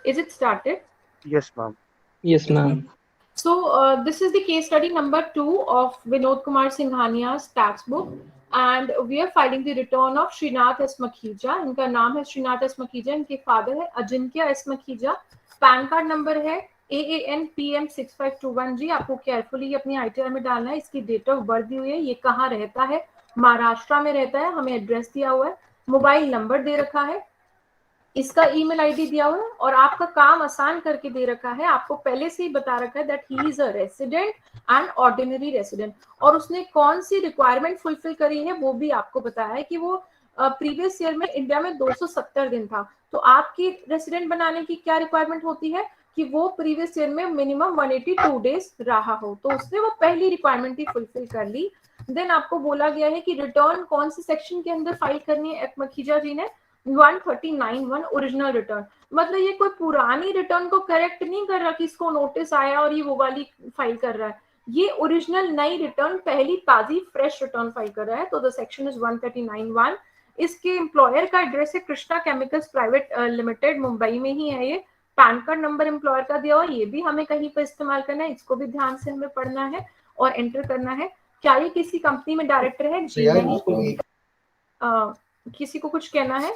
Is it started? Yes, ma'am. Yes, ma'am. So this is the case study number 2 of Vinod Kumar Singhania's tax book, and we are filing the return of Srinath S. Makhija. इनका नाम है Srinath S Makhija, इनके father है Ajinkya S Makhija. Pan card number है AANPM6521G. आपको carefully अपनी ITR में डालना है. इसकी डेट ऑफ बर्थ दी हुई है, ये कहाँ रहता है, महाराष्ट्र में रहता है, हमें एड्रेस दिया हुआ है, मोबाइल नंबर दे रखा है, इसका ईमेल आईडी दिया हुआ है, और आपका काम आसान करके दे रखा है. आपको पहले से ही बता रखा है that he is a resident and ordinary resident, और उसने कौन सी रिक्वायरमेंट फुलफिल करी है वो भी आपको बताया है कि वो प्रीवियस ईयर में इंडिया में 270 दिन था. तो आपकी रेसिडेंट बनाने की क्या रिक्वायरमेंट होती है कि वो प्रीवियस ईयर में मिनिमम 182 डेज रहा हो. तो उसने वो पहली रिक्वायरमेंट ही फुलफिल कर ली. देन आपको बोला गया है कि रिटर्न कौन से सेक्शन के अंदर फाइल करनी है. मखीजा जी ने 139(1) ओरिजिनल रिटर्न, मतलब ये कोई पुरानी रिटर्न को करेक्ट नहीं कर रहा कि इसको नोटिस आया और ये वो वाली फाइल कर रहा है. ये ओरिजिनल नई रिटर्न, पहली ताजी फ्रेश रिटर्न फाइल कर रहा है. तो द सेक्शन इज 139(1). इसके एम्प्लॉयर का एड्रेस है Krishna chemicals private limited, Mumbai में ही है ये. पैन कार्ड नंबर एम्प्लॉयर का दिया हुआ, ये भी हमें कहीं पर इस्तेमाल करना है, इसको भी ध्यान से हमें पढ़ना है और एंटर करना है. क्या ये किसी कंपनी में डायरेक्टर है? जी नहीं. किसी को कुछ कहना है?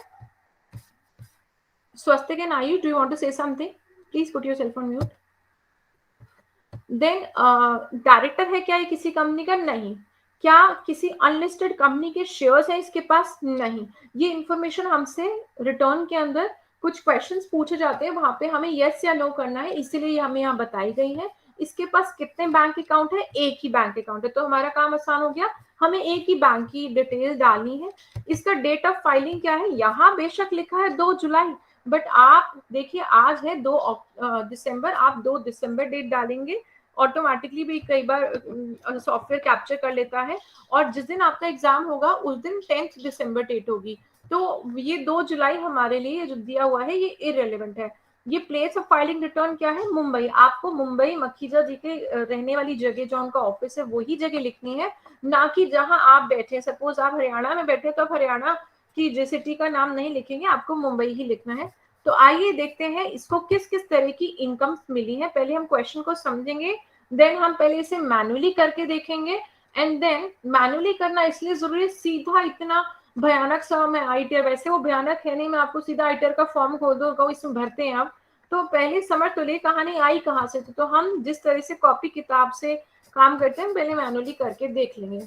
Swastik and Ayush, do you want to say something? Please put yourself on mute. Then director है क्या ये किसी कंपनी का? नहीं. क्या किसी अनलिस्टेड कंपनी के शेयर्स हैं इसके पास? नहीं. ये इंफॉर्मेशन हमसे रिटर्न के अंदर कुछ क्वेश्चंस पूछे जाते हैं, वहां पे हमें यस या नो करना है, इसीलिए हमें यहाँ बताई गई है. इसके पास कितने बैंक अकाउंट है? एक ही बैंक अकाउंट है. तो हमारा काम आसान हो गया, हमें एक ही बैंक की डिटेल डालनी है. इसका डेट ऑफ फाइलिंग क्या है? यहाँ बेशक लिखा है 2 जुलाई, बट आप देखिए आज है 2 दिसंबर, आप 2 दिसंबर डेट डालेंगे, ऑटोमेटिकली भी कई बार सॉफ्टवेयर कैप्चर कर लेता है, और जिस दिन आपका एग्जाम होगा उस दिन 10 दिसंबर डेट होगी. तो ये 2 जुलाई हमारे लिए जो दिया हुआ है ये इररिलेवेंट है. ये प्लेस ऑफ फाइलिंग रिटर्न क्या है? मुंबई. आपको मुंबई मखीजा जी के रहने वाली जगह जो उनका ऑफिस है वही जगह लिखनी है, ना कि जहां आप बैठे. सपोज आप हरियाणा में बैठे तो आप हरियाणा की जो सिटी का नाम नहीं लिखेंगे, आपको मुंबई ही लिखना है. तो आइए देखते हैं इसको किस किस तरह की इनकम मिली है. पहले हम क्वेश्चन को समझेंगे, देन हम पहले इसे मैनुअली करके देखेंगे, एंड देन मैनुअली करना इसलिए जरूरी, सीधा इतना भयानक सा मैं आईटीआर, वैसे वो भयानक है नहीं, मैं आपको सीधा आईटीआर का फॉर्म खोल दो, कहूँ इसमें भरते हैं आप, तो पहले समझ तो ले कहानी आई कहाँ से. तो हम जिस तरह से कॉपी किताब से काम करते हैं पहले मैनुअली करके देख लेंगे.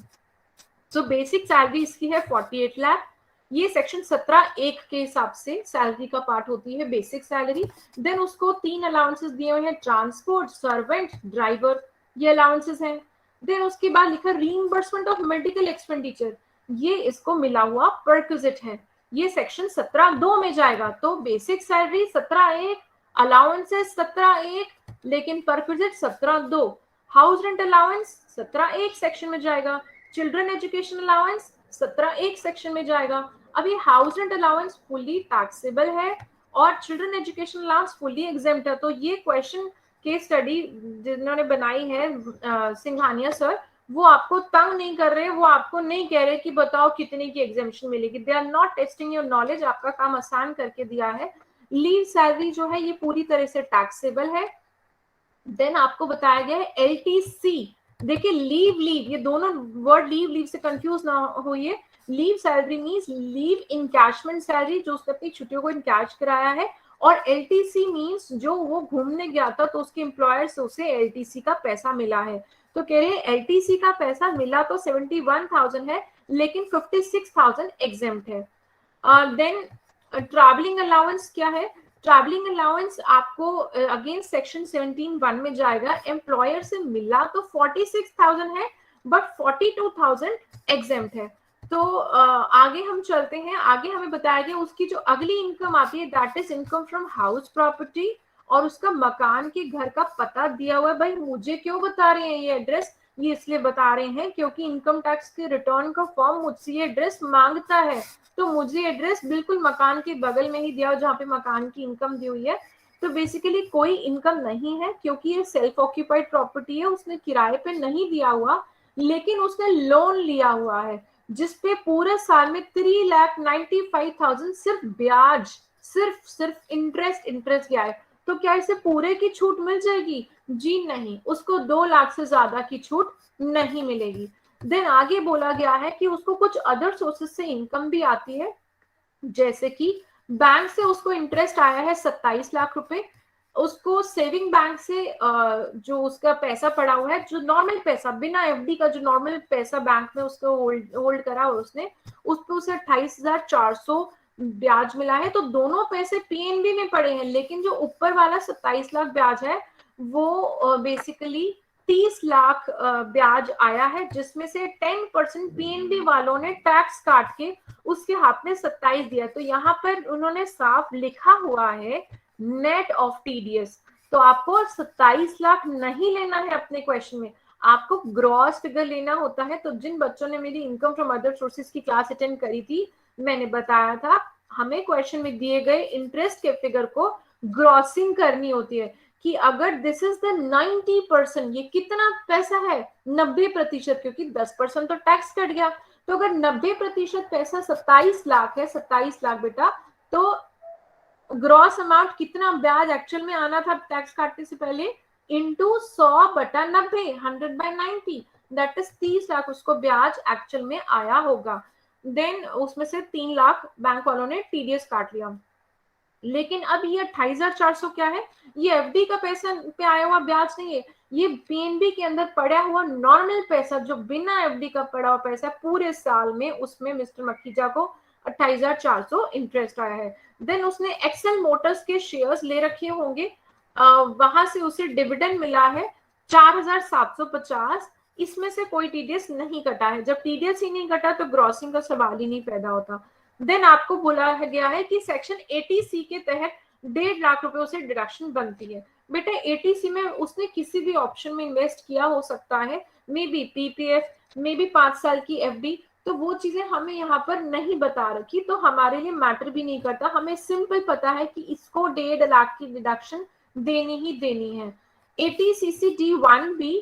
सो बेसिक सैलरी इसकी है 48 लाख. ये सेक्शन 17(1) के हिसाब से सैलरी का पार्ट होती है बेसिक सैलरी. देन उसको 3 अलाउंसेस दिए हुए हैं, ट्रांसपोर्ट, सर्वेंट, ड्राइवर, ये अलाउंसेस हैं. देन उसके बाद लिखा रीइंबर्समेंट ऑफ मेडिकल एक्सपेंडिचर, ये इसको मिला हुआ परक्विजिट है, ये सेक्शन 17(2) में जाएगा. तो बेसिक सैलरी 17(1), अलाउंसेस 17(1), लेकिन perquisite 17(2). House rent allowance 17(1) section में जाएगा. चिल्ड्रन एजुकेशन अलाउंस 17(1) सेक्शन में जाएगा. अब ये house rent allowance fully taxable है और children education allowance fully exempt है. तो ये क्वेश्चन केस स्टडी जिन्होंने बनाई है सिंघानिया सर, वो आपको तंग नहीं कर रहे, वो आपको नहीं कह रहे कि बताओ कितने की एग्जेम्पशन मिलेगी. They are not testing your knowledge, आपका काम आसान करके दिया है. लीव सैलरी जो है ये पूरी तरह से टैक्सेबल है. देन आपको बताया गया है LTC. देखिए लीव ये दोनों वर्ड लीव से कंफ्यूज ना होइए. Leave salary means leave encashment salary, जो उसने अपनी छुट्टियों को इनकैश कराया है, और LTC मींस जो वो घूमने गया था तो उसके एम्प्लॉयर से उसे LTC का पैसा मिला है. तो कह रहे हैं LTC का पैसा मिला तो 71,000 है, लेकिन 56,000 एग्जेम्प्ट है. देन ट्रैवलिंग अलाउंस क्या है? ट्रैवलिंग अलाउंस आपको अगेन सेक्शन 17(1) में जाएगा. एम्प्लॉयर से मिला तो 46,000 है, बट 42,000 एग्जेम्प्ट है. तो आगे हम चलते हैं. आगे हमें बताया गया उसकी जो अगली इनकम आती है that is income from house property, और उसका मकान के घर का पता दिया हुआ है. भाई मुझे क्यों बता रहे हैं ये एड्रेस? ये इसलिए बता रहे हैं क्योंकि इनकम टैक्स के रिटर्न का फॉर्म मुझसे ये एड्रेस मांगता है, तो मुझे एड्रेस बिल्कुल मकान के बगल में ही दिया जहाँ पे मकान की इनकम दी हुई है. तो बेसिकली कोई इनकम नहीं है क्योंकि ये सेल्फ ऑक्यूपाइड प्रॉपर्टी है, उसने किराए पे नहीं दिया हुआ, लेकिन उसने लोन लिया हुआ है जिसपे पूरे साल में 3,95,000 सिर्फ ब्याज, सिर्फ इंटरेस्ट गया है. तो क्या इसे पूरे की छूट मिल जाएगी? जी नहीं, उसको 2 लाख से ज्यादा की छूट नहीं मिलेगी। देन आगे बोला गया है कि उसको कुछ अदर सोर्सेस से इनकम भी आती है, जैसे कि बैंक से उसको इंटरेस्ट आया है 27 लाख रुपए, उसको सेविंग बैंक से जो उसका पैसा पड़ा हुआ है, जो नॉर्मल पैसा बिना एफडी का, जो नॉर्मल पैसा बैंक में उसको होल्ड करा उसने, उस पे उसे 28,400 ब्याज मिला है। तो दोनों पैसे पीएनबी में पड़े हैं, लेकिन जो ऊपर वाला 27 लाख ब्याज है वो बेसिकली 30 लाख ब्याज आया है, जिसमें से 10% पीएनबी वालों ने टैक्स काट के उसके हाथ में 27 दिया। तो यहाँ पर उन्होंने साफ लिखा हुआ है नेट ऑफ टीडीएस। तो आपको 27 लाख नहीं लेना है अपने क्वेश्चन में, आपको ग्रॉस फिगर लेना होता है। तो जिन बच्चों ने मेरी इनकम फ्रॉम अदर सोर्सेज की क्लास अटेंड करी थी, मैंने बताया था हमें क्वेश्चन में दिए गए इंटरेस्ट के फिगर को ग्रॉसिंग करनी होती है कि अगर दिस इज द 90%, ये कितना पैसा है? 90%, क्योंकि 10% तो टैक्स कट गया। तो अगर 90% पैसा 27 लाख है, 27 लाख बेटा, तो ग्रॉस अमाउंट कितना ब्याज एक्चुअल में आना था टैक्स काटने से पहले? इंटू 100/90, 100/90, दैट इज 30 लाख उसको ब्याज एक्चुअल में आया होगा। देन उसमें से 3 लाख बैंक वालों ने टीडीएस काट लिया। लेकिन अब ये 28,400 क्या है? ये एफडी का पैसा पे आया हुआ ब्याज नहीं है, ये पीएनबी के अंदर पड़ा हुआ नॉर्मल पैसा, जो बिना एफडी का पड़ा हुआ पैसा पूरे साल में, उसमें मिस्टर मखीजा को 28,400 इंटरेस्ट आया है। देन उसने एक्सेल मोटर्स के शेयर्स ले रखे होंगे, वहां से उसे डिविडेंड मिला है 4,750, इसमें से कोई टीडीएस नहीं कटा है। जब टीडीएस ही नहीं कटा तो ग्रॉसिंग का सवाल ही नहीं पैदा होता। देन आपको बोला गया है कि सेक्शन 80C के तहत 1.5 लाख रुपए उसे डिडक्शन बनती है। बेटा 80C में उसने किसी भी ऑप्शन में इन्वेस्ट किया हो सकता है, may be PPF, may be 5 साल की एफडी, तो वो चीजें हमें यहाँ पर नहीं बता रखी, तो हमारे लिए मैटर भी नहीं करता। हमें सिंपल पता है कि इसको 1.5 लाख की डिडक्शन देनी ही देनी है। 80CC-D1B,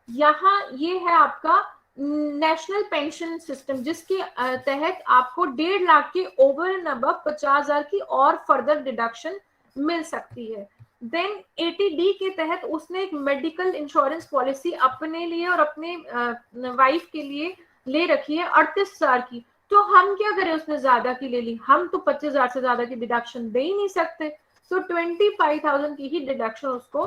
यहाँ ये है आपका नेशनल पेंशन सिस्टम, जिसके तहत आपको 1.5 लाख के ओवर एंड अबव 50,000 की और फर्दर डिडक्शन मिल सकती है। देन 80D के तहत उसने एक मेडिकल इंश्योरेंस पॉलिसी अपने लिए और अपने वाइफ के लिए ले रखी है 38,000 की। तो हम क्या करें, उसने ज्यादा की ले ली, हम तो 25,000 से ज्यादा की डिडक्शन दे ही नहीं सकते, तो 25,000 की ही डिडक्शन उसको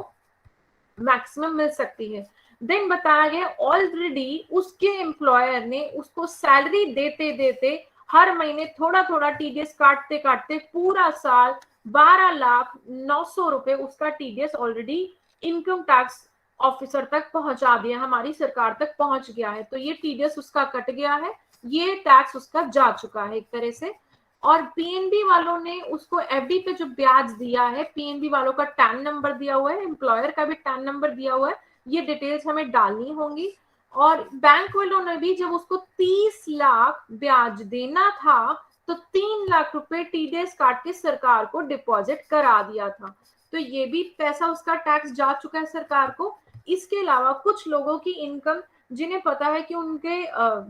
मैक्सिमम मिल सकती है। देन बताया गया ऑलरेडी उसके एम्प्लॉयर ने उसको सैलरी देते देते हर महीने थोड़ा थोड़ा टीडीएस काटते काटते पूरा साल 12,900,000 रुपए उसका TDS already income tax officer तक पहुंचा दिया, हमारी सरकार तक पहुंच गया है। तो ये टीडीएस उसका कट गया है, ये टैक्स उसका जा चुका है एक तरह से। और पीएनबी वालों ने उसको एफडी पे जो ब्याज दिया है, पीएनबी वालों का टैन नंबर दिया हुआ है, एम्प्लॉयर का भी टैन नंबर दिया हुआ है, ये डिटेल्स हमें डालनी होंगी। और बैंक वालों ने भी जब उसको 30 लाख ब्याज देना था तो 3 लाख रुपए टीडीएस काट के सरकार को डिपॉजिट करा दिया था, तो ये भी पैसा उसका टैक्स जा चुका है सरकार को। इसके अलावा कुछ लोगों की इनकम, जिन्हें पता है कि उनके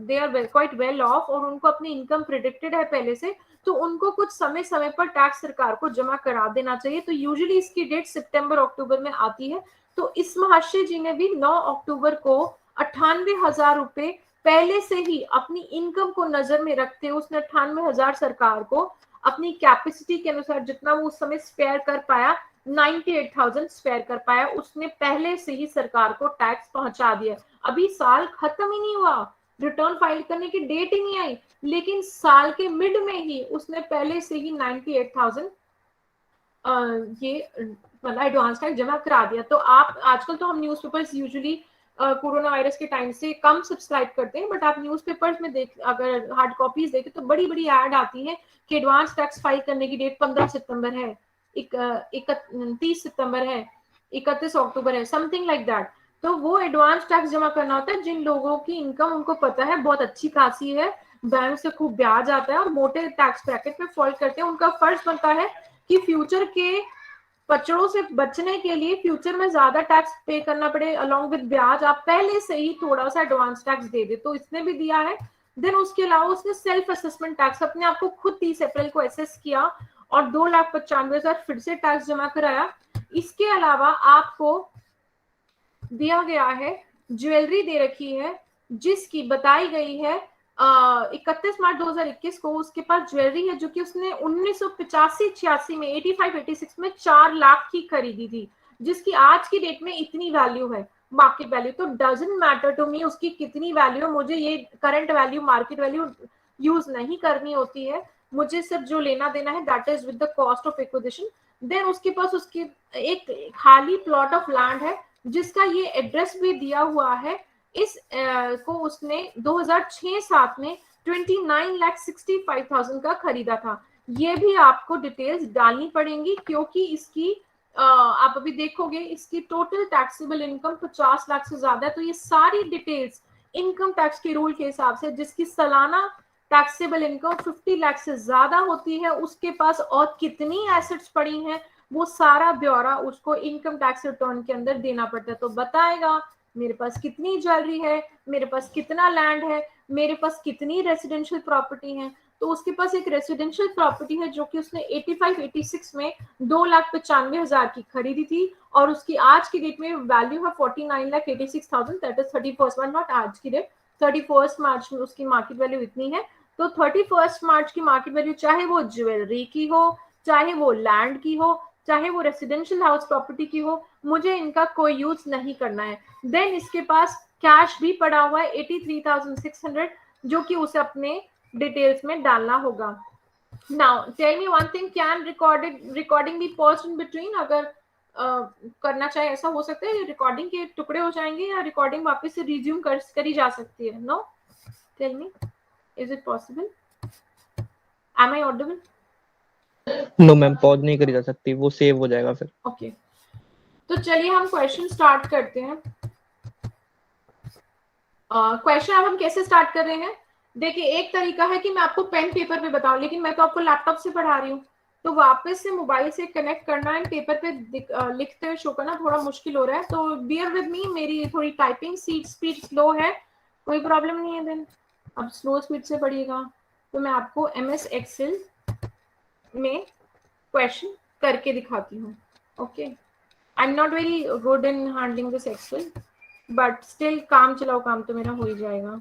they are quite well off और उनको अपनी इनकम प्रिडिक्टेड है पहले से, तो उनको कुछ समय समय पर टैक्स सरकार को जमा करा देना चाहिए। तो यूजुअली इसकी डेट सितंबर अक्टूबर में आती है। तो इस महाशय जी ने भी 9 अक्टूबर को 98,000 रुपए पहले से ही अपनी इनकम को नजर में रखते हुए उसने 98,000 सरकार को अपनी कैपेसिटी के अनुसार, जितना वो उस समय स्पेयर कर पाया, 98,000 स्पेयर कर पाया, उसने पहले से ही सरकार को टैक्स पहुंचा दिया। अभी साल खत्म ही नहीं हुआ, रिटर्न फाइल करने की डेट ही नहीं आई, लेकिन साल के मिड में ही उसने पहले से ही 98,000 ये मतलब एडवांस टैक्स जमा करा दिया। तो आप आजकल तो हम न्यूज़पेपर्स यूजुअली कोरोना वायरस के टाइम से कम सब्सक्राइब करते हैं, बट आप न्यूज़पेपर्स में देख, अगर हार्ड कॉपीज देखें तो बड़ी बड़ी ऐड आती है कि एडवांस टैक्स फाइल करने की डेट 15 सितंबर है, 30 सितंबर है, 31 अक्टूबर है, समथिंग लाइक दैट। तो वो एडवांस टैक्स जमा करना होता है जिन लोगों की इनकम उनको पता है बहुत अच्छी खासी है, बैंक से खूब ब्याज आता है और मोटे टैक्स ब्रैकेट में फॉल करते हैं। उनका फर्ज बनता है कि फ्यूचर के पचड़ों से बचने के लिए, फ्यूचर में ज्यादा टैक्स पे करना पड़े अलोंग विद ब्याज, आप पहले से ही थोड़ा सा एडवांस टैक्स दे दे। तो इसने भी दिया है। देन उसके अलावा उसने सेल्फ असेसमेंट टैक्स अपने आप को खुद 30 अप्रैल को असेस किया और 2,95,000 फिर से टैक्स जमा कराया। इसके अलावा आपको दिया गया है, ज्वेलरी दे रखी है जिसकी बताई गई है 31 मार्च 2021 को उसके पास ज्वेलरी है जो कि उसने 1985-86 में 85-86 में 4 लाख की खरीदी थी, जिसकी आज की डेट में इतनी वैल्यू है, मार्केट वैल्यू। तो डजंट मैटर टू मी उसकी कितनी वैल्यू है, मुझे ये current value market value use नहीं करनी होती है, मुझे सिर्फ जो लेना देना है that is with the cost of acquisition. Then उसके पास उसकी एक खाली प्लॉट ऑफ लैंड है जिसका ये एड्रेस भी दिया हुआ है। इस को उसने 2006-07 में 29,65,000 का खरीदा था। ये भी आपको डिटेल्स डालनी पड़ेंगी क्योंकि इसकी आप अभी देखोगे इसकी टोटल टैक्सेबल इनकम 50 लाख से ज्यादा है। तो ये सारी डिटेल्स इनकम टैक्स के रूल के हिसाब से जिसकी सालाना टैक्सेबल इनकम 50 लाख से ज्यादा होती है उसके पास और कितनी एसेट्स पड़ी हैं वो सारा ब्यौरा उसको इनकम टैक्स रिटर्न के अंदर देना पड़ता है। तो बताएगा मेरे पास कितनी ज्वेलरी है, मेरे पास कितना लैंड है, मेरे पास कितनी रेसिडेंशियल प्रॉपर्टी है। तो उसके पास एक रेसिडेंशियल प्रॉपर्टी है जो कि उसने 85-86 में 2,95,000 की खरीदी थी और उसकी आज की डेट में वैल्यू है 49,86,000, that is 31st March, not आज की डेट, 31st मार्च में उसकी मार्केट वैल्यू इतनी है। तो 31st मार्च की मार्केट वैल्यू चाहे वो ज्वेलरी की हो, चाहे वो लैंड की हो, चाहे वो रेसिडेंशियल हाउस प्रॉपर्टी की हो, मुझे इनका कोई यूज नहीं करना है। देन इसके पास कैश भी पड़ा हुआ है 83,600 जो कि उसे अपने डिटेल्स में डालना होगा। Now tell me one thing, can recording be paused in between? अगर करना चाहे ऐसा हो सकता है, रिकॉर्डिंग के टुकड़े हो जाएंगे या रिकॉर्डिंग वापस से रिज्यूम करी जा सकती है? No, tell me, is it possible? Am I audible? No ma'am, pause नहीं करी जा सकती, वो सेव हो जाएगा फिर। ओके, तो चलिए हम क्वेश्चन स्टार्ट करते हैं। क्वेश्चन अब हम कैसे स्टार्ट कर रहे हैं? देखिए, एक तरीका है कि मैं आपको पेन पेपर पे बताऊं, लेकिन मैं तो आपको लैपटॉप से पढ़ा रही हूँ, तो वापस से मोबाइल से कनेक्ट करना एंड पेपर पे लिखते हुए शो करना थोड़ा मुश्किल हो रहा है। तो बियर विद मी, मेरी थोड़ी टाइपिंग स्पीड स्लो है, कोई प्रॉब्लम नहीं है। देन अब स्लो स्पीड से पढ़िएगा। तो मैं आपको MS एक्सेल में क्वेश्चन करके दिखाती हूँ। Okay, I am not very good in handling this Excel, but still काम चलाओ काम तो मेरा हो ही जाएगा।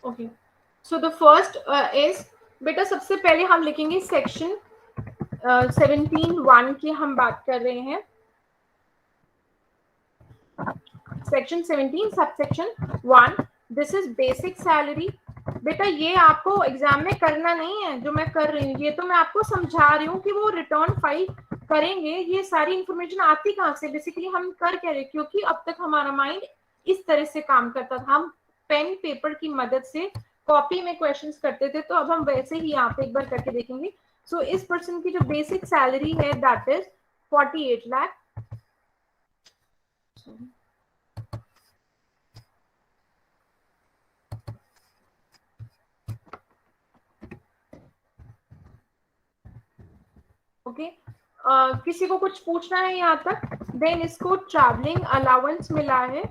Okay, so the first is, बेटा सबसे पहले हम लिखेंगे सेक्शन 17(1) की हम बात कर रहे हैं। Section 17 subsection 1, this is basic salary. बेटा ये आपको एग्जाम में करना नहीं है जो मैं कर रही हूँ, ये तो मैं आपको समझा रही हूँ कि वो रिटर्न फाइल करेंगे। ये सारी इंफॉर्मेशन आती कहाँ से, बेसिकली हम कर क्या रहे, क्योंकि अब तक हमारा माइंड इस तरह से काम करता था, हम पेन पेपर की मदद से कॉपी में क्वेश्चंस करते थे, तो अब हम वैसे ही यहाँ पे एक बार करके देखेंगे। सो इस पर्सन की जो बेसिक सैलरी है दैट इज 48 लाख। ओके, किसी को कुछ पूछना है यहाँ तक? देन इसको ट्रैवलिंग अलाउंस मिला है।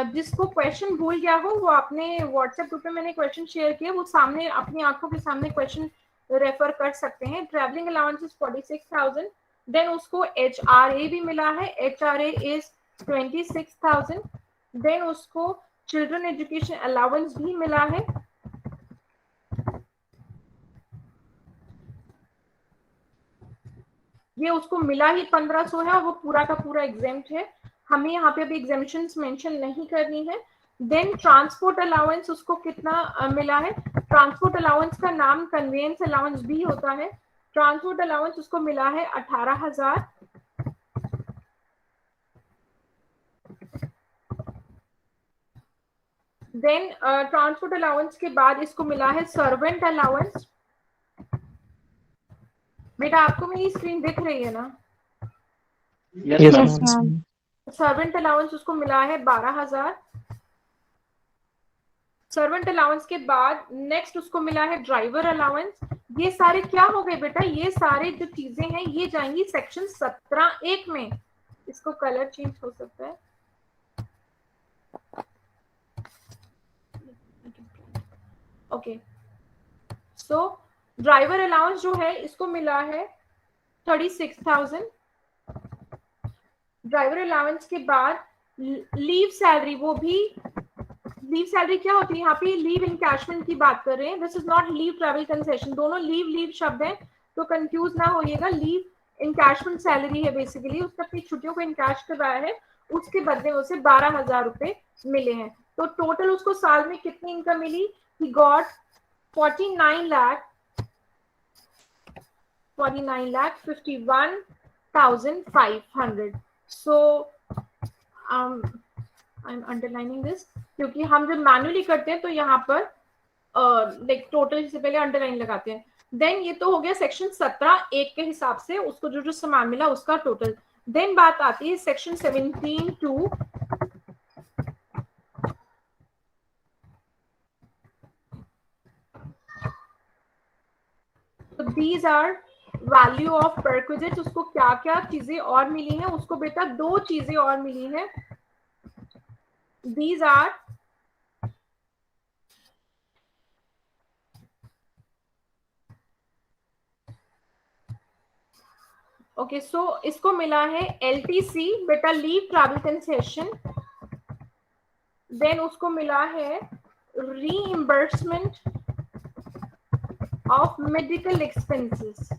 जिसको क्वेश्चन भूल गया हो वो आपने व्हाट्सएप ग्रुप पे मैंने क्वेश्चन शेयर किया, वो सामने अपनी आंखों के सामने क्वेश्चन रेफर कर सकते हैं। Travelling allowance is 46,000। देन उसको HRA भी मिला है, HRA इज 26,000। देन उसको चिल्ड्रन एजुकेशन अलाउंस भी मिला है, ये उसको मिला ही 1500 है और वो पूरा का पूरा एग्जेम्प्ट है, हमें यहाँ पे अभी एग्जेम्पशंस मेंशन नहीं करनी है। देन ट्रांसपोर्ट अलाउंस उसको कितना मिला है? ट्रांसपोर्ट अलाउंस का नाम कन्वेंस अलाउंस भी होता है। ट्रांसपोर्ट अलाउंस उसको मिला है 18,000। देन ट्रांसपोर्ट अलाउंस के बाद इसको मिला है सर्वेंट अलाउंस। बेटा आपको मेरी स्क्रीन दिख रही है ना? Yes ma'am. सर्वेंट अलाउंस उसको मिला है 12,000। सर्वेंट अलाउंस के बाद नेक्स्ट उसको मिला है ड्राइवर अलाउंस। ये सारे क्या हो गए बेटा, ये सारे जो चीजें हैं ये जाएंगी सेक्शन 17(1) में। इसको कलर चेंज हो सकता है। ओके, सो ड्राइवर अलाउंस जो है इसको मिला है 36,000। ड्राइवर अलाउंस के बाद लीव सैलरी, वो भी लीव सैलरी क्या होती है, यहाँ पे लीव इनकैशमेंट की बात कर रहे हैं। This is not leave travel concession, दोनों लीव लीव शब्द हैं, तो कंफ्यूज ना होइएगा। लीव इनकैशमेंट सैलरी है बेसिकली, उसने अपनी छुट्टियों को इनकैश करवाया है, उसके बदले में उसे 12,000 रुपए मिले हैं। तो टोटल उसको साल में कितनी इनकम मिली, he got 49,51,500। So I am underlining this, क्योंकि हम जब मैन्युअली करते हैं तो यहाँ पर लाइक टोटल से पहले अंडरलाइन लगाते हैं। देन ये तो हो गया सेक्शन 17(1) के हिसाब से उसको जो जो सामान मिला उसका टोटल। देन बात आती है सेक्शन 17(2). तो these are value of perquisite, उसको क्या क्या चीजें और मिली हैं, उसको बेटा 2 चीजें और मिली हैं। दीज आर ओके, सो इसको मिला है LTC बेटा, लीव ट्रैवल कंसेशन। देन उसको मिला है reimbursement of medical expenses.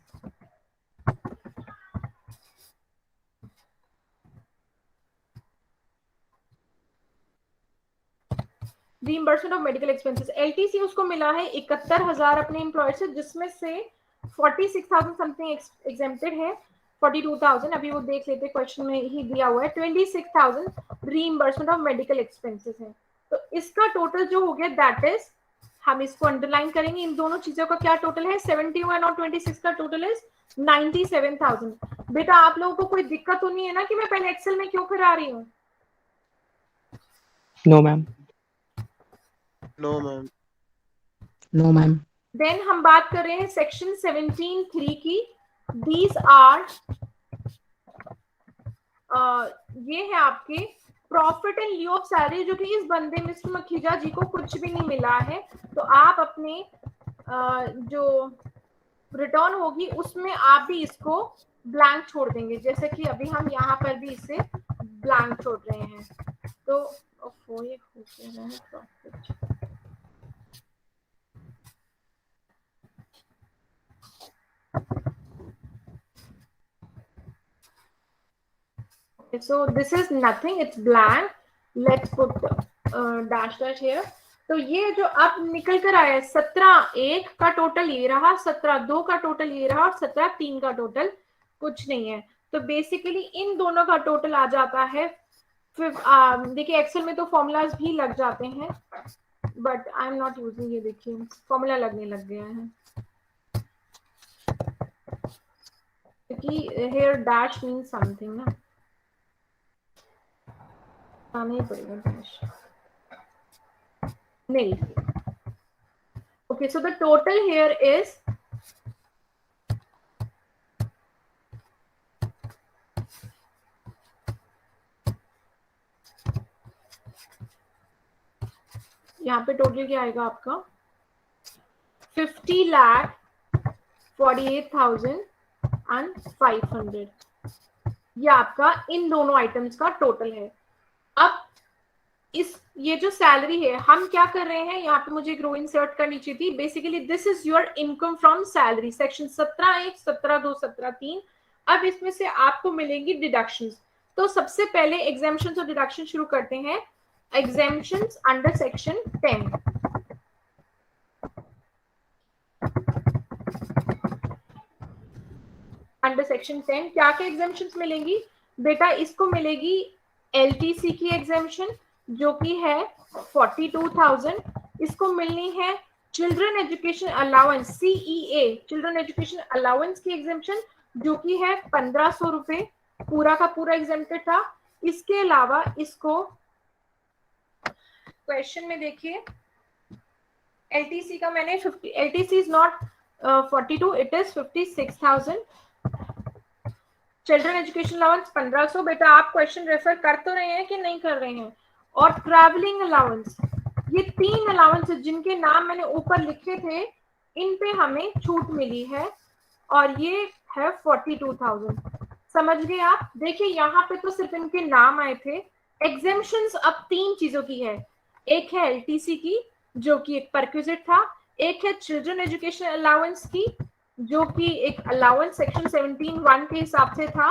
Reimbursement of medical expenses, LTC उसको मिला है 71,000 अपने एम्प्लॉयर से, जिसमें से 46,000 समथिंग एग्जेम्प्टेड है, 42,000 अभी वो देख लेते, क्वेश्चन में ही दिया हुआ है। 26,000 रीइंबर्समेंट ऑफ मेडिकल एक्सपेंसेस है। तो इसका टोटल जो हो गया दैट इज, हम इसको अंडरलाइन करेंगे, इन दोनों चीजों का क्या टोटल है, 71 और 26 का टोटल इज 97,000। बेटा आप लोगों को कोई दिक्कत तो नहीं है ना कि मैं पहले एक्सेल में क्यों करा रही हूँ? No ma'am. No ma'am. No ma'am. Then हम बात कर रहे हैं सेक्शन 17(3) की। दीज आर ये है आपके profit and leave of salary, जो कि इस बंदे मिस्टर मखीजा जी को कुछ भी नहीं मिला है, तो आप अपने जो रिटर्न होगी उसमें आप भी इसको ब्लैंक छोड़ देंगे, जैसे कि अभी हम यहाँ पर भी इसे ब्लैंक छोड़ रहे हैं। तो ये हो गया है profit. So this is nothing, it's blank. Let's put dash dash here. तो ये जो अब निकल कर आया 17(1) का टोटल ये रहा, 17(2) का टोटल ये रहा, और 17(3) का टोटल कुछ नहीं है। तो बेसिकली इन दोनों का टोटल आ जाता है। देखिए एक्सेल में तो फॉर्मूलाज भी लग जाते हैं, but I am not using, ये देखिए फॉर्मूला लगने लग गया है, क्योंकि हेयर डैश मीन समथिंग ना, नहीं पड़ेगा डैश नहीं। Okay, so the total here is यहाँ पे टोटल क्या आएगा आपका 50,48,500। ये आपका इन दोनों आइटम्स का टोटल है। अब ये जो सैलरी है हम क्या कर रहे हैं, यहाँ पे मुझे एक रो इंसर्ट करनी चाहिए थी। Basically this is your income from salary, section 17(1), 17(2), 17(3). अब इसमें से आपको मिलेंगी डिडक्शंस। तो सबसे पहले एग्जेम्पशंस और डिडक्शन शुरू करते हैं। Exemptions under section 10। Under section 10 क्या क्या एग्जेम्पशंस मिलेंगी बेटा? इसको मिलेगी LTC की एग्जेम्पशन जो कि है 42,000। इसको मिलनी है children education allowance CEA, children education allowance की एग्जेम्पशन जो कि है 1,500 रुपए, पूरा का पूरा एग्जेम्प्टेड था। इसके अलावा इसको क्वेश्चन में देखिए LTC का मैंने 50, LTC is not 42, it is 56,000. Children education allowance 1500. बेटा आप क्वेश्चन रेफर कर तो रहे हैं कि नहीं कर रहे हैं? और ट्रैवलिंग अलाउंस, ये 3 अलाउंस जिनके नाम मैंने ऊपर लिखे थे, इन पे हमें छूट मिली है और ये है 42,000. समझ गए आप? देखिए यहाँ पे तो सिर्फ इनके नाम आए थे. एग्जेम्पशंस अब 3 चीजों की है. एक है एलटीसी की जो कि एक परक्विजिट था, एक है चिल्ड्रन एजुकेशन अलाउंस की जो कि एक अलाउंस सेक्शन 17(1) के हिसाब से था,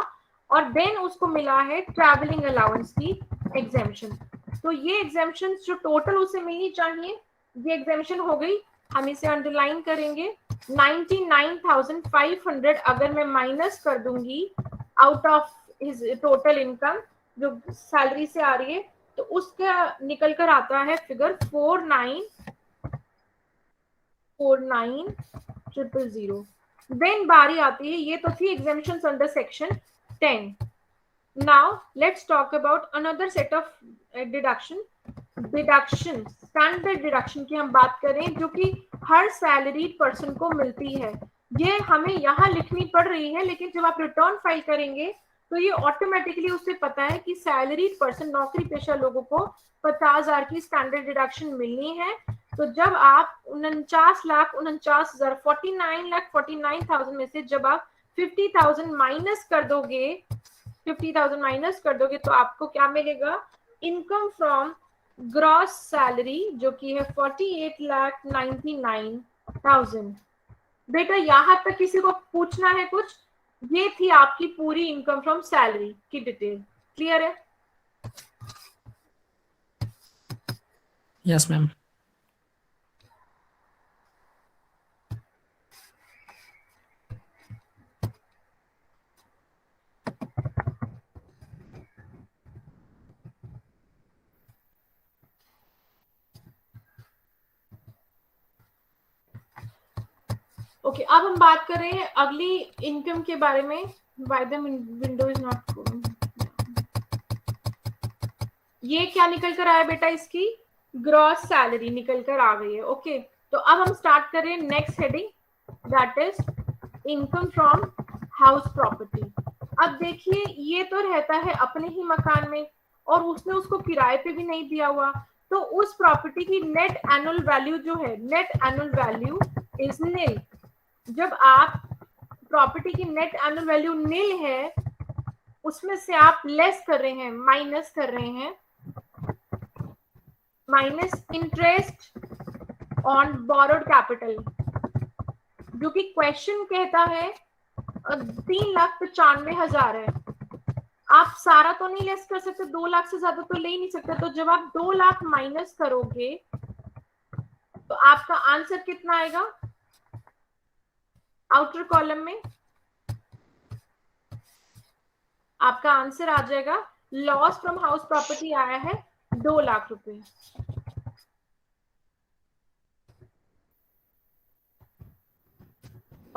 और देन उसको मिला है ट्रैवलिंग अलाउंस की एग्जेम्पशन. तो ये एग्जेम्पशन जो टोटल उसे मिलनी चाहिए, ये एग्जेम्पशन हो गई. हम इसे अंडरलाइन करेंगे. 99,500 अगर मैं माइनस कर दूंगी out of his total income जो सैलरी से आ रही है, तो उसका निकल कर आता है फिगर 49,000. देन बारी आती है, ये तो थी exemptions under section 10. Now let's talk about another set of deduction. Deduction, standard deduction की हम बात करें जो कि हर सैलरीड पर्सन को मिलती है. ये हमें यहाँ लिखनी पड़ रही है, लेकिन जब आप रिटर्न फाइल करेंगे तो ये ऑटोमेटिकली उससे पता है कि सैलरीड पर्सन, नौकरी पेशा लोगों को 50,000 की स्टैंडर्ड डिडक्शन मिलनी है. तो जब आप 49,49,000 में से जब आप 50,000 माइनस कर दोगे, 50,000 माइनस कर दोगे तो आपको क्या मिलेगा? इनकम फ्रॉम ग्रॉस सैलरी जो कि है 48,99,000. बेटा यहाँ तक किसी को पूछना है कुछ? ये थी आपकी पूरी इनकम फ्रॉम सैलरी की डिटेल. क्लियर है? Yes ma'am. ओके, अब हम बात कर रहे हैं अगली इनकम के बारे में. Why the window is not going? ये क्या निकल कर आया बेटा? इसकी ग्रॉस सैलरी निकल कर आ गई है. ओके, तो अब हम स्टार्ट कर रहे हैं next heading, that is income from house property. अब देखिए ये तो रहता है अपने ही मकान में और उसने उसको किराए पे भी नहीं दिया हुआ, तो उस प्रॉपर्टी की नेट एनुअल वैल्यू जो है, नेट एनुअल वैल्यू इज निल. जब आप प्रॉपर्टी की नेट एनुअल वैल्यू निल है, उसमें से आप लेस कर रहे हैं, माइनस कर रहे हैं, minus interest on borrowed capital, जो कि क्वेश्चन कहता है 3,95,000 है. आप सारा तो नहीं लेस कर सकते, 2 लाख से ज्यादा तो ले ही नहीं सकते. तो जब आप 2 लाख माइनस करोगे तो आपका आंसर कितना आएगा? आउटर कॉलम में आपका आंसर आ जाएगा, लॉस फ्रॉम हाउस प्रॉपर्टी आया है 2 लाख रुपए.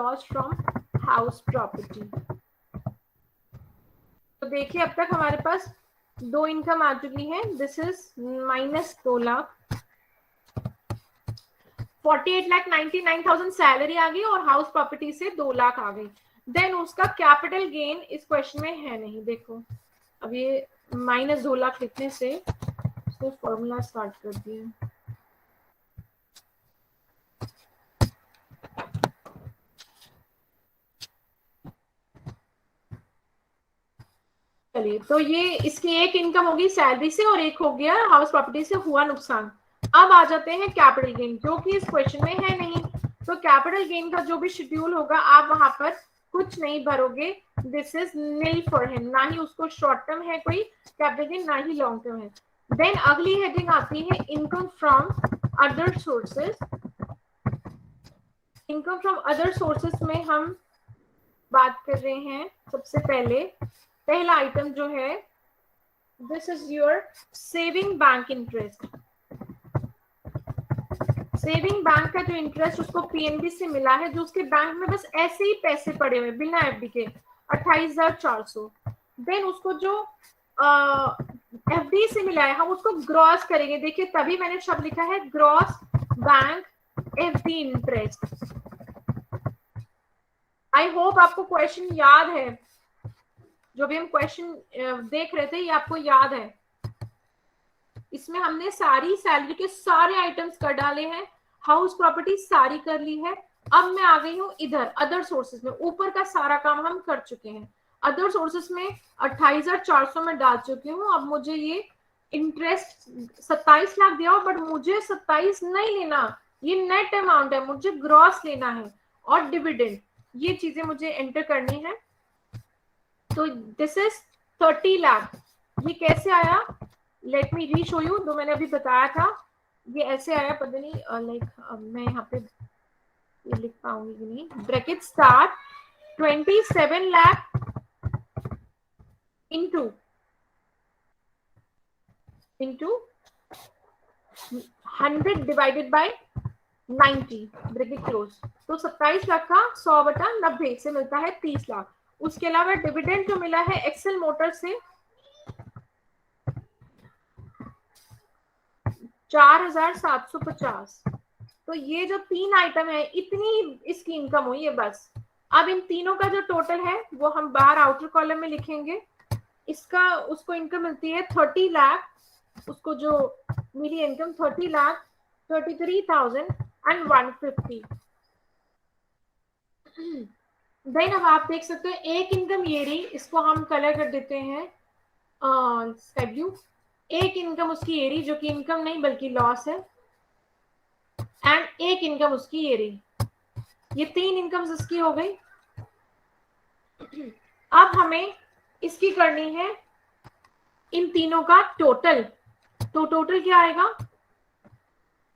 Loss from house property. तो देखिए अब तक हमारे पास 2 इनकम आ चुकी है. This is minus 2 lakh, 48,99,000 salary आ गई और हाउस प्रॉपर्टी से 2 लाख आ गई. देन उसका कैपिटल गेन इस क्वेश्चन में है नहीं. देखो अब ये माइनस 2 लाख लिखने से उसने फॉर्मूला स्टार्ट कर दिया. चलिए, तो ये इसकी एक इनकम होगी सैलरी से और एक हो गया हाउस प्रॉपर्टी से हुआ नुकसान. अब आ जाते हैं कैपिटल गेन, जो कि इस क्वेश्चन में है नहीं. तो कैपिटल गेन का जो भी शेड्यूल होगा आप वहां पर कुछ नहीं भरोगे. This is nil for him. ना ही उसको शॉर्ट टर्म है कोई कैपिटल गेन, ना ही लॉन्ग टर्म है. देन अगली हेडिंग आती है income from other sources. Income from other sources में हम बात कर रहे हैं सबसे पहला आइटम जो है, this is your saving bank interest. Saving bank का जो इंटरेस्ट उसको पीएनबी से मिला है, जो उसके बैंक में बस ऐसे ही पैसे पड़े हुए बिना एफडी के 28,400. देन उसको जो एफडी से मिला है हम उसको ग्रॉस करेंगे. देखिए तभी मैंने शब्द लिखा है gross bank FD interest. I hope आपको क्वेश्चन याद है, जो भी हम क्वेश्चन देख रहे थे ये आपको याद है। इसमें हमने सारी सैलरी के सारे आइटम्स कर डाले हैं, हाउस प्रॉपर्टी सारी कर ली है। अब मैं आ गई हूँ इधर अदर सोर्सेज में, ऊपर का सारा काम हम कर चुके हैं। अदर सोर्सेज में 28,400 में डाल चुकी हूँ। अब मुझे ये इंटरेस्ट 27 लाख दिया हो, बट मुझे 27 नहीं लेना, ये नेट अमाउंट है, मुझे ग्रॉस लेना है। और डिविडेंड, ये चीजें मुझे एंटर करनी है। तो दिस इज 30 लाख। ये कैसे आया, लेट मी री शो यू। जो मैंने अभी बताया था ये ऐसे आया, पता नहीं लाइक मैं यहाँ पे ये लिख पाऊंगी कि नहीं। Bracket start 27 lakh into 100 divided by 90 bracket close. तो 27 लाख का 100/90 से मिलता है 30 लाख। उसके अलावा डिविडेंड जो मिला है एक्सेल मोटर से 4,750। तो ये जो 3 आइटम है, इतनी इसकी इनकम हुई है बस। अब इन तीनों का जो टोटल है वो हम बाहर आउटर कॉलम में लिखेंगे। इसका उसको इनकम मिलती है 30 लाख, उसको जो मिली इनकम 30,33,150। देन अब आप देख सकते हो एक इनकम ये रही, इसको हम कलर कर देते हैं स्काई ब्लू। एक इनकम उसकी ये रही जो कि इनकम नहीं बल्कि लॉस है, एंड एक इनकम उसकी ये रही। ये 3 इनकम्स इसकी हो गई। अब हमें इसकी करनी है इन तीनों का टोटल। तो टोटल क्या आएगा,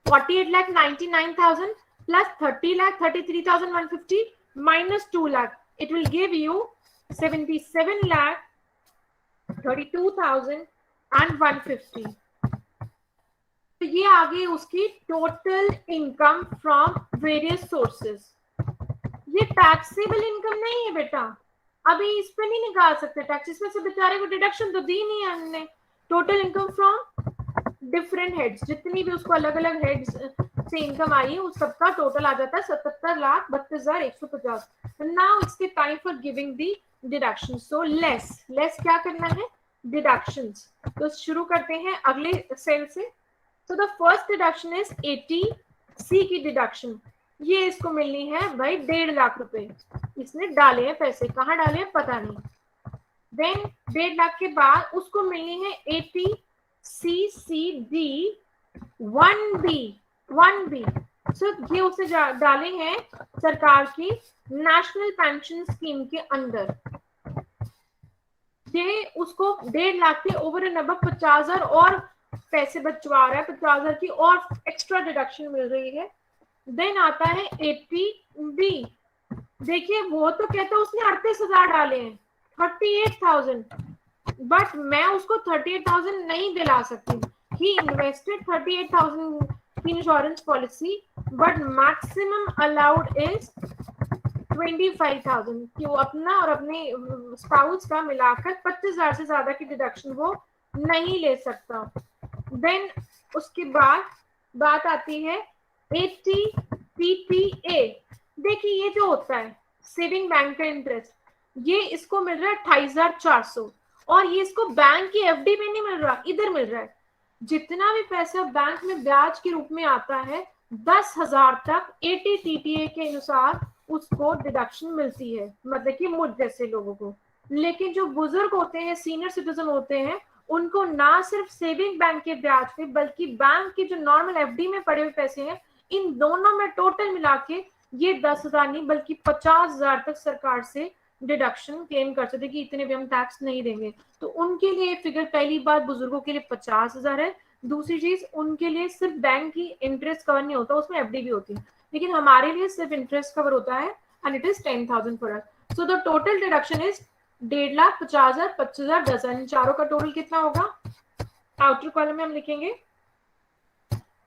48,99,000 plus 30,33,150 minus 2 lakh, it will give you 77,32,150। तो ये आ गई उसकी total income from various sources. ये टैक्सेबल इनकम नहीं है बेटा, अभी इस पे नहीं निकाल सकते टैक्स, इसमें से बेचारे को डिडक्शन तो दी नहीं है हमने। Total income from different heads, जितनी भी उसको अलग अलग हेड्स से इनकम आई है उस सबका टोटल आ जाता है 77,32,150। Now it's the time for giving the deduction. So less क्या करना है, डिडक्शंस। तो शुरू करते हैं अगले सेल से। सो the first deduction is 80C की डिडक्शन। ये इसको मिलनी है भाई 1.5 लाख रुपए। इसने डाले हैं पैसे, कहाँ डाले हैं पता नहीं। देन 1.5 लाख के बाद उसको मिलनी है 80CCD 1B। सो ये उसे डाले हैं सरकार की नेशनल पेंशन स्कीम के अंदर। ये उसको 1.5 लाख के ओवर एंड अबव 50,000 और पैसे बचवा रहा है, 50,000 की और एक्स्ट्रा डिडक्शन मिल रही है। देन आता है 80B। देखिए वो तो कहता है उसने 38,000 डाले हैं, 38,000, बट मैं उसको 38,000 नहीं दिला सकती। ही इन्वेस्टेड 38,000 की insurance policy, but maximum allowed is 25,000 कि वो अपना और अपने स्पाउस का मिलाकर 25,000 से ज्यादा की डिडक्शन वो नहीं ले सकता। देन उसके बाद बात आती है 80PPA। देखिए ये जो होता है सेविंग बैंक का इंटरेस्ट, ये इसको मिल रहा है 28,400, और ये इसको बैंक की एफडी में नहीं मिल रहा, इधर मिल रहा है। जितना भी पैसा बैंक में ब्याज के रूप में आता है 10,000 तक 80TPA के अनुसार उसको डिडक्शन मिलती है, मतलब कि मुझ जैसे लोगों को। लेकिन जो बुजुर्ग होते हैं, सीनियर सिटीजन होते हैं, उनको ना सिर्फ सेविंग बैंक के ब्याज पे बल्कि बैंक के जो नॉर्मल एफडी में पड़े हुए पैसे हैं, इन दोनों में टोटल मिला के ये 10,000 नहीं बल्कि 50,000 तक सरकार से डिडक्शन क्लेम कर सकते कि इतने भी हम टैक्स नहीं देंगे। तो उनके लिए फिगर, पहली बात बुजुर्गों के लिए 50,000 है, दूसरी चीज उनके लिए सिर्फ बैंक की इंटरेस्ट कवर नहीं होता, उसमें एफडी भी होती है, लेकिन हमारे लिए सिर्फ इंटरेस्ट कवर होता है and it is 10,000 for us. So the total deduction is 1.5 lakh, 50,000, 25,000, 10,000। इन चारों का टोटल कितना होगा, आउटर कॉलम में हम लिखेंगे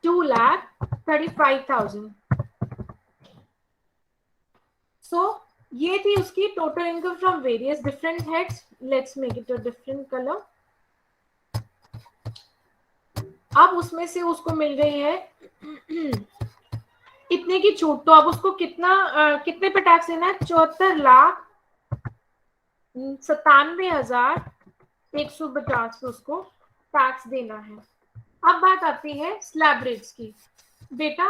2,35,000। सो ये थी उसकी total income from various different heads. Let's make it a different colour. अब उसमें से उसको मिल गई है इतने की छूट, तो अब उसको कितने पे टैक्स देना है? 74,97,150 पे उसको टैक्स देना है। अब बात आती है स्लैब रेट्स की। बेटा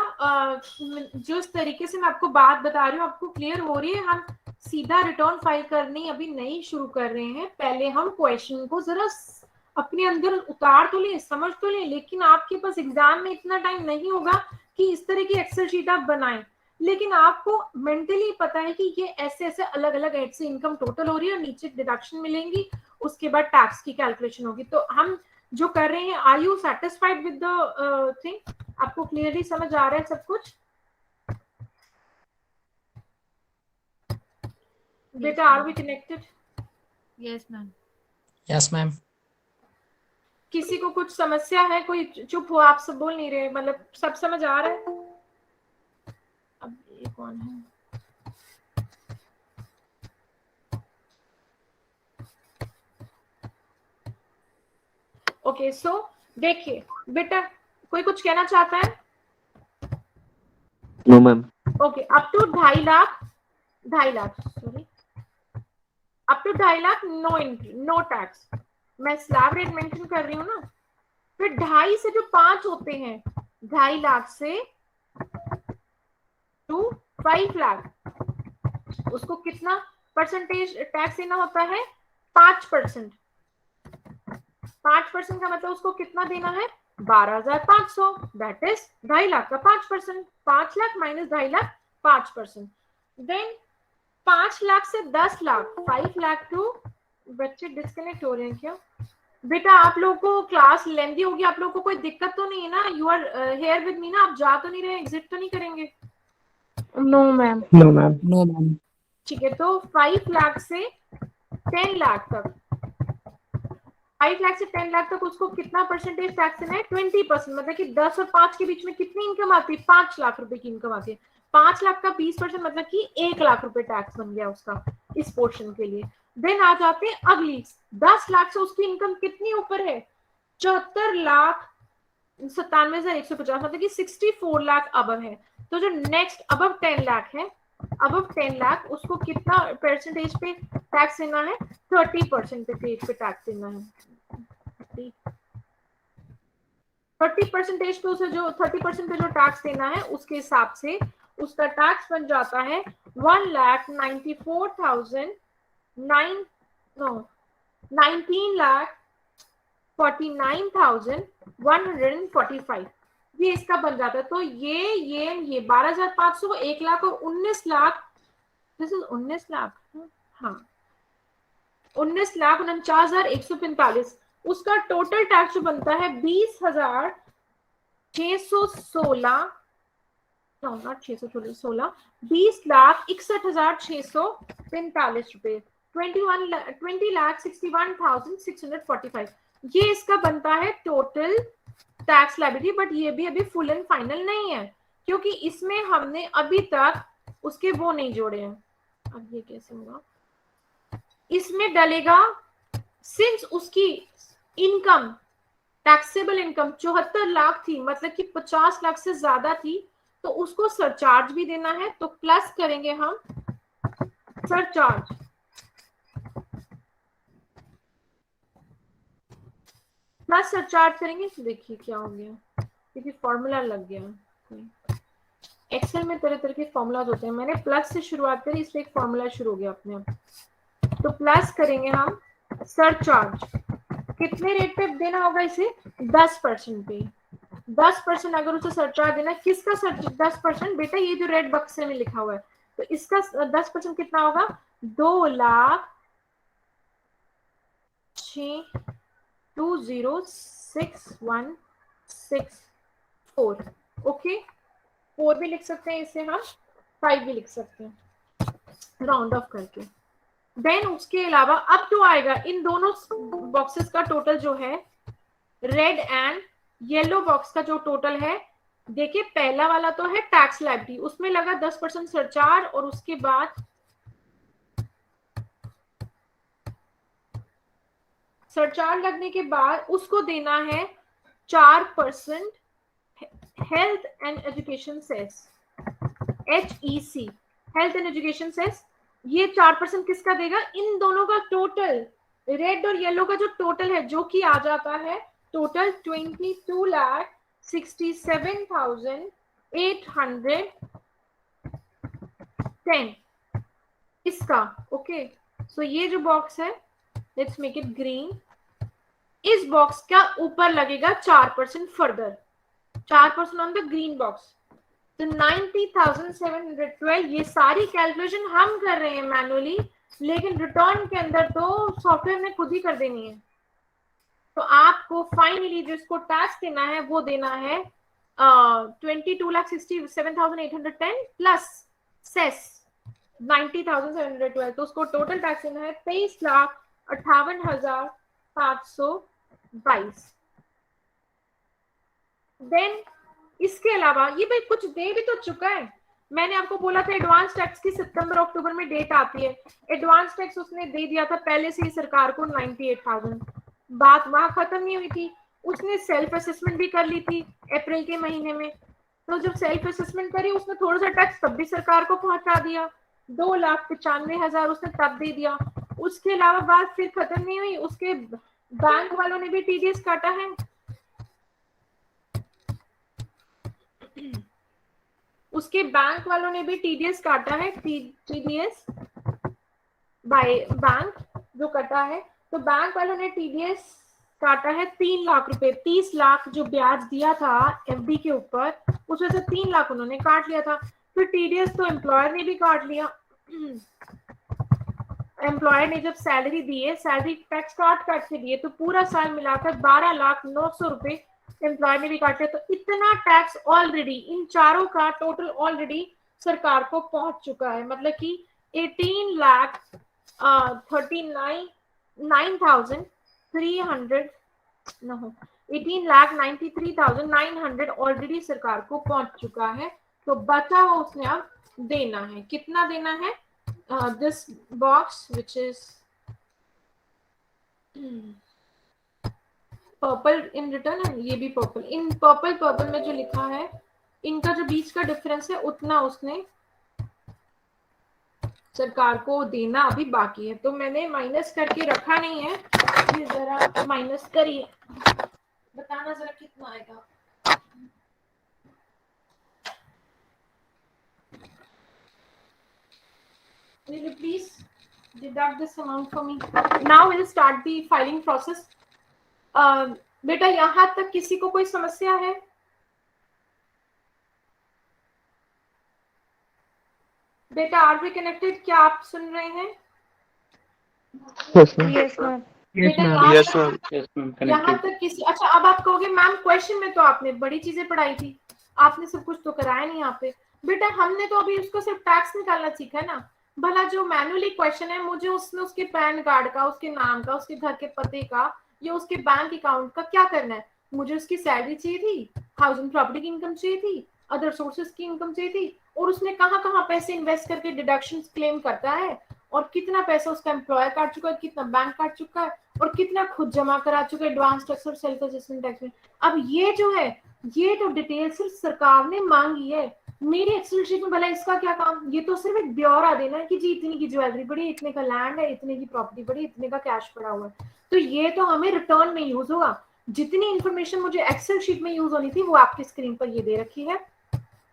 जो इस तरीके से मैं आपको बात बता रही हूँ, आपको क्लियर हो रही है? हम सीधा रिटर्न फाइल करनी अभी नहीं शुरू कर रहे हैं, पहले हम क्वेश्चन को जरा अपने अंदर उतार तो लें, समझ तो लें, लेकिन आपके पास एग्जाम में इतना टाइम नहीं होगा कि इस तरह की एक्सेल शीट आप बनाएं, लेकिन आपको मेंटली पता है कि ये ऐसे ऐसे अलग अलग हेड से इनकम टोटल हो रही है और नीचे डिडक्शन मिलेंगी, उसके बाद टैक्स की कैलकुलेशन होगी। तो हम जो कर रहे हैं, are you satisfied with the thing? आपको क्लियरली समझ आ रहा है सब कुछ? बेटा are we connected? Yes ma'am. Yes ma'am. किसी को कुछ समस्या है? कोई चुप हो, आप सब बोल नहीं रहे, मतलब सब समझ आ रहा है? अब ये कौन है? ओके सो देखिए बेटा, कोई कुछ कहना चाहता है? No ma'am. Okay, up to 2.5 lakh sorry, up to 2.5 lakh no entry, no tax. मैं स्लैब रेट मेंशन कर रही हूँ ना। फिर 2.5 से जो 5 होते हैं, 2.5 लाख से टू 5 लाख, उसको कितना परसेंटेज टैक्स देना होता है? 5%। 5% का मतलब उसको कितना देना है? 12,500। दैट इज 2.5 लाख का 5%। 5 लाख माइनस 2.5 लाख 5%। देन 5 लाख से 10 लाख, 5 लाख टू, बच्चे डिस्कनेक्ट हो रहे हैं क्या? बेटा आप लोगों को क्लास लेंदी होगी, आप लोगों को कोई दिक्कत तो नहीं है ना? You are here with me ना? आप जा तो नहीं रहे, एग्जिट तो नहीं करेंगे? No ma'am. No ma'am. No ma'am. ठीक है, तो 5 लाख से 10 लाख तक, 5 लाख से 10 लाख तक उसको कितना परसेंटेज टैक्स देना है? 20%। मतलब कि 10 और 5 के बीच में कितनी इनकम आती है? 5 लाख रुपए की इनकम आती है। 5 लाख का 20% मतलब कि 1 लाख रुपए टैक्स बन गया उसका इस पोर्शन के लिए। देन आ जाते हैं अगली, 10 लाख से उसकी इनकम कितनी ऊपर है? 74,97,150, मतलब कि 64 लाख अबव है। तो जो नेक्स्ट अबव 10 लाख है, अबव 10 लाख, उसको कितना परसेंटेज पे टैक्स देना है? 30% पे टैक्स देना है। 30% पे उसे जो 30% पे जो टैक्स देना है, उसके हिसाब से उसका टैक्स बन जाता है 19,49,145। ये इसका बन जाता है। तो ये 12,500, 1 लाख और 19 लाख, दिस इज 19 लाख, हाँ 19,49,145, उसका टोटल टैक्स जो बनता है 20,616, नॉट 616, 20,61,645 रुपए, 20,61,645। ये इसका बनता है टोटल टैक्स लायबिलिटी। बट ये भी अभी फुल एंड फाइनल नहीं है, क्योंकि इसमें हमने अभी तक उसके वो नहीं जोड़े हैं। अब ये कैसे होगा? इसमें डलेगा, सिंस उसकी इनकम, टैक्सेबल इनकम 74 लाख थी, मतलब कि 50 लाख से ज्यादा थी, तो उसको सरचार्ज भी देना है। तो प्लस करेंगे हम सरचार्ज, प्लस सरचार्ज करेंगे। तो देखिए क्या हो गया, क्योंकि फॉर्मूला लग गया। एक्सेल में तरह तरह के फॉर्मूलाज होते हैं, मैंने प्लस से शुरुआत करी, इसलिए एक फॉर्मूला शुरू हो गया अपने आप। तो प्लस करेंगे हम सरचार्ज, कितने रेट पे देना होगा इसे? 10% पे। 10% अगर उसे सरचार्ज देना, किसका 10%? बेटा ये जो रेड बक्से में लिखा हुआ है, तो इसका 10% कितना होगा? 2,20,6,164। ओके, 4 भी लिख सकते हैं इसे हम, 5 भी लिख सकते हैं राउंड ऑफ करके। देन उसके अलावा अब जो आएगा, इन दोनों बॉक्सेस का टोटल जो है, रेड एंड येलो बॉक्स का जो टोटल है, देखिए पहला वाला तो है टैक्स लायबिलिटी, उसमें लगा 10% सरचार्ज, और उसके बाद सरचार्ज लगने के बाद उसको देना है 4% health and education cess. HEC, health and education cess, ये 4% किसका देगा? इन दोनों का टोटल, रेड और येलो का जो टोटल है, जो कि आ जाता है टोटल 22,67,810 इसका। ओके, सो ये जो बॉक्स है, लेट्स मेक इट ग्रीन, इस बॉक्स का ऊपर लगेगा 4% further, 4% on the green box. तो 90,712, ये सारी कैलकुलेशन हम कर रहे हैं मैनुअली, लेकिन रिटर्न के अंदर तो सॉफ्टवेयर ने खुद ही कर देनी है। तो आपको फाइनली जो इसको टैक्स देना है वो देना है 22,67,810 प्लस सेस 90,712, तो उसको टोटल टैक्स देना है 23,58,522। देन इसके अलावा ये भाई कुछ दे भी तो चुका है। मैंने आपको बोला था एडवांस टैक्स की सितंबर अक्टूबर में डेट आती है, एडवांस टैक्स उसने दे दिया था पहले से ही सरकार को 98,000। बात वहां खत्म नहीं हुई थी, उसने सेल्फ असेसमेंट भी कर ली थी अप्रैल के महीने में। तो जब सेल्फ असेसमेंट करी, उसने थोड़ा सा टैक्स तब भी सरकार को पहुंचा दिया, 2,95,000 उसने तब दे दिया। उसके अलावा बात फिर खत्म नहीं हुई, उसके बैंक वालों ने भी टीडीएस काटा है, उसके बैंक वालों ने भी टीडीएस काटा है, टीडीएस बाय बैंक जो कटा है। तो बैंक वालों ने टीडीएस काटा है 3 लाख रुपए, 30 लाख जो ब्याज दिया था एफडी के ऊपर, उसमें से 3 लाख उन्होंने काट लिया था। फिर टीडीएस तो एम्प्लॉयर ने भी काट लिया। एम्प्लॉयर ने जब सैलरी दी है, सैलरी टैक्स काट के दिए, तो पूरा साल मिलाकर 12,09,000 रुपए एम्प्लॉयर ने भी काटे। तो इतना टैक्स ऑलरेडी इन चारों का टोटल ऑलरेडी सरकार को पहुंच चुका है, मतलब कि 18,93,900 ऑलरेडी सरकार को पहुंच चुका है। तो बचा हुआ उसने अब देना है, कितना देना है? This box which is purple in return, है ये भी पर्पल, इन पर्पल में जो लिखा है, इनका जो बीच का डिफरेंस है उतना उसने सरकार को देना अभी बाकी है। तो मैंने माइनस करके रखा नहीं है, ये जरा माइनस करिए, बताना जरा कितना आएगा। Will you please deduct this amount for me? Now we'll start the filing process. बेटा यहाँ तक किसी को कोई समस्या है? बेटा आर वी कनेक्टेड, क्या आप सुन रहे हैं? Yes ma'am. Yes, ma'am. बेटा Yes, ma'am. यहाँ तक किसी, अच्छा अब आप कहोगे मैम क्वेश्चन में तो आपने बड़ी चीजें पढ़ाई थी, आपने सब कुछ तो कराया नहीं यहाँ पे। बेटा हमने तो अभी उसको सिर्फ टैक्स निकालना सीखा है ना। भला जो मैनुअली क्वेश्चन है, मुझे उसमें उसके पैन कार्ड का, उसके नाम का, उसके घर के पते का या उसके बैंक अकाउंट का क्या करना है? मुझे उसकी सैलरी चाहिए थी, हाउसिंग प्रॉपर्टी की इनकम चाहिए थी, अदर सोर्सेज की इनकम चाहिए थी, और उसने कहाँ कहाँ पैसे इन्वेस्ट करके डिडक्शंस क्लेम करता है, और कितना पैसा उसका एम्प्लॉयर काट चुका है, कितना बैंक काट चुका है, और कितना खुद जमा करा चुका है एडवांस टैक्स और सेल्फ असेसमेंट टैक्स में। अब ये जो है, ये तो डिटेल सिर्फ सरकार ने मांगी है। मेरी एक्सेल शीट में भला इसका क्या काम? ये तो सिर्फ एक ब्यौरा देना है कि जी इतनी की ज्वेलरी पड़ी, इतने का लैंड है, इतने की प्रॉपर्टी पड़ी, इतने का कैश पड़ा हुआ है। तो ये तो हमें रिटर्न में यूज होगा। जितनी इंफॉर्मेशन मुझे एक्सेल शीट में यूज होनी थी वो आपकी स्क्रीन पर ये दे रखी है,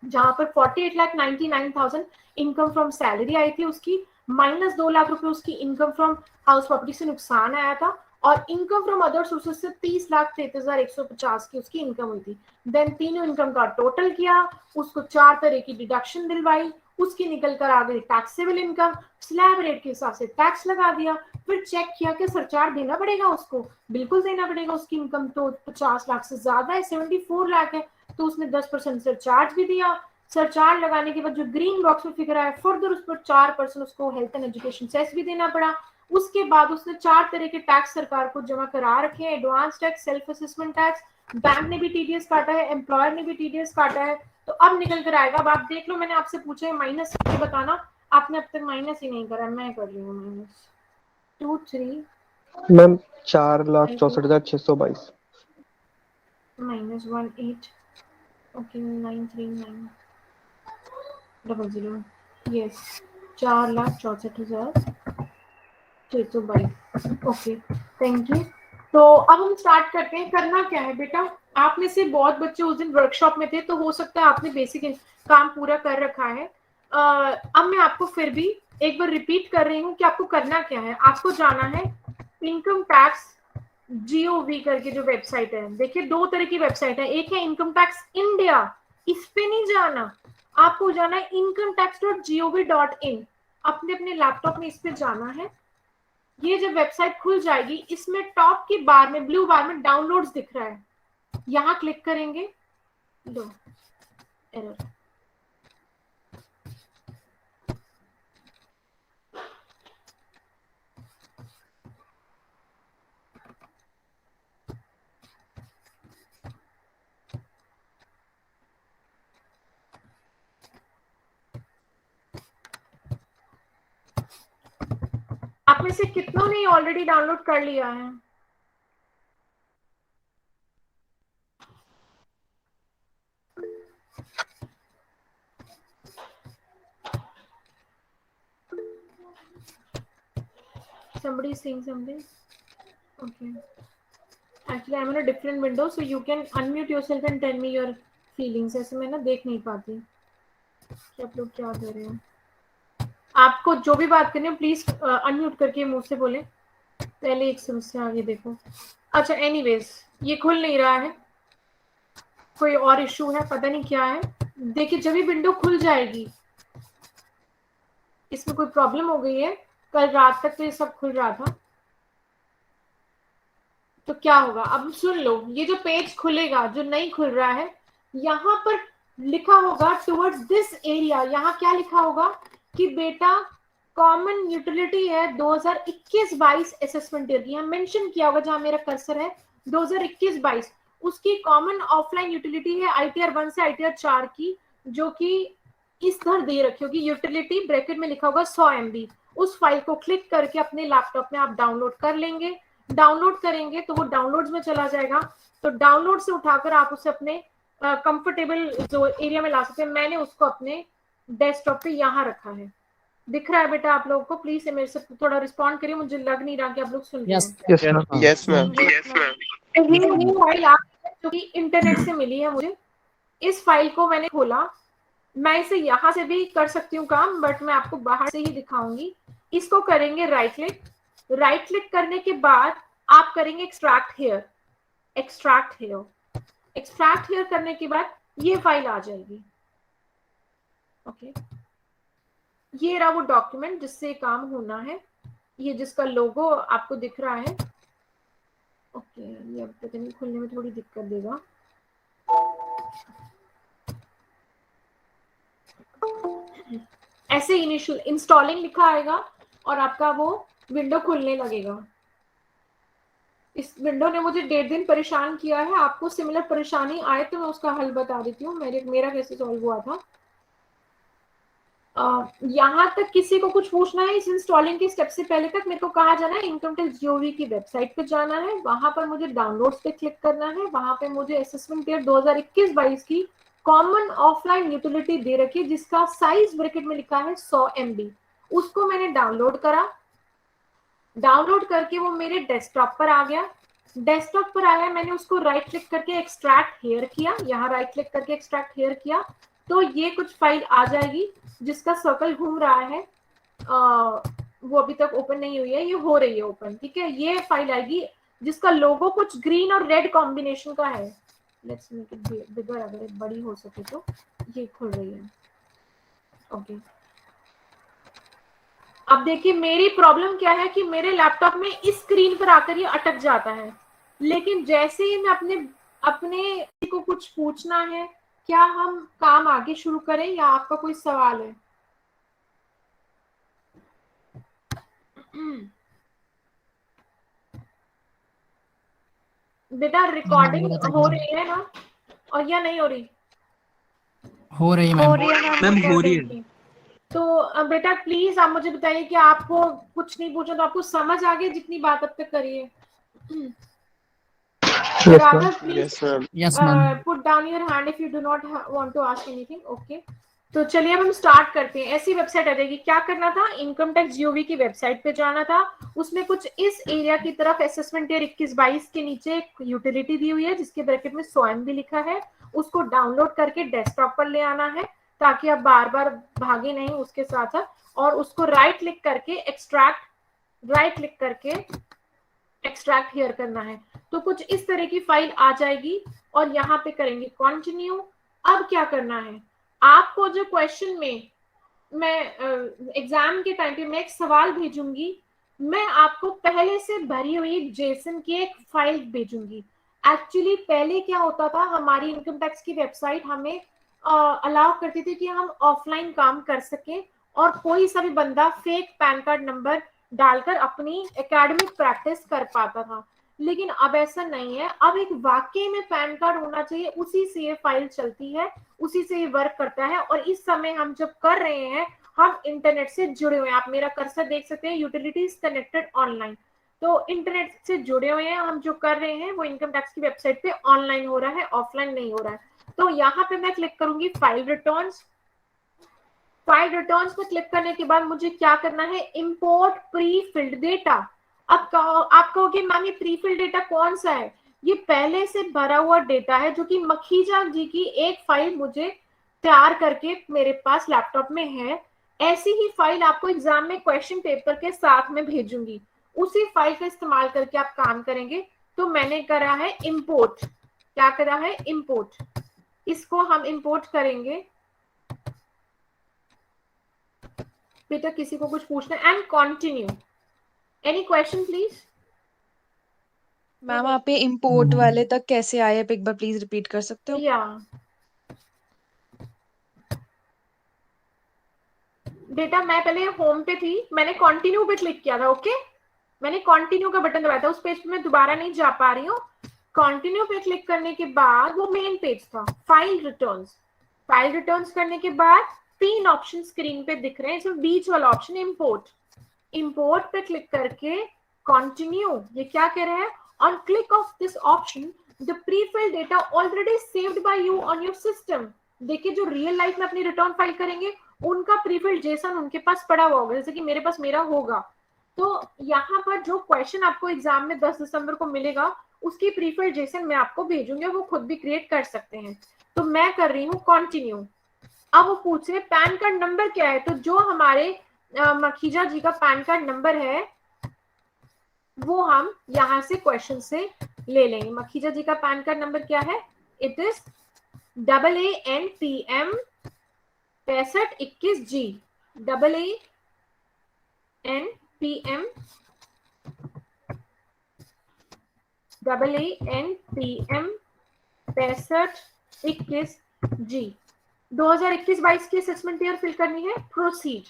जहां पर 48,99,000 इनकम फ्रॉम सैलरी आई थी उसकी, माइनस 2 लाख रुपए उसकी इनकम फ्रॉम हाउस प्रॉपर्टी से नुकसान आया था, और इनकम फ्रॉम अदर सोर्सेज से 30,33,150 की उसकी इनकम हुई थी। देन तीनों इनकम का टोटल किया, उसको 4 तरह की डिडक्शन दिलवाई, उसकी निकल कर आ गई टैक्सेबल इनकम, स्लैब रेट के हिसाब से टैक्स लगा दिया, फिर चेक किया कि सरचार्ज देना पड़ेगा उसको, बिल्कुल देना पड़ेगा। उसकी इनकम तो 50 लाख से ज्यादा है, 74 लाख है, तो उसने 10% सरचार्ज भी दिया। सरचार्ज लगाने के बाद जो ग्रीन बॉक्स में फिगर आया, फर्दर उस पर 4% उसको हेल्थ एंड एजुकेशन सेस भी देना पड़ा। उसके बाद उसने 4 तरह के टैक्स सरकार को जमा करा रखे हैं, advance tax, self assessment tax, bank ने भी टीडीएस काटा है, एम्प्लॉयर ने भी टीडीएस काटा है। तो अब निकल कर आएगा। अब आप देख लो, मैंने आपसे पूछा है माइनस करके बताना, आपने अब तक माइनस ही नहीं करा, मैं कर रही हूँ minus 2 3 ma'am 4,64,622 -1 8 okay 939 00 yes 4,64,622 okay thank you. तो अब हम स्टार्ट करते हैं। करना क्या है बेटा, आप में से बहुत बच्चे उस दिन वर्कशॉप में थे तो हो सकता है आपने बेसिक काम पूरा कर रखा है। अब मैं आपको फिर भी एक बार रिपीट कर रही हूँ कि आपको करना क्या है। आपको जाना है इनकम टैक्स GOV करके जो वेबसाइट है। देखिए दो तरह की वेबसाइट है, एक है इनकम टैक्स इंडिया, इस पे नहीं जाना, आपको जाना है incometax.gov.in। अपने अपने लैपटॉप में इस पे जाना है। ये जब वेबसाइट खुल जाएगी इसमें टॉप की बार में ब्लू बार में डाउनलोड्स दिख रहा है, यहां क्लिक करेंगे। लो एरर, आप में से कितनों ने ऑलरेडी डाउनलोड कर लिया है? Somebody is saying something? Okay. Actually, I'm in a different window, so you can unmute yourself and tell me your feelings. ऐसे मैं ना देख नहीं पाती कि आप लोग क्या कर रहे हो। आपको जो भी बात करनी है प्लीज अनम्यूट करके मुंह से बोले। पहले एक समस्या आगे देखो। अच्छा एनीवेज ये खुल नहीं रहा है, कोई और इशू है, पता नहीं क्या है। देखिए जब ये विंडो खुल जाएगी, इसमें कोई प्रॉब्लम हो गई है। कल रात तक तो ये सब खुल रहा था, तो क्या होगा अब सुन लो। ये जो पेज खुलेगा जो नहीं खुल रहा है, यहाँ पर लिखा होगा टुवर्ड्स दिस एरिया। यहाँ क्या लिखा होगा कि बेटा कॉमन यूटिलिटी है 2021-22 असेसमेंट ईयर की, यहाँ मेंशन किया होगा जहां मेरा कर्सर है 2021-22। उसकी कॉमन ऑफलाइन यूटिलिटी है ITR 1 से ITR 4 की, जो कि इस तरह दे रखी होगी। यूटिलिटी ब्रैकेट में लिखा होगा 100 MB। उस फाइल को क्लिक करके अपने लैपटॉप में आप डाउनलोड कर लेंगे। डाउनलोड करेंगे तो वो डाउनलोड्स में चला जाएगा, तो डाउनलोड से उठाकर आप उसे अपने कंफर्टेबल जो एरिया में ला सकते हैं। मैंने उसको अपने डेस्कटॉप पे यहाँ रखा है। दिख रहा है बेटा आप लोगों को? प्लीज मेरे से थोड़ा रिस्पॉन्ड करिए, मुझे लग नहीं रहा कि आप लोग सुन रहे हैं। Yes ma'am. ये फाइल आप जो कि इंटरनेट से मिली है मुझे, इस फाइल को मैंने खोला। मैं इसे यहाँ से भी कर सकती हूँ काम, बट मैं आपको बाहर से ही दिखाऊंगी। इसको करेंगे राइट क्लिक। राइट क्लिक करने के बाद आप करेंगे extract here. Extract here, extract here करने के बाद ये फाइल आ जाएगी। ओके ये रहा वो डॉक्यूमेंट जिससे काम होना है, ये जिसका लोगो आपको दिख रहा है। ओके ये अब पता नहीं खुलने में थोड़ी दिक्कत देगा। ऐसे इनिशियल इंस्टॉलिंग लिखा आएगा और आपका वो विंडो खुलने लगेगा। इस विंडो ने मुझे 1.5 दिन परेशान किया है। आपको सिमिलर परेशानी आए तो मैं उसका हल बता देती हूँ, मेरा कैसे सॉल्व हुआ था। यहाँ तक किसी को कुछ पूछना है इस इंस्टॉलिंग के स्टेप से पहले तक? मेरे को कहा जाना है इनकम टैक्स GOV की वेबसाइट पे जाना है, वहां पर मुझे डाउनलोड्स पे क्लिक करना है। वहां पे मुझे असेसमेंट ईयर 2021-22 की कॉमन ऑफलाइन यूटिलिटी दे रखी है जिसका साइज ब्रैकेट में लिखा है 100 MB। उसको मैंने डाउनलोड करा। डाउनलोड करके वो मेरे डेस्कटॉप पर आ गया। डेस्कटॉप पर आया, मैंने उसको राइट क्लिक करके एक्सट्रैक्ट हियर किया। यहाँ राइट क्लिक करके एक्सट्रैक्ट हियर किया तो ये कुछ फाइल आ जाएगी जिसका सर्कल घूम रहा है। वो अभी तक ओपन नहीं हुई है, ये हो रही है ओपन। ठीक है ये फाइल आएगी जिसका लोगो कुछ ग्रीन और रेड कॉम्बिनेशन का है। लेट्स मेक इट बिगर, अगर बड़ी हो सके तो। ये खुल रही है। ओके अब देखिए मेरी प्रॉब्लम क्या है कि मेरे लैपटॉप में इस स्क्रीन पर आकर ये अटक जाता है, लेकिन जैसे ही मैं अपने को कुछ पूछना है, क्या हम काम आगे शुरू करें या आपका कोई सवाल है? बेटा रिकॉर्डिंग हो रही है ना, और या नहीं हो रही? हो रही मैम। मैम हो रही है। तो बेटा प्लीज आप मुझे बताइए कि आपको कुछ नहीं पूछा तो आपको समझ आ गई जितनी बात अब तक करी है? Rather, please Yes, ma'am. put down your hand if you do not want to ask anything. Okay. तो चलिए अब हम स्टार्ट करते हैं। ऐसी वेबसाइट आ जाएगी। क्या करना था, इनकम टैक्स जीओवी की वेबसाइट पे जाना था। उसमें कुछ इस एरिया की तरफ असेसमेंट ईयर 21-22 के नीचे एक यूटिलिटी दी हुई है जिसके ब्रैकेट में स्वयं भी लिखा है। उसको डाउनलोड करके डेस्कटॉप पर ले आना है ताकि आप बार बार भागे नहीं उसके साथ, और उसको राइट क्लिक करके एक्सट्रैक्ट हियर करना है। तो कुछ इस तरह की फाइल आ जाएगी और यहाँ पे करेंगे कंटिन्यू। अब क्या करना है, आपको जो क्वेश्चन में मैं एग्जाम के टाइम पे मैं एक सवाल भेजूंगी, मैं आपको पहले से भरी हुई जेसन की एक फाइल भेजूंगी। एक्चुअली पहले क्या होता था, हमारी इनकम टैक्स की वेबसाइट हमें अलाउ करती थी कि हम ऑफलाइन काम कर सकें और कोई सा भी बंदा फेक पैन कार्ड नंबर डालकर अपनी एकेडमिक प्रैक्टिस कर पाता था। लेकिन अब ऐसा नहीं है, अब एक वाकई में पैन कार्ड होना चाहिए, उसी से ये फाइल चलती है, उसी से ये वर्क करता है। और इस समय हम जब कर रहे हैं, हम इंटरनेट से जुड़े हुए हैं। आप मेरा कर्सर देख सकते हैं, यूटिलिटीज कनेक्टेड ऑनलाइन। तो इंटरनेट से जुड़े हुए हैं, हम जो कर रहे हैं वो इनकम टैक्स की वेबसाइट पे ऑनलाइन हो रहा है, ऑफलाइन नहीं हो रहा है। तो यहाँ पे मैं क्लिक करूंगी फाइल रिटर्न्स। फाइल रिटर्न्स पे क्लिक करने के बाद मुझे क्या करना है, इंपोर्ट प्री फिल्ड डेटा। अब आप कहोगे मैम ये प्री फिल्ड डेटा कौन सा है, ये पहले से भरा हुआ डेटा है जो कि मखीजा जी की एक फाइल मुझे तैयार करके मेरे पास लैपटॉप में है। ऐसी ही फाइल आपको एग्जाम में क्वेश्चन पेपर के साथ में भेजूंगी, उसी फाइल का इस्तेमाल करके आप काम करेंगे। तो मैंने करा है इंपोर्ट, क्या करा है इंपोर्ट, इसको हम इंपोर्ट करेंगे। बेटा किसी को कुछ पूछना and continue, any question please. Ma'am आप ये इम्पोर्ट वाले तक कैसे आए, आप एक बार प्लीज रिपीट कर सकते हो? या बेटा मैं पहले होम पे थी, मैंने कंटिन्यू पे क्लिक किया था। ओके, मैंने कंटिन्यू का बटन दबाया था, उस पेज पे मैं दोबारा नहीं जा पा रही हूँ। कंटिन्यू पे क्लिक करने के बाद वो मेन पेज था, फाइल रिटर्न्स। फाइल रिटर्न्स करने के बाद 3 ऑप्शन स्क्रीन पे दिख रहे हैं, इसमें बीच वाला ऑप्शन इंपोर्ट। इंपोर्ट पे क्लिक करके कंटिन्यू, ये क्या कह रहे हैं, on click of this option the pre-field data already saved by you on your system. देखिए जो रियल लाइफ में अपनी रिटर्न फाइल करेंगे उनका प्री-फिल्ड जेसन उनके पास पड़ा हुआ होगा, जैसे कि मेरे पास मेरा होगा। तो यहाँ पर जो क्वेश्चन आपको एग्जाम में 10 दिसंबर को मिलेगा उसकी प्री-फिल्ड जेसन मैं आपको भेजूंगी, वो खुद भी क्रिएट कर सकते हैं। तो मैं कर रही हूँ कंटिन्यू। अब वो पूछ रहे पैन कार्ड नंबर क्या है, तो जो हमारे मखीजा जी का पैन कार्ड नंबर है वो हम यहाँ से क्वेश्चन से ले लेंगे। मखीजा जी का पैन कार्ड नंबर क्या है, it is AANPM 6521G। AANPM 6521G। 2021-22 की असेसमेंट ईयर फिल करनी है, प्रोसीड।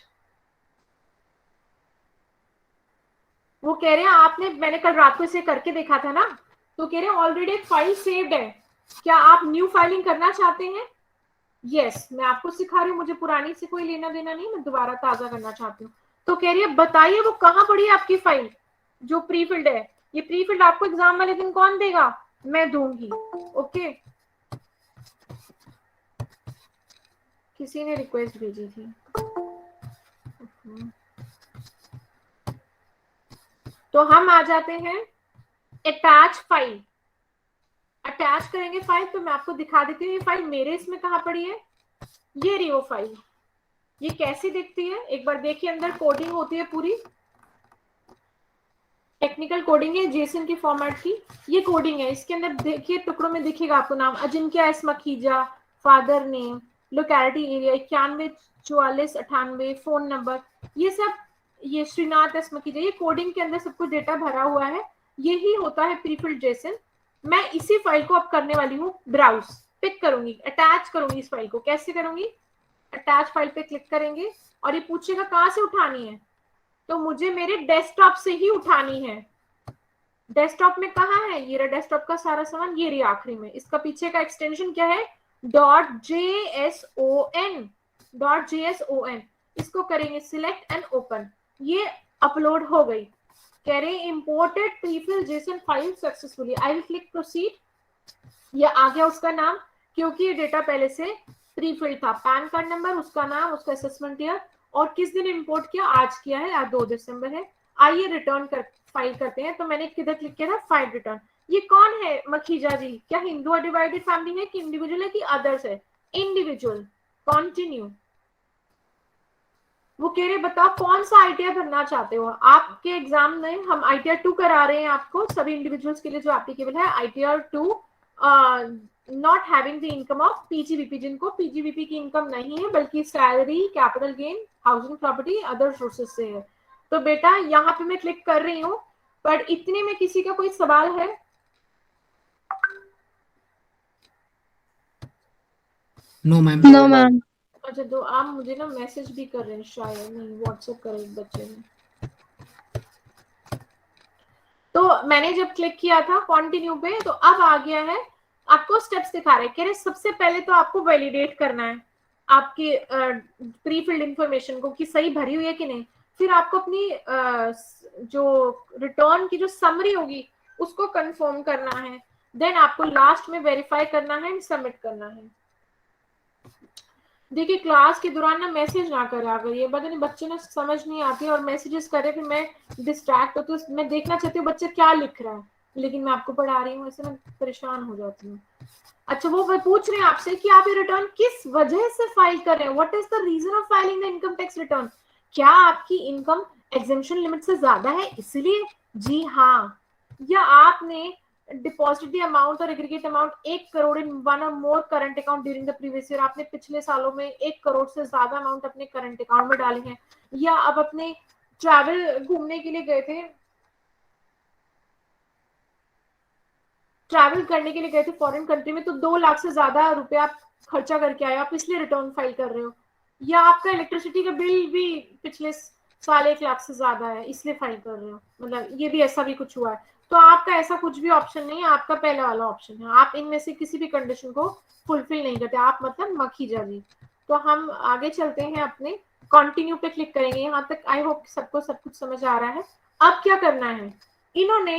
वो कह रहे हैं आपने, मैंने कल रात को इसे करके देखा था ना, तो कह रहे हैं ऑलरेडी एक फाइल सेव्ड है, क्या आप न्यू फाइलिंग करना चाहते हैं? यस, मैं आपको सिखा रही हूँ, मुझे पुरानी से कोई लेना देना नहीं, मैं दोबारा ताजा करना चाहती हूँ। तो कह रही है बताइए वो कहाँ पड़ी है आपकी फाइल जो प्री फिल्ड है। ये प्री फिल्ड आपको एग्जाम वाले दिन कौन देगा, मैं दूंगी। ओके, किसी ने रिक्वेस्ट भेजी थी। तो हम आ जाते हैं अटैच फाइल। अटैच करेंगे फाइल, तो मैं आपको दिखा देती हूँ ये फाइल मेरे इसमें कहाँ पड़ी है। ये रही वो फाइल, ये कैसी दिखती है एक बार देखिए। अंदर कोडिंग होती है, पूरी टेक्निकल कोडिंग है जेसन की फॉर्मेट की, ये कोडिंग है। इसके अंदर देखिए टुकड़ों में दिखेगा आपको नाम Ajinkya S Makhija, father name, locality area 914498, phone number, ये सब, ये श्रीनाथ एस मखीजा, ये कोडिंग के अंदर सब कुछ डेटा भरा हुआ है। यही होता है प्रीफिल्ड जेसन। मैं इसी फाइल को अब करने वाली हूँ ब्राउज, पिक करूंगी, अटैच करूंगी इस फाइल को। कैसे करूंगी, अटैच फाइल पे क्लिक करेंगे और ये पूछेगा कहाँ से उठानी है, तो मुझे मेरे डेस्कटॉप से ही उठानी है। डेस्कटॉप में कहाँ है, ये रहा डेस्कटॉप का सारा सामान, ये रही आखिरी में। इसका पीछे का एक्सटेंशन क्या है, .json। इसको करेंगे सिलेक्ट एंड ओपन, ये अपलोड हो गई। कह रहे imported prefilled JSON file successfully, I will click proceed. ये आ गया उसका नाम, क्योंकि ये डेटा पहले से प्री फिल्ड था, पैन कार्ड नंबर, उसका नाम, उसका असेसमेंट ईयर, और किस दिन इंपोर्ट किया, आज किया है, आज 2 दिसंबर है। आइए रिटर्न कर फाइल करते हैं। तो मैंने किधर क्लिक किया था, फाइल रिटर्न। ये कौन है मखीजा जी, क्या हिंदू और डिवाइडेड फैमिली है कि इंडिविजुअल है कि अदर्स है? इंडिविजुअल। कंटिन्यू। वो कह रहे बताओ कौन सा आईटीआर भरना चाहते हो आपके एग्जाम में। हम आईटीआर 2 करा रहे हैं आपको सभी इंडिविजुअल्स के लिए जो एप्लीकेबल है। ITR 2 not having the income of PGBP, जिनको पीजीबीपी की इनकम नहीं है बल्कि salary, capital gain, housing property, other sources से है। तो बेटा यहाँ पे मैं क्लिक कर रही हूँ, पर इतने में किसी का कोई सवाल है? No ma'am. No ma'am. अच्छा, तो आप मुझे ना मैसेज भी कर रहे हैं शायद, नहीं व्हाट्सएप कर एक बच्चे ने। तो मैंने जब क्लिक किया था कंटिन्यू पे, तो अब आ गया है, आपको स्टेप्स दिखा रहे हैं। कह रहे सबसे पहले तो आपको वैलिडेट करना है आपकी प्री फिल्ड इंफॉर्मेशन को कि सही भरी हुई है कि नहीं। फिर आपको अपनी जो रिटर्न की जो समरी होगी उसको कंफर्म करना है। देन आपको लास्ट में वेरीफाई करना है एंड सबमिट करना है। देखिए क्लास के दौरान ना मैसेज ना करे, अगर ये बात नहीं बच्चे ने समझ नहीं आती और मैसेजेस करे, फिर मैं डिस्ट्रैक्ट होती हूँ। मैं देखना चाहती हूँ बच्चे क्या लिख रहा है, लेकिन मैं आपको पढ़ा रही हूँ, ऐसे मैं परेशान हो जाती हूँ। अच्छा, वो पूछ रहे हैं आपसे कि आप ये रिटर्न किस वजह से फाइल कर रहे हैं, what is the reason of filing the income tax return. क्या आपकी इनकम एग्जेम्पशन लिमिट से ज्यादा है इसलिए? जी हाँ। या आपने डिपॉजिट द अमाउंट और aggregate amount 1 crore in one or more current account during the previous year. आपने पिछले सालों में 1 करोड़ से ज्यादा अमाउंट अपने करंट अकाउंट में डाली है। या आप अपने ट्रैवल घूमने के लिए गए थे, ट्रैवल करने के लिए गए थे फॉरेन कंट्री में, तो 2 लाख से ज्यादा रुपया आप खर्चा करके आए, आप इसलिए रिटर्न फाइल कर रहे हो। या आपका इलेक्ट्रिसिटी का बिल भी पिछले साल 1 लाख से ज्यादा है इसलिए फाइल कर रहे हो, मतलब ये भी ऐसा भी कुछ हुआ है। तो आपका ऐसा कुछ भी ऑप्शन नहीं है, आपका पहला वाला ऑप्शन है। आप इनमें से किसी भी कंडीशन को फुलफिल नहीं करते, आप मतलब मखीजा जी। तो हम आगे चलते हैं, अपने कंटिन्यू पे क्लिक करेंगे। यहाँ तक आई होप सबको सब कुछ समझ आ रहा है। अब क्या करना है, इन्होंने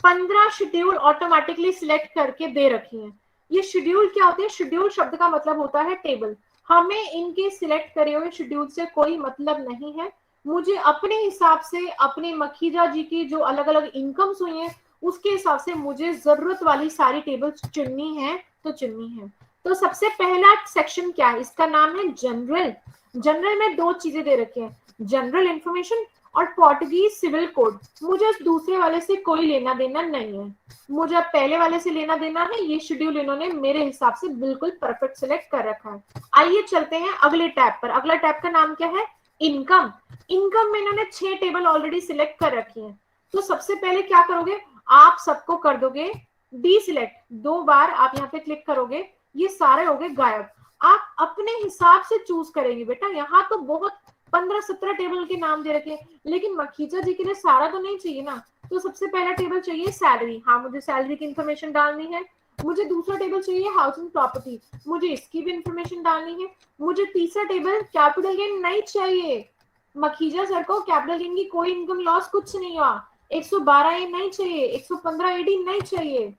15 शेड्यूल ऑटोमेटिकली सिलेक्ट करके दे रखी हैं। ये शेड्यूल क्या होते हैं? शेड्यूल शब्द का मतलब होता है टेबल। हमें इनके सिलेक्ट करे हुए शेड्यूल से कोई मतलब नहीं है। मुझे अपने हिसाब से अपने मखीजा जी की जो अलग अलग इनकम्स हुई हैं उसके हिसाब से मुझे जरूरत वाली सारी टेबल्स चुननी है तो चुननी है। तो सबसे पहला सेक्शन क्या है, इसका नाम है जनरल। जनरल में 2 चीजें दे रखी हैं, जनरल इंफॉर्मेशन और पोर्टुगीज सिविल कोड। मुझे उस दूसरे वाले से कोई लेना देना नहीं है, मुझे पहले वाले से लेना देना है। ये शेड्यूल इन्होंने मेरे हिसाब से बिल्कुल परफेक्ट सिलेक्ट कर रखा है। आइए चलते हैं अगले टैब पर। अगला टैब का नाम क्या है, इनकम। इनकम में इन्होंने 6 टेबल ऑलरेडी सिलेक्ट कर रखी है। तो सबसे पहले क्या करोगे, आप सबको कर दोगे डी सिलेक्ट। 2 बार आप यहाँ पे क्लिक करोगे, ये सारे हो गए गायब। आप अपने हिसाब से चूज करेंगे बेटा। यहाँ तो बहुत 15-17 टेबल के नाम दे रखे हैं, लेकिन मखीजा जी के लिए सारा तो नहीं चाहिए ना। तो सबसे पहला टेबल चाहिए सैलरी, हाँ मुझे सैलरी की इंफॉर्मेशन डालनी है। मुझे दूसरा टेबल चाहिए हाउसिंग प्रॉपर्टी, मुझे इसकी भी इंफॉर्मेशन डालनी है। मुझे तीसरा टेबल कैपिटल गेन नहीं चाहिए, मखीजा सर को कैपिटल गेन की कोई इनकम लॉस कुछ नहीं हुआ। 112 ए नहीं चाहिए, 115 एडी नहीं चाहिए।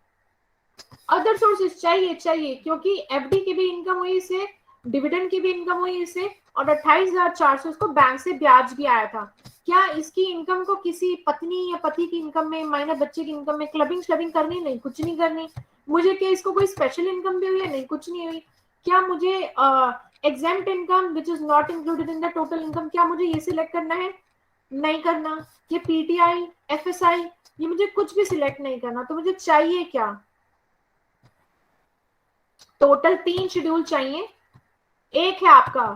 अदर सोर्सेज चाहिए क्योंकि एफडी की भी इनकम हुई इससे, डिविडेंड की भी इनकम हुई इससे, और 28,400 उसको बैंक से ब्याज भी आया था। क्या इसकी इनकम को किसी पत्नी या पति की इनकम में, माइनर बच्चे की इनकम में क्लबिंग करनी? नहीं, कुछ नहीं करनी। मुझे क्या इसको कोई स्पेशल इनकम भी हुई है? नहीं, कुछ नहीं हुई। क्या मुझे exempt income which is not included in the total income, क्या मुझे ये सिलेक्ट करना है? नहीं करना। ये पीटीआई, एफएसआई, ये मुझे कुछ भी सिलेक्ट नहीं करना। तो मुझे चाहिए क्या, टोटल 3 शेड्यूल चाहिए। एक है आपका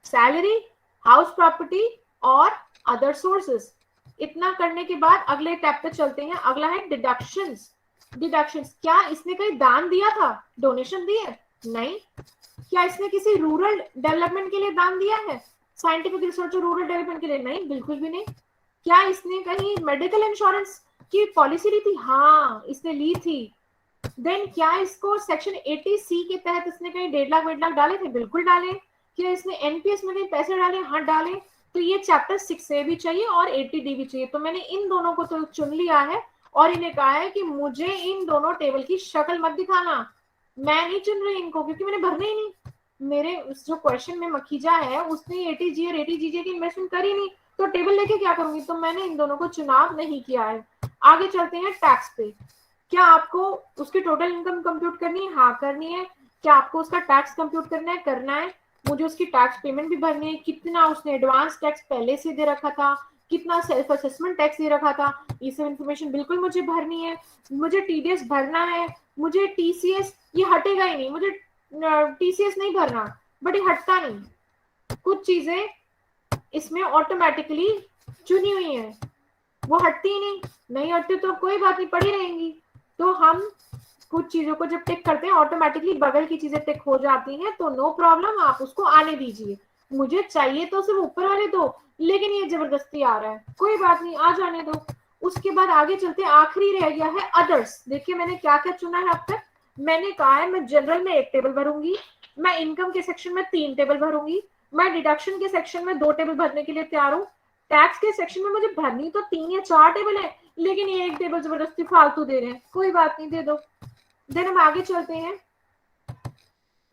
सैलरी, हाउस प्रॉपर्टी और अदर सोर्सेस। इतना करने के बाद अगले टैब पे चलते हैं। अगला है डिडक्शंस। डिडक्शंस, क्या इसने कहीं दान दिया था, डोनेशन दी है? नहीं। क्या इसने किसी रूरल डेवलपमेंट के लिए दान दिया है, साइंटिफिक रिसर्च और रूरल डेवलपमेंट के लिए? नहीं, बिल्कुल भी नहीं। क्या इसने कहीं मेडिकल इंश्योरेंस की पॉलिसी ली थी? हाँ, इसने ली थी। देन क्या इसको सेक्शन 80C के तहत इसने कहीं 1.5 लाख डाले थे? बिल्कुल डाले। क्या इसने एनपीएस में कहीं पैसे डाले? हाँ डाले। तो ये चैप्टर 6A भी चाहिए और 80D भी चाहिए। तो मैंने इन दोनों को तो चुन लिया है और इन्हें कहा है कि मुझे इन दोनों टेबल की शक्ल मत दिखाना। मैं नहीं चुन रही इनको क्योंकि मैंने भरना ही नहीं। मेरे जो क्वेश्चन में मखीजा है उसने एटीजी और एटीजीजे की इन्वेस्टमेंट करी नहीं, तो टेबल लेके क्या करूंगी? तो मैंने इन दोनों को चुनाव नहीं किया है। आगे चलते हैं टैक्स पे। क्या आपको उसकी टोटल इनकम कंप्यूट करनी है? हाँ करनी है। क्या आपको उसका टैक्स कंप्यूट करना है? करना है। मुझे उसकी टैक्स पेमेंट भी भरनी है, कितना उसने एडवांस टैक्स पहले से दे रखा था, कितना सेल्फ असेसमेंट टैक्स दे रखा था, ये सब इन्फॉर्मेशन बिल्कुल मुझे भरनी है। मुझे टीडीएस भरना है, मुझे टीसीएस, ये हटेगा ही नहीं, मुझे टीसीएस नहीं भरना, बट ये हटता नहीं। कुछ चीजें इसमें ऑटोमेटिकली चुनी हुई है, वो हटती ही नहीं हटती तो कोई बात नहीं, पड़ी रहेंगी। तो हम कुछ चीजों को जब टिक करते हैं ऑटोमेटिकली बगल की चीजें टिक हो जाती हैं, तो नो प्रॉब्लम, आप उसको आने दीजिए। मुझे चाहिए तो सिर्फ ऊपर वाले दो, लेकिन ये जबरदस्ती आ रहा है, कोई बात नहीं, आ जाने दो। उसके बाद आगे चलते, आखिरी रह गया है अदर्स। देखिए मैंने क्या क्या चुना है अब तक। मैंने कहा है मैं जनरल में 1 टेबल भरूंगी, मैं इनकम के सेक्शन में 3 टेबल भरूंगी, मैं डिडक्शन के सेक्शन में 2 टेबल भरने के लिए तैयार हूँ, टैक्स के सेक्शन में मुझे भरनी तो 3 या 4 टेबल है, लेकिन ये 1 टेबल जबरदस्ती फालतू दे रहे हैं, कोई बात नहीं, दे दो। देन हम आगे चलते हैं।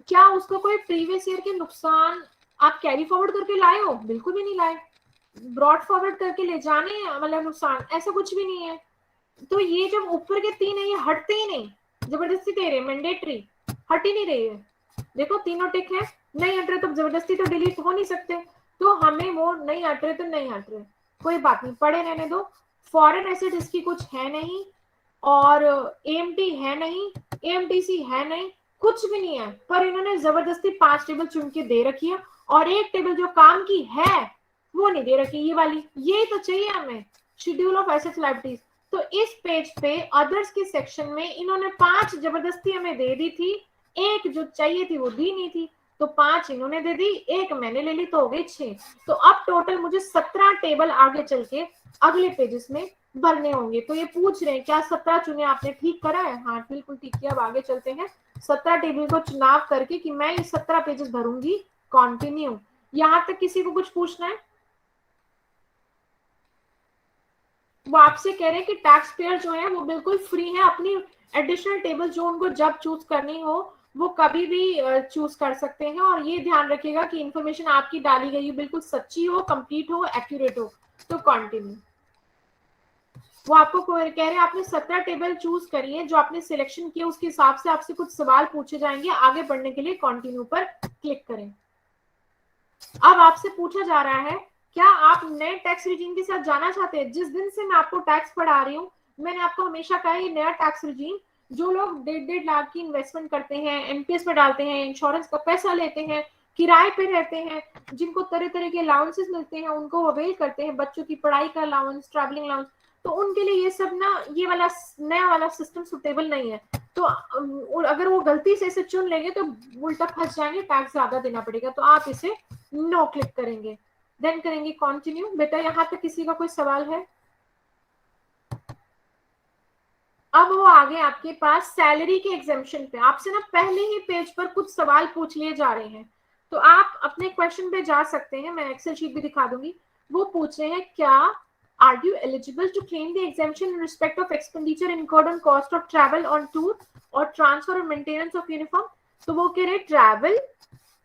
क्या उसको कोई प्रीवियस ईयर के नुकसान आप कैरी फॉरवर्ड करके लाए हो? बिल्कुल भी नहीं लाए। ब्रॉड फॉरवर्ड करके ले जाने मतलब नुकसान, ऐसा कुछ भी नहीं है। तो ये जब ऊपर के 3 है ये हटते ही नहीं, जबरदस्ती दे रहे, मैंडेटरी, हट ही नहीं रही है। देखो तीनों टिक है, नहीं हट रहे तो जबरदस्ती तो डिलीट हो नहीं सकते, तो हमें वो नहीं हट रहे तो नहीं हट रहे, कोई बात नहीं, पड़े रहने दो। फॉरेन एसेट इसकी कुछ है नहीं, और एएमटी है नहीं, एएमटीसी है नहीं, कुछ भी नहीं है, पर इन्होंने जबरदस्ती 5 टेबल चुन के दे रखी है, और 1 टेबल जो काम की है वो नहीं दे रखी, ये वाली, ये तो चाहिए हमें, शेड्यूल ऑफ एसेट्स लायबिलिटीज। तो इस पेज पे अदर्स के सेक्शन में इन्होंने 5 जबरदस्ती हमें दे दी थी, 1 जो चाहिए थी वो दी नहीं थी, तो 5 इन्होंने दे दी, 1 मैंने ले ली, तो हो गई 6। तो अब टोटल मुझे 17 टेबल आगे चल के अगले पेजेस में भरने होंगे। तो ये पूछ रहे हैं क्या 17 चुने आपने ठीक करा है? हाँ बिल्कुल ठीक किया। अब आगे चलते हैं, 17 टेबल को चुनाव करके कि मैं ये 17 पेजेस भरूंगी, कंटिन्यू। यहां तक किसी को कुछ पूछना है? वो आपसे कह रहे हैं कि टैक्स पेयर जो है वो बिल्कुल फ्री है, अपनी एडिशनल टेबल जो उनको जब चूज करनी हो वो कभी भी चूज कर सकते हैं, और ये ध्यान रखिएगा कि इंफॉर्मेशन आपकी डाली गई बिल्कुल सच्ची हो, कंप्लीट हो, एक्यूरेट हो। तो कंटिन्यू। वो आपको कह रहे हैं आपने 17 टेबल चूज करी है, जो आपने सिलेक्शन किया उसके हिसाब से आपसे कुछ सवाल पूछे जाएंगे, आगे बढ़ने के लिए कंटिन्यू पर क्लिक करें। अब आपसे पूछा जा रहा है क्या आप नए टैक्स रिजीम के साथ जाना चाहते हैं? जिस दिन से मैं आपको टैक्स पढ़ा रही हूँ मैंने आपको हमेशा कहा ये नया टैक्स रिजीम, जो लोग 1.5 लाख की इन्वेस्टमेंट करते हैं, एनपीएस में डालते हैं, इंश्योरेंस का पैसा लेते हैं, किराए पे रहते हैं, जिनको तरह तरह के अलाउंसेस मिलते हैं उनको अवेल करते हैं, बच्चों की पढ़ाई का अलाउंस, ट्रैवलिंग अलाउंस, तो उनके लिए ये सब ना, ये वाला नया वाला सिस्टम सुटेबल नहीं है। तो अगर वो गलती से इसे चुन लेंगे तो उल्टा फंस जाएंगे, टैक्स ज्यादा देना पड़ेगा। तो आप इसे नो क्लिक करेंगे, देन करेंगे कंटिन्यू। बेटा यहाँ तक किसी का कोई सवाल है? अब वो आगे आपके पास सैलरी के एग्जेम्पशन पे आपसे ना पहले ही पेज पर कुछ सवाल पूछ लिए जा रहे हैं, तो आप अपने क्वेश्चन पे जा सकते हैं, मैं एक्सेल शीट भी दिखा दूंगी। वो पूछ रहे हैं क्या are you eligible to claim the exemption in respect of expenditure incurred on cost of travel on tour or transfer or maintenance of uniform? तो वो कह रहे ट्रैवल,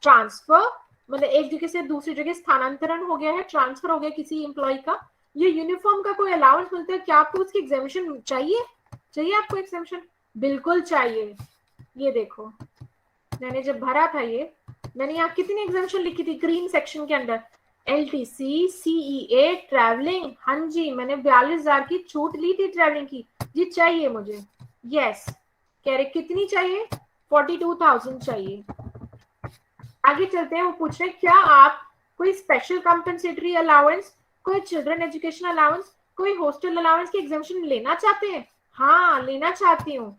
ट्रांसफर, मतलब एक जगह से दूसरी जगह स्थानांतरण हो गया है, ट्रांसफर हो गया किसी एम्प्लॉय का, ये यूनिफॉर्म का कोई अलाउंस मिलता है, क्या आपको उसकी एग्जेम्पशन चाहिए? चाहिए आपको एग्जेम्पशन? बिल्कुल चाहिए। ये देखो मैंने जब भरा था ये, मैंने यहाँ कितनी एग्जेम्पशन लिखी थी ग्रीन सेक्शन के अंदर, एलटीसी, सीईए, ट्रैवलिंग, हाँ जी मैंने 42,000 की छूट ली थी ट्रैवलिंग की, जी चाहिए मुझे। यस, कह रहे कितनी चाहिए? 42,000 चाहिए। आगे चलते हैं, वो पूछ रहे हैं क्या आप कोई स्पेशल कंपनसेटरी अलाउंस, कोई चिल्ड्रन एजुकेशन अलाउंस, कोई हॉस्टल अलाउंस की एग्जेम्पशन लेना चाहते हैं? हाँ लेना चाहती हूँ।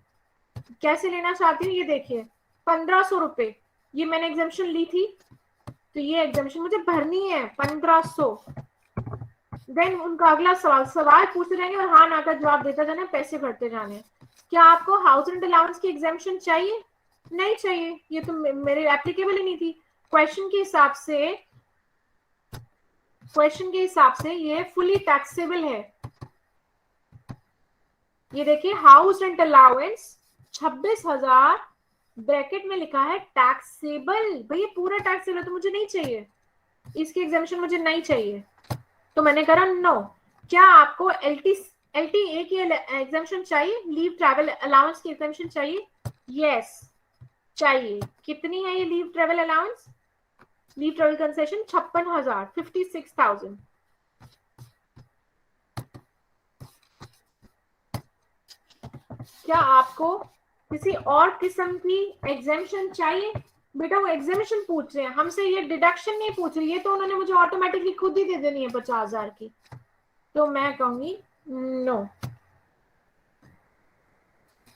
कैसे लेना चाहती हूँ? ये देखिए 1500 रुपए, ये मैंने एग्जेम्पशन ली थी, तो ये एग्जेम्पशन मुझे भरनी है 1500। देन उनका अगला सवाल पूछते जाएंगे और हाँ ना का जवाब देता जाना, पैसे भरते जाने। क्या आपको हाउस रेंट अलाउंस की एग्जेम्पशन चाहिए? नहीं चाहिए, ये तो मेरे एप्लीकेबल ही नहीं थी। क्वेश्चन के हिसाब से ये फुली टैक्सेबल है। ये देखिए हाउस रेंट अलाउंस 26,000 ब्रैकेट में लिखा है टैक्सेबल, भैया पूरा टैक्सेबल तो मुझे नहीं चाहिए, इसकी एग्जाम्पशन मुझे नहीं चाहिए, तो मैंने कहा नो। क्या आपको LTA की एग्जाम्पशन चाहिए, लीव ट्रैवल अलाउंस की एग्जाम्पशन चाहिए? यस चाहिए। कितनी है ये leave travel allowance, leave travel concession? 56,000, 56,000। क्या आपको किसी और किस्म की एग्जाम्पशन चाहिए? बेटा वो एग्जामिशन पूछ रहे हैं हमसे, ये डिडक्शन नहीं पूछ रही है, तो उन्होंने मुझे ऑटोमेटिकली खुद ही दे देनी है 50,000 की, तो मैं कहूंगी नो।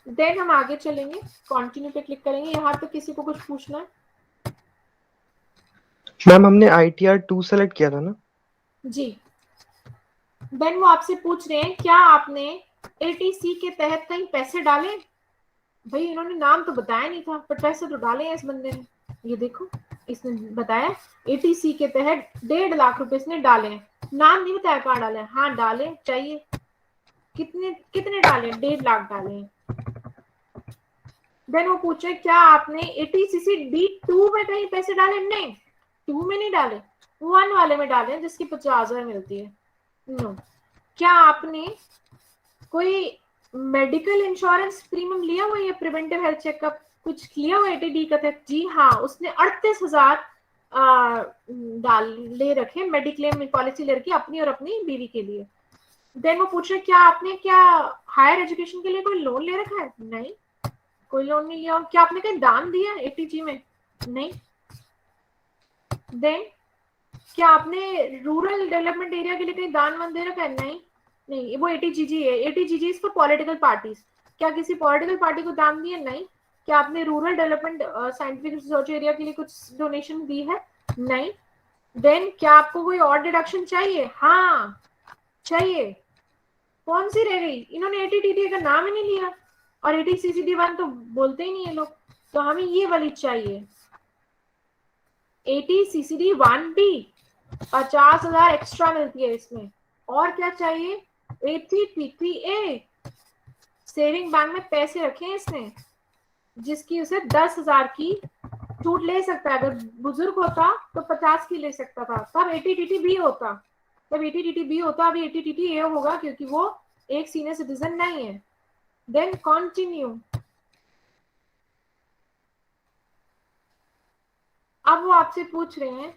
देन हम आगे चलेंगे, कंटिन्यू पे क्लिक करेंगे। यहाँ पे किसी को कुछ पूछना है? मैम हमने ITR 2 सेलेक्ट किया था ना? जी। देन वो आपसे पूछ रहे हैं क्या आपने ATC के तहत कहीं पैसे डाले? भाई इन्होंने नाम तो बताया नहीं था, पर पैसे तो डाले हैं इस बंदे ने। ये देखो इसने बताया ATC के तहत 1.5 लाख रुपए इसने डाले हैं, नाम नहीं बताया कहाँ डाले। हाँ डाले चाहिए, कितने कितने डाले? 1.5 लाख डाले हैं। देन वो पूछे क्या आपने ATCC D2 में कहीं पैसे डाले? नहीं, 2 में नहीं डाले, 1 वाले में डाले जिसकी 50,000 मिलती है। नो। क्या आपने कोई मेडिकल इंश्योरेंस प्रीमियम लिया हुआ है, प्रिवेंटिव हेल्थ चेकअप कुछ लिया हुआ है ATD का तहत? जी हाँ, उसने 38,000 डाल ले रखे मेडिक्लेम पॉलिसी लेके अपनी और अपनी बीवी के लिए। देन वो पूछ रहे क्या आपने क्या हायर एजुकेशन के लिए कोई लोन ले रखा है? नहीं, कोई लोन नहीं लिया। क्या आपने कहीं दान दिया ATG में? नहीं। देन क्या आपने रूरल डेवलपमेंट एरिया के लिए कहीं दान वान दे रखा है? नहीं नहीं, वो ATGG है। ATGG is for political parties. क्या किसी पॉलिटिकल पार्टी को दान दिया? नहीं। क्या आपने rural development scientific research area के लिए कुछ डोनेशन दी है? नहीं। देन क्या आपको कोई और डिडक्शन चाहिए? हाँ चाहिए। कौन सी रह गई? इन्होंने ATTD का नाम ही नहीं लिया, और ATCCD1 तो बोलते ही नहीं है लोग, तो हमें ये वाली चाहिए ATCCD1B। 50,000 एक्स्ट्रा मिलती है इसमें। और क्या चाहिए? ATPPA, सेविंग बैंक में पैसे रखे हैं इसने, जिसकी उसे 10,000 की छूट ले सकता है। अगर बुजुर्ग होता तो 50 की ले सकता था, तब ATTTB होता, तब ATTTB होता, अभी ATTTA होगा क्योंकि वो एक सीनियर सिटीजन नहीं है। Then continue. अब वो आपसे पूछ रहे हैं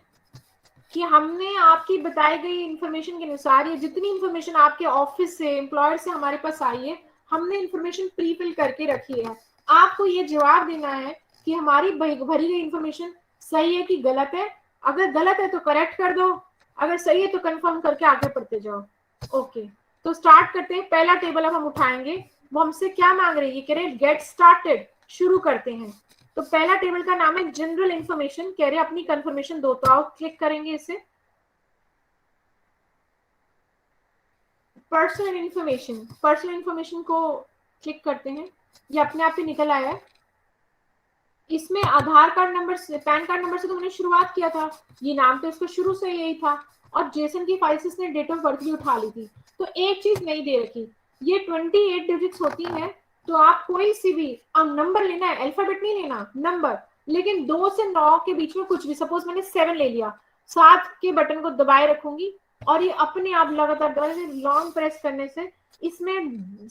कि हमने आपकी बताई गई इंफॉर्मेशन के अनुसार, ये जितनी इंफॉर्मेशन आपके ऑफिस से एम्प्लॉयर से हमारे पास आई है, हमने इंफॉर्मेशन प्री फिल करके रखी है। आपको ये जवाब देना है कि हमारी भरी गई इंफॉर्मेशन सही है कि गलत है। अगर गलत है तो करेक्ट कर दो, अगर सही है तो कंफर्म करके आगे बढ़ते जाओ। ओके, तो स्टार्ट करते हैं। पहला टेबल अब हम उठाएंगे। वो हमसे क्या मांग रहे हैं? ये कह रहे हैं गेट स्टार्टेड, शुरू करते हैं। तो पहला टेबल का नाम है जनरल इंफॉर्मेशन। कह रहे अपनी कंफर्मेशन दो, तो आओ क्लिक करेंगे इसे। पर्सनल इंफॉर्मेशन, पर्सनल इंफॉर्मेशन को क्लिक करते हैं। ये अपने आप ही निकल आया है। इसमें आधार कार्ड नंबर से, पैन कार्ड नंबर से तो मैंने शुरुआत किया था, ये नाम तो इसका शुरू से यही था, और जेसन की फाइल से इसने डेट ऑफ बर्थ भी उठा ली थी। तो एक चीज नहीं दे रखी, ये 28 डिजिट्स होती है, तो आप कोई सी भी नंबर लेना है, अल्फाबेट नहीं लेना, नंबर। लेकिन 2 से 9 के बीच में कुछ भी, सपोज मैंने 7 ले लिया, 7 के बटन को दबाए रखूंगी, और ये अपने आप लगातार लॉन्ग प्रेस करने से इसमें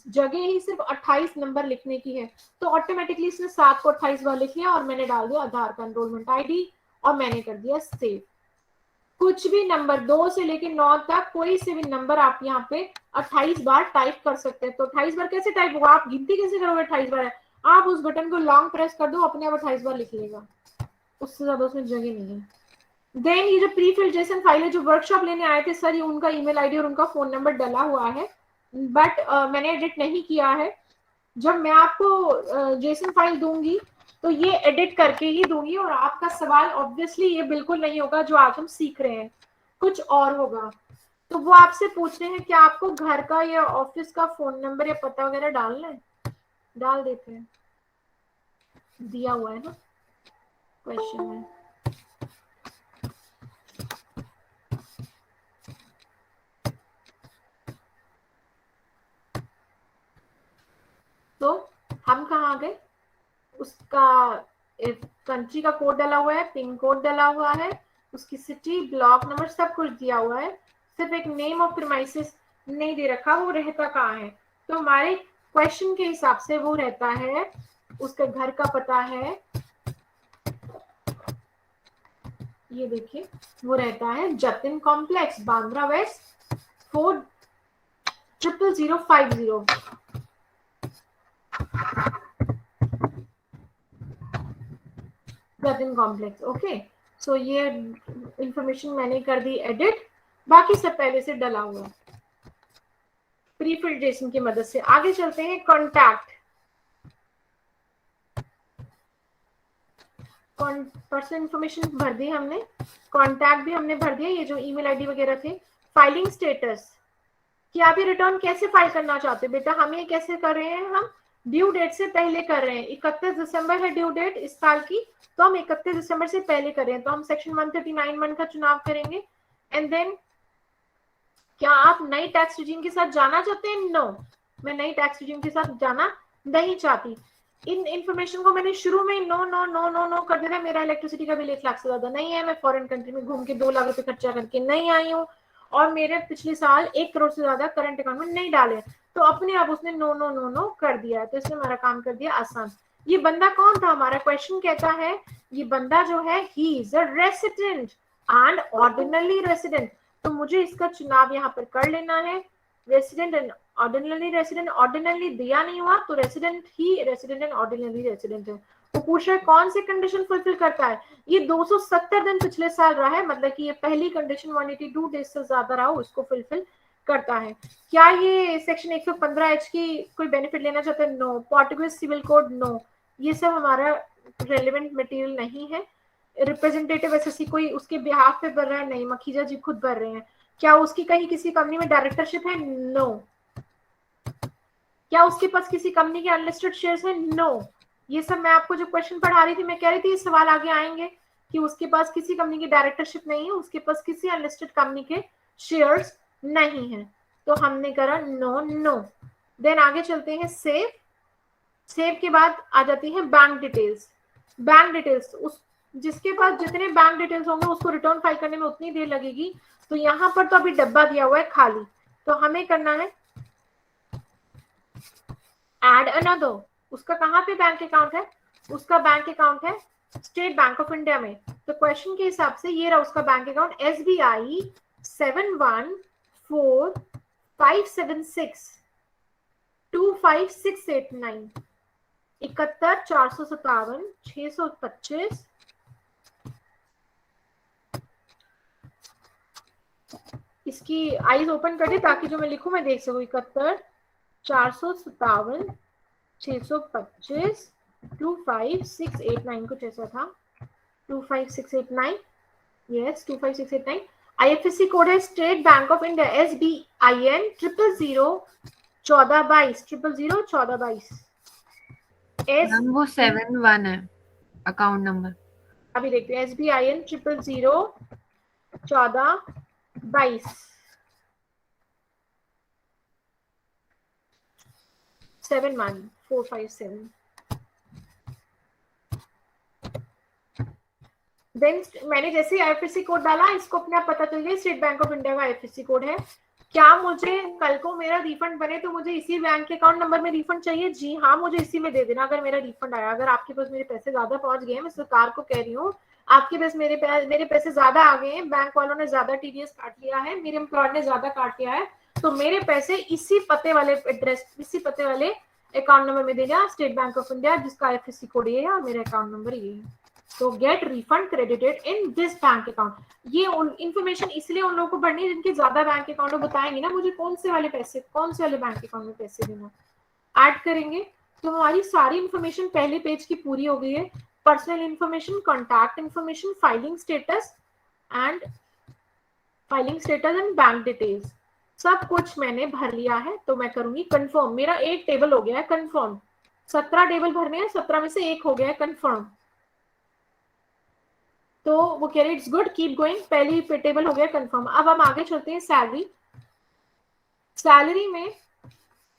जगह ही सिर्फ 28 नंबर लिखने की है, तो ऑटोमेटिकली इसने 7 को 28 बार लिख लिया, और मैंने डाल दिया आधार का एनरोलमेंट ID, और मैंने कर दिया सेव। कुछ भी नंबर 2 से लेकर 9 तक कोई से भी नंबर आप यहाँ पे 28 बार टाइप कर सकते हैं। तो 28 बार कैसे टाइप होगा, आप गिनती कैसे करोगे 28 बार है? आप उस बटन को लॉन्ग प्रेस कर दो, अपने आप 28 बार लिख लेगा, उससे ज्यादा उसमें जगह नहीं है। देन ये जो प्री फिल जेसन फाइल है, जो वर्कशॉप लेने आए थे सर, ये उनका ईमेल ID और उनका फोन नंबर डला हुआ है, बट मैंने एडिट नहीं किया है। जब मैं आपको जेसन फाइल दूंगी तो ये एडिट करके ही दूंगी, और आपका सवाल ऑब्वियसली ये बिल्कुल नहीं होगा जो आज हम सीख रहे हैं, कुछ और होगा। तो वो आपसे पूछ रहे हैं कि आपको घर का या ऑफिस का फोन नंबर या पता वगैरह डालना है, डाल देते हैं, दिया हुआ है ना क्वेश्चन में। तो हम कहाँ आ गए? उसका कंट्री का कोड डाला हुआ है, पिन कोड डाला हुआ है, उसकी सिटी, ब्लॉक नंबर, सब कुछ दिया हुआ है, सिर्फ एक नेम ऑफ प्रीमाइसेस नहीं दे रखा, वो रहता कहाँ है। तो हमारे क्वेश्चन के हिसाब से वो रहता है, उसका घर का पता है, ये देखिए वो रहता है Jatin complex, Bandra west, 400050। Jatin complex. Okay, so ये इंफॉर्मेशन मैंने कर दी एडिट, बाकी सब पहले से डला हुआ है प्री फिल्ट्रेशन की मदद से। आगे चलते हैं, कॉन्टैक्ट। पर्सनल इंफॉर्मेशन भर दी हमने, कॉन्टैक्ट भी हमने भर दिया, ये जो ईमेल आईडी वगैरह थे। फाइलिंग स्टेटस, कि आप ये रिटर्न कैसे फाइल करना चाहते हो बेटा। हम ये कैसे कर रहे हैं, हम ड्यू डेट से पहले कर रहे हैं। 31 दिसंबर है ड्यू डेट इस साल की, तो हम 31 दिसंबर से पहले कर रहे हैं, तो हम सेक्शन 139(1) का चुनाव करेंगे। एंड देन क्या आप नई टैक्स रिजीम के साथ जाना चाहते हैं? नो, मैं नई टैक्स रिजीम के साथ जाना नहीं चाहती। इन इंफॉर्मेशन को मैंने शुरू में no no no no no कर दिया। मेरा इलेक्ट्रिसिटी का बिल 1 लाख से ज्यादा नहीं है, मैं फॉरेन कंट्री में घूम के 2 लाख रुपए खर्चा करके नहीं आई हूँ, और मेरे पिछले साल 1 करोड़ से ज्यादा करंट अकाउंट में नहीं डाले, तो अपने आप उसने नो नो नो नो कर दिया है, तो इसने हमारा काम कर दिया आसान। ये बंदा कौन था? हमारा क्वेश्चन कहता है ये बंदा जो है he is a resident and ordinary resident, तो मुझे इसका चुनाव यहाँ पर कर लेना है। Resident and ordinary resident, ordinary दिया नहीं हुआ तो resident he resident and ordinary resident है। वो पूछ रहा है कौन से कंडीशन फुलफिल करता है। ये 270 दिन पिछले साल रहा है, मतलब कि ये पहली कंडीशन 182 डेज से ज्यादा रहा, उसको फुलफिल करता है। क्या ये सेक्शन 115H की कोई बेनिफिट लेना चाहते हैं? No. Portuguese civil code? No. ये सब हमारा रेलेवेंट मटेरियल नहीं है। रिप्रेजेंटेटिव एसएससी कोई उसके बिहाफ पे भर रहा है? नहीं, मखीजा जी खुद भर रहे हैं। क्या उसकी कहीं किसी कंपनी में डायरेक्टरशिप है? नो। क्या उसके पास किसी कंपनी के अनलिस्टेड शेयर्स हैं? नो। ये सब मैं आपको जो क्वेश्चन पढ़ा रही थी, मैं कह रही थी ये सवाल आगे आएंगे कि उसके पास किसी कंपनी की डायरेक्टरशिप नहीं है, उसके पास किसी अनलिस्टेड कंपनी के शेयर्स नहीं है, तो हमने करा नो नो। देन आगे चलते हैं सेव। सेव के बाद आ जाती है बैंक डिटेल्स। बैंक डिटेल्स, उस जिसके पास जितने बैंक डिटेल्स होंगे उसको रिटर्न फाइल करने में उतनी देर लगेगी, तो यहाँ पर तो अभी डब्बा दिया हुआ है खाली, तो हमें करना है एड अनदर। उसका कहाँ पे बैंक अकाउंट है? उसका बैंक अकाउंट है स्टेट बैंक ऑफ इंडिया में, तो क्वेश्चन के हिसाब से ये रहा उसका बैंक अकाउंट, SBI 714576256689 71,457,625। इसकी आईज ओपन कर दे ताकि जो मैं लिखूं मैं देख सकूं। 71,457,625 25689, कुछ ऐसा था, 25689, यस 25689। IFSC कोड है state Bank of India SBIN 0001422 0001422। Ma'am वो 71 है अकाउंट नंबर। अभी देखते हैं SBIN 0001422 71457। देन मैंने जैसे IFSC कोड डाला, इसको अपने आप पता चल गया स्टेट बैंक ऑफ इंडिया का IFSC कोड है। क्या मुझे कल को मेरा रिफंड बने तो मुझे इसी बैंक के अकाउंट नंबर में रिफंड चाहिए? जी हाँ, मुझे इसी में दे देना अगर मेरा रिफंड आया। अगर आपके पास मेरे पैसे ज्यादा पहुंच गए, मैं सरकार को कह रही हूँ आपके पास मेरे पैसे ज्यादा आ गए हैं, बैंक वालों ने ज्यादा TDS काट लिया है, मेरे एम्प्लॉयर ने ज्यादा काट लिया है, तो मेरे पैसे इसी पते वाले एड्रेस, इसी पते वाले अकाउंट नंबर में देगा स्टेट बैंक ऑफ इंडिया, जिसका IFSC कोड ये है और मेरा अकाउंट नंबर ये है। तो get refund credited in this bank account. ये इन्फॉर्मेशन इसलिए उन लोगों को भरनी है जिनके ज्यादा बैंक अकाउंट बताएंगे ना मुझे कौन से वाले पैसे, कौन से वाले बैंक अकाउंट में पैसे देना। ऐड करेंगे तो हमारी सारी इन्फॉर्मेशन पहले पेज की पूरी हो गई है। Personal information, contact information, filing status and bank details, सब कुछ मैंने भर लिया है। तो मैं करूंगी कंफर्म। मेरा एक टेबल हो गया है कंफर्म, 17 टेबल भरने हैं, 17 में से एक हो गया है कंफर्म। तो वो कह रहे इट्स गुड, कीप गोइंग। पहली टेबल हो गया कंफर्म। अब हम आगे चलते हैं सैलरी। सैलरी में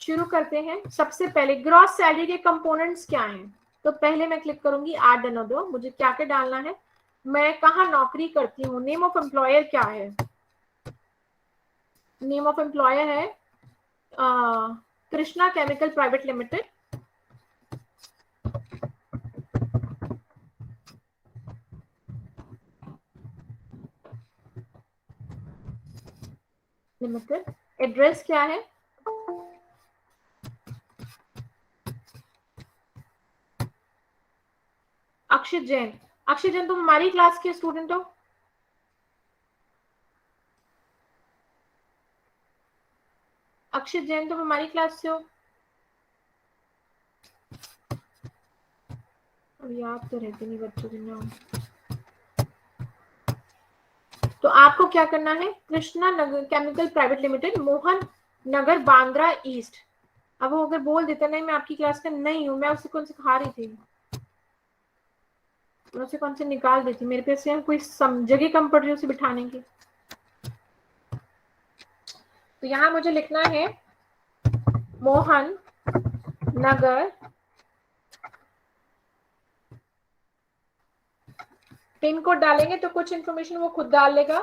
शुरू करते हैं। सबसे पहले ग्रॉस सैलरी के कंपोनेंट्स क्या हैं? तो पहले मैं क्लिक करूंगी ऐड अनदर, मुझे क्या क्या डालना है, मैं कहाँ नौकरी करती हूँ, नेम ऑफ एम्प्लॉयर क्या है, नेम ऑफ एम्प्लॉयर है Krishna chemical private limited, address क्या है, अक्षित जैन, अक्षित जैन तुम हमारी क्लास के स्टूडेंट हो, अक्षित जैन तुम हमारी क्लास से हो, याद तो रहते नहीं बच्चों के नाम। तो आपको क्या करना है, Krishna Nagar chemical private limited, Mohan Nagar, Bandra east. अब वो अगर बोल देता नहीं मैं आपकी क्लास का नहीं हूं, मैं उसे कौन सिखा रही थी, मैं उसे कौन से निकाल देती, मेरे पे से कोई जगह कम पड़ रही है उसे बिठाने की। तो यहाँ मुझे लिखना है मोहन नगर, पिन कोड डालेंगे तो कुछ इंफॉर्मेशन वो खुद डाल लेगा,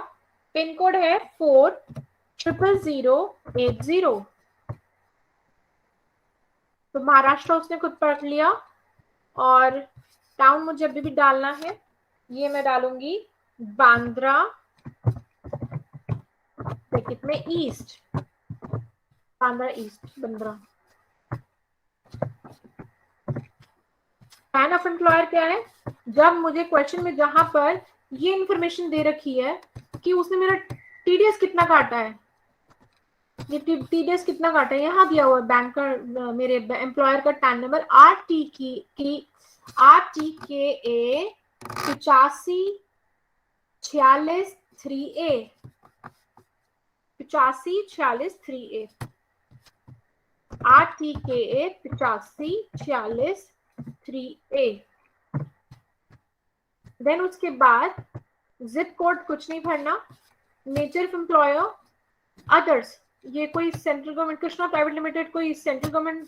पिन कोड है 400080। तो महाराष्ट्र उसने खुद पढ़ लिया, और टाउन मुझे अभी भी डालना है, ये मैं डालूंगी बांद्रा ब्रैकेट में east, Bandra east, Bandra. Pan of employer क्या है, जब मुझे क्वेश्चन में जहां पर ये इंफॉर्मेशन दे रखी है कि उसने मेरा टीडीएस कितना काटा है, ये टीडीएस कितना काटा है, यहाँ दिया हुआ है बैंक का, मेरे एम्प्लॉयर का TAN number RTKA 8546 3A 8546 3A, RTKA 8546 3A। Then उसके बाद जिप कोड कुछ नहीं भरना, नेचर ऑफ एम्प्लॉयर अदर्स, ये कोई central government, Krishna private limited कोई सेंट्रल गवर्नमेंट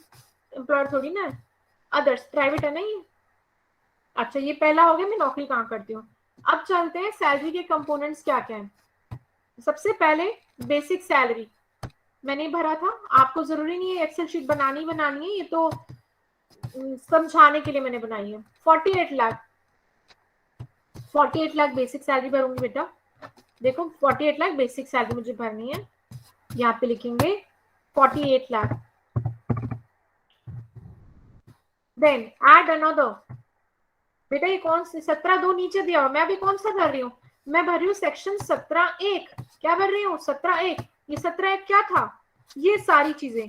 एम्प्लॉयर थोड़ी ना है, अदर्स प्राइवेट है ना ये। अच्छा ये पहला हो गया मैं नौकरी कहाँ करती हूँ। अब चलते हैं सैलरी के कंपोनेंट्स क्या क्या है। सबसे पहले बेसिक सैलरी मैंने भरा था, आपको जरूरी नहीं है एक्सेल शीट बनानी है, ये तो समझाने के लिए मैंने बनाई है। 48 लाख बेसिक सैलरी भरूंगी बेटा, देखो 48 लाख बेसिक सैलरी मुझे भरनी है, यहाँ पे लिखेंगे 48 लाख। देन ऐड अनदर, बेटा ये कौन सी 17(2) नीचे दिया हुआ, मैं अभी कौन सा भर रही हूँ, मैं भर रही हूँ सेक्शन 17(1), क्या भर रही हूँ 17(1), ये 17(1) क्या था, ये सारी चीजें,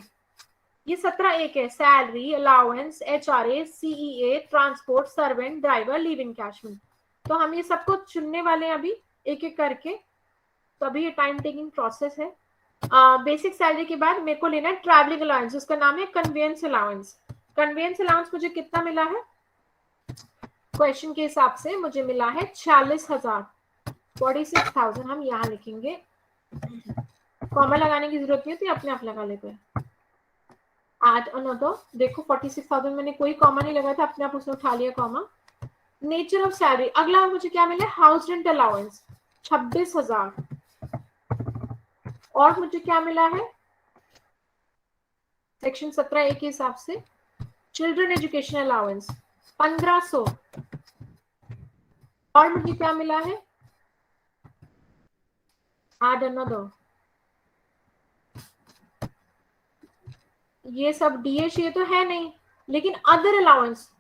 ये 17(1) है, salary, allowance, HRA, CEA, transport, servant, driver, leave encashment. तो हम ये सबको चुनने वाले हैं अभी एक एक करके, तो अभी ये टाइम टेकिंग प्रोसेस है। बेसिक सैलरी के बाद मेरे को लेना है ट्रैवलिंग अलाउंस, उसका नाम है कन्वेंस अलाउंस। कन्वेंस अलाउंस मुझे कितना मिला है, क्वेश्चन के हिसाब से मुझे मिला है 46,000, 46,000 हम यहाँ लिखेंगे, कॉमा लगाने की जरूरत नहीं होती, अपने आप लगा लेते हैं। ऐड अनदर, देखो 46,000 मैंने कोई कॉमा नहीं लगाया था, अपने आप उसने उठा लिया कॉमा। नेचर ऑफ सैलरी, अगला मुझे क्या मिला, हाउस रेंट अलाउंस 26,000, और मुझे क्या मिला है सेक्शन 17(1) के हिसाब से चिल्ड्रन एजुकेशन अलाउंस 1500, और मुझे क्या मिला है ऐड अनदर, ये सब DH ये तो है नहीं, लेकिन अदर अलाउंस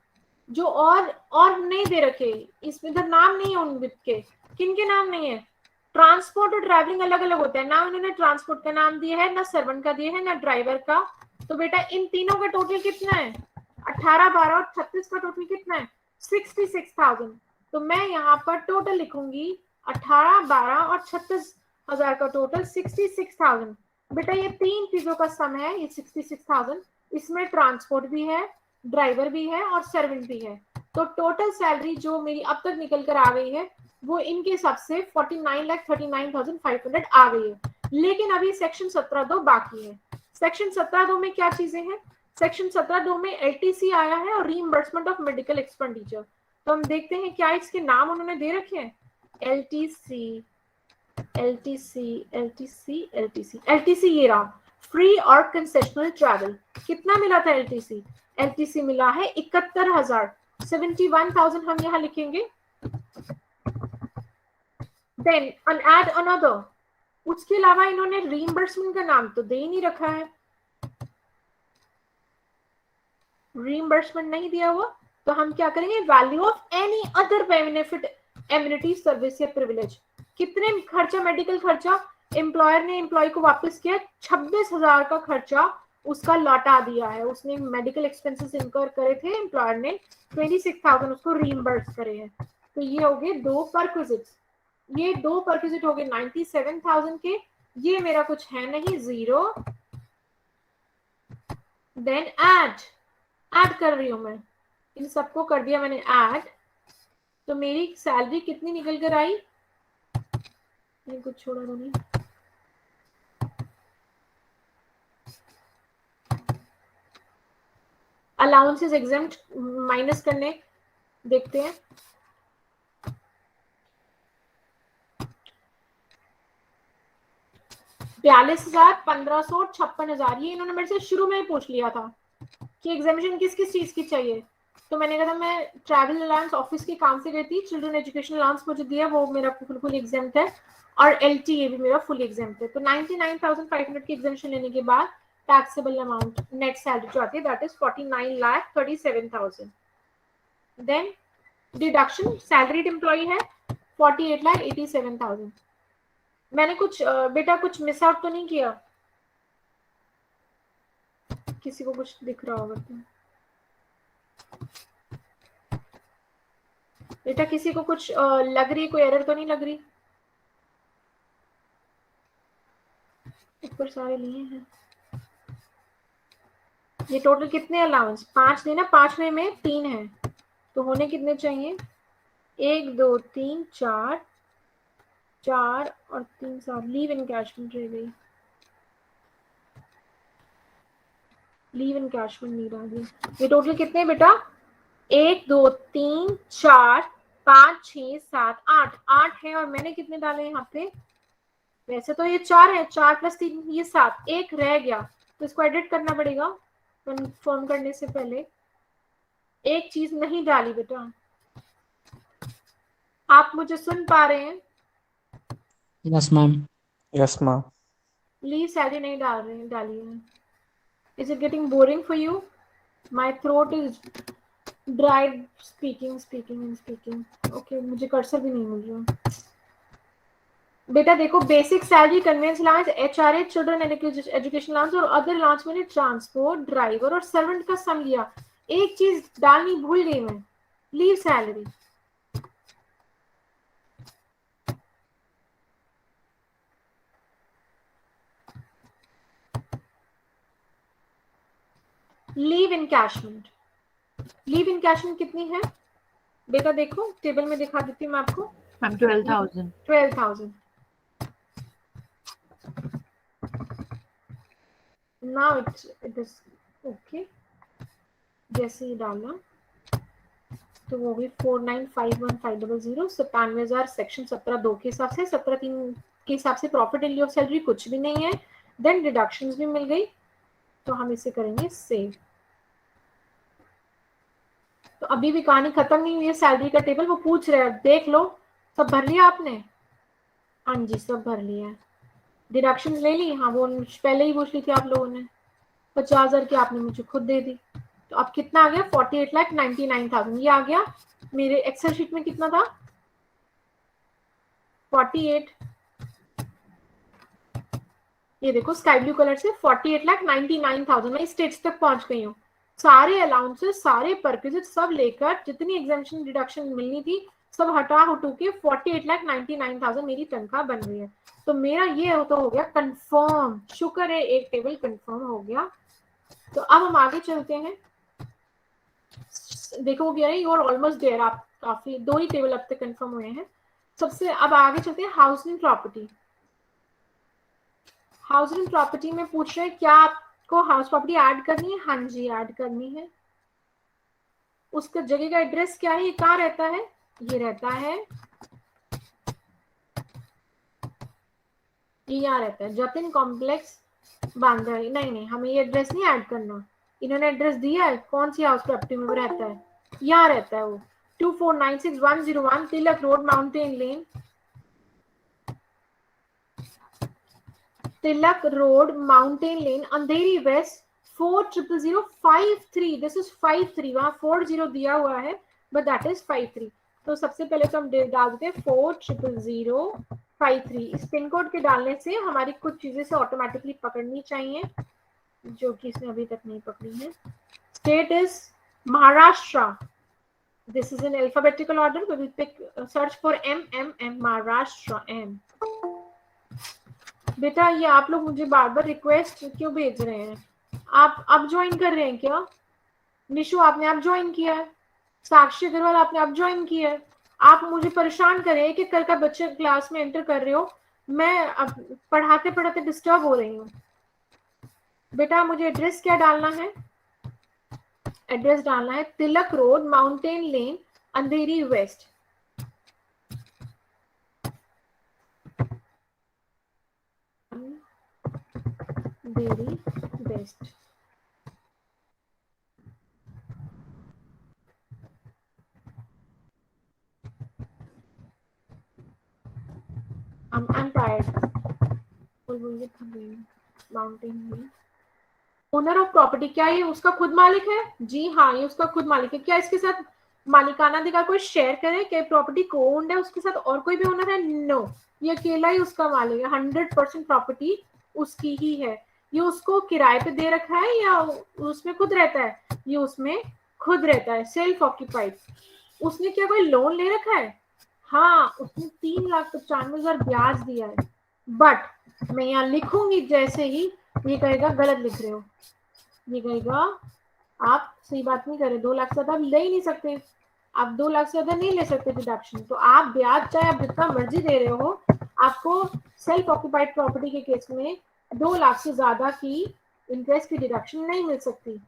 जो और नहीं दे रखे, इसमें इधर नाम नहीं है उन के, किन के नाम नहीं है, ट्रांसपोर्ट और ट्रैवलिंग अलग अलग होते हैं ना, उन्होंने ट्रांसपोर्ट का नाम दिया है ना, सर्वेंट का दिया है ना, ड्राइवर का। तो बेटा इन तीनों का टोटल कितना है, 18, 12 और 36 का टोटल कितना है 66,000। तो मैं यहाँ पर टोटल लिखूंगी 18, 12 और 36,000 का टोटल 66,000। बेटा ये तीन चीजों का सम है, ये 66,000, इसमें ट्रांसपोर्ट भी है, ड्राइवर भी है और सर्वेंट भी है। तो टोटल सैलरी जो मेरी अब तक निकल कर आ गई है वो इनके हिसाब से 49,39,500 आ गई है। लेकिन अभी सेक्शन 17(2) बाकी है। सेक्शन 17(2) में क्या चीजें हैं, सेक्शन 17(2) में एलटीसी आया है और रीइंबर्समेंट ऑफ मेडिकल एक्सपेंडिचर। तो हम देखते हैं क्या इसके नाम उन्होंने दे रखे हैं। LTC LTC LTC LTC LTC ये रहा, फ्री और कंसेशनल ट्रैवल। कितना मिला था एलटीसी? एलटीसी मिला है 71,000, 71,000 हम यहाँ लिखेंगे। देन ऐड अनदर, उसके अलावा इन्होंने रीइंबर्समेंट का नाम तो दे ही नहीं रखा है, रीइंबर्समेंट नहीं दिया हुआ, तो हम क्या करेंगे, value of any other benefit, amenity, service या प्रिविलेज। कितने खर्चा, मेडिकल खर्चा एम्प्लॉयर ने एम्प्लॉय को वापस किया, 26,000 का खर्चा उसका लौटा दिया है। उसने मेडिकल एक्सपेंसेस इनकर करे थे, एम्प्लॉयर ने 26,000 उसको रीइंबर्स करे हैं। तो ये हो गए 2 परक्विजिट्स, ये 2 परक्विजिट हो गए 97,000 के। ये मेरा कुछ है नहीं, 0। देन ऐड कर रही हूं मैं, इन सबको कर दिया मैंने ऐड। तो मेरी सैलरी कितनी निकल कर आई, मैंने कुछ छोड़ा तो नहीं, अलाउंसेस एग्जेम्प्ट माइनस करने देखते हैं। $42,000, 1,500, 56,000, ये इन्होंने मेरे से शुरू में ही पूछ लिया था कि एग्जामिनेशन किस किस चीज की चाहिए। तो मैंने कहा था मैं ट्रैवल अलाउंस ऑफिस के काम से गई थी, चिल्ड्रन एजुकेशन अलाउंस मुझे दिया, वो मेरा फुल एग्जाम्प्ट है, और एलटीए भी मेरा फुल एग्जाम्प्ट है। तो 99,500 की एग्जामिनेशन लेने के बाद टैक्सेबल अमाउंट नेट सैलरी जो आती है that is 49,37,000। Then deduction, salaried employee है 48,87,000। मैंने कुछ बेटा कुछ मिस आउट तो नहीं किया? किसी को कुछ दिख रहा होगा तो बेटा, किसी को कुछ लग रही, कोई एरर तो नहीं लग रही? ऊपर सारे लिए हैं। ये टोटल कितने अलाउंस? 5 देना, 5 में 3 है, तो होने कितने चाहिए? 1 2 3 4 4 और 3 7। लीव इनकैशमेंट रह गई, लीव इनकैशमेंट नहीं रह गई। ये टोटल कितने बेटा? 1 2 3 4 5 6 7 8 8 है, और मैंने कितने डाले यहाँ पे? वैसे तो ये 4 है, 4 + 3 ये 7, एक रह गया, तो इसको एडिट करना पड़ेगा कंफर्म करने से पहले। एक चीज नहीं डाली बेटा, आप मुझे सुन पा रहे हैं? Yes, ma'am. Yes ma'am. Leave salary नहीं डाली है। Is it getting boring for you? My throat is dried speaking. Okay, मुझे कर्सर भी नहीं मिल रहा। बेटा देखो, basic salary, convince allowance, HRA, children education allowance और अदर अलाउंस मैंने ट्रांसपोर्ट, ड्राइवर और सर्वेंट का सम लिया। एक चीज डालनी भूल गई मैं, leave salary. Leave encashment, leave encashment कितनी है बेटा? देखो टेबल में दिखा देती हूँ मैं आपको। 12,000। Now it is okay। जैसे ही डाला तो वो भी 4951,500, 97,000 सेक्शन 17(2) के हिसाब से, 17(3) के हिसाब से प्रॉफिट इन लिeu ऑफ सैलरी कुछ भी नहीं है। देन डिडक्शंस भी मिल गई, तो हम इसे करेंगे सेव। तो अभी भी कहानी खत्म नहीं हुई है। सैलरी का टेबल वो पूछ रहे हैं, देख लो सब भर लिया आपने? हाँ जी सब भर लिया है। डिडक्शन ले ली? हाँ वो पहले ही पूछ ली थी आप लोगों ने। 50,000 की आपने मुझे खुद दे दी। तो अब कितना आ गया? 48,99,000। ये आ गया मेरे एक्सेल शीट में। कितना था? 48, ये देखो स्काई ब्लू कलर से 48,99,000। मैं इस स्टेज तक पहुंच गई हूँ। सारे अलाउंसेस, सारे परक्विजिट सब लेकर जितनी एग्जामिनेशन डिडक्शन मिलनी थी सब हटा हटू के 48,99,000 मेरी तनख्वाह बन गई है। तो मेरा ये तो हो गया कंफर्म। शुक्र है एक टेबल कंफर्म हो गया। तो अब हम आगे चलते हैं। देखो गया यू आर ऑलमोस्ट देयर। आप काफी 2 ही टेबल अब तक कंफर्म हुए हैं। सबसे अब आगे चलते हैं हाउसिंग प्रॉपर्टी। हाउसिंग प्रॉपर्टी में पूछ रहे हैं क्या को हाउस प्रॉपर्टी ऐड करनी है? हाँ जी, ऐड करनी है। उसका जगह का एड्रेस क्या है? ये कहाँ रहता है? ये रहता है, ये यहाँ रहता है, जतिन कॉम्प्लेक्स बांद्रा। नहीं, हमें ये एड्रेस नहीं ऐड करना। इन्होंने एड्रेस दिया है, कौन सी हाउस प्रॉपर्टी में वो रहता है? यहाँ रहता है वो, 2496101 Tilak road, mountain lane, Tilak road, mountain lane, Andheri west, 400053। This is 53, वहां 40 दिया हुआ है बट दैट इज 53। तो सबसे पहले तो हम डाल देते हैं 400053। इस पिन कोड के डालने से हमारी कुछ चीजें से ऑटोमेटिकली पकड़नी चाहिए, जो कि इसने अभी तक नहीं पकड़ी है। State is Maharashtra. This is in alphabetical order. We will pick search for M. Maharashtra M. बेटा ये आप लोग मुझे बार बार रिक्वेस्ट क्यों भेज रहे हैं? आप अब ज्वाइन कर रहे हैं क्या? निशु आपने अब ज्वाइन किया है, साक्षी अग्रवाल आपने अब ज्वाइन किया है। आप मुझे परेशान कर रहे हैं कि कल का बच्चे क्लास में एंटर कर रहे हो, मैं अब पढ़ाते पढ़ाते डिस्टर्ब हो रही हूँ। बेटा मुझे एड्रेस क्या डालना है? एड्रेस डालना है Tilak road, mountain lane, Andheri west. Andheri west. I'm tired. Mountain lane. Owner of property, क्या ये उसका खुद मालिक है? जी हाँ, ये उसका खुद मालिक है। क्या इसके साथ मालिकाना अधिकार कोई शेयर करे? क्या प्रॉपर्टी को ओन्ड है, उसके साथ और कोई भी ओनर है? नो, ये अकेला ही उसका मालिक है। 100% प्रॉपर्टी उसकी ही है। ये उसको किराए पे दे रखा है या उसमें खुद रहता है? ये उसमें खुद रहता है, सेल्फ ऑक्यूपाइड। उसने क्या कोई लोन ले रखा है? हाँ, उसने 3,95,000 ब्याज दिया है। बट मैं यहाँ लिखूंगी जैसे ही, ये कहेगा गलत लिख रहे हो, ये कहेगा आप सही बात नहीं कर रहे, 2 लाख से ज्यादा आप ले ही नहीं सकते, आप 2 लाख से ज्यादा नहीं ले सकते डिडक्शन। तो आप ब्याज चाहे आप जितना मर्जी दे रहे हो, आपको सेल्फ ऑक्यूपाइड प्रॉपर्टी के केस में 2 लाख से ज्यादा की इंटरेस्ट की डिडक्शन नहीं मिल सकती।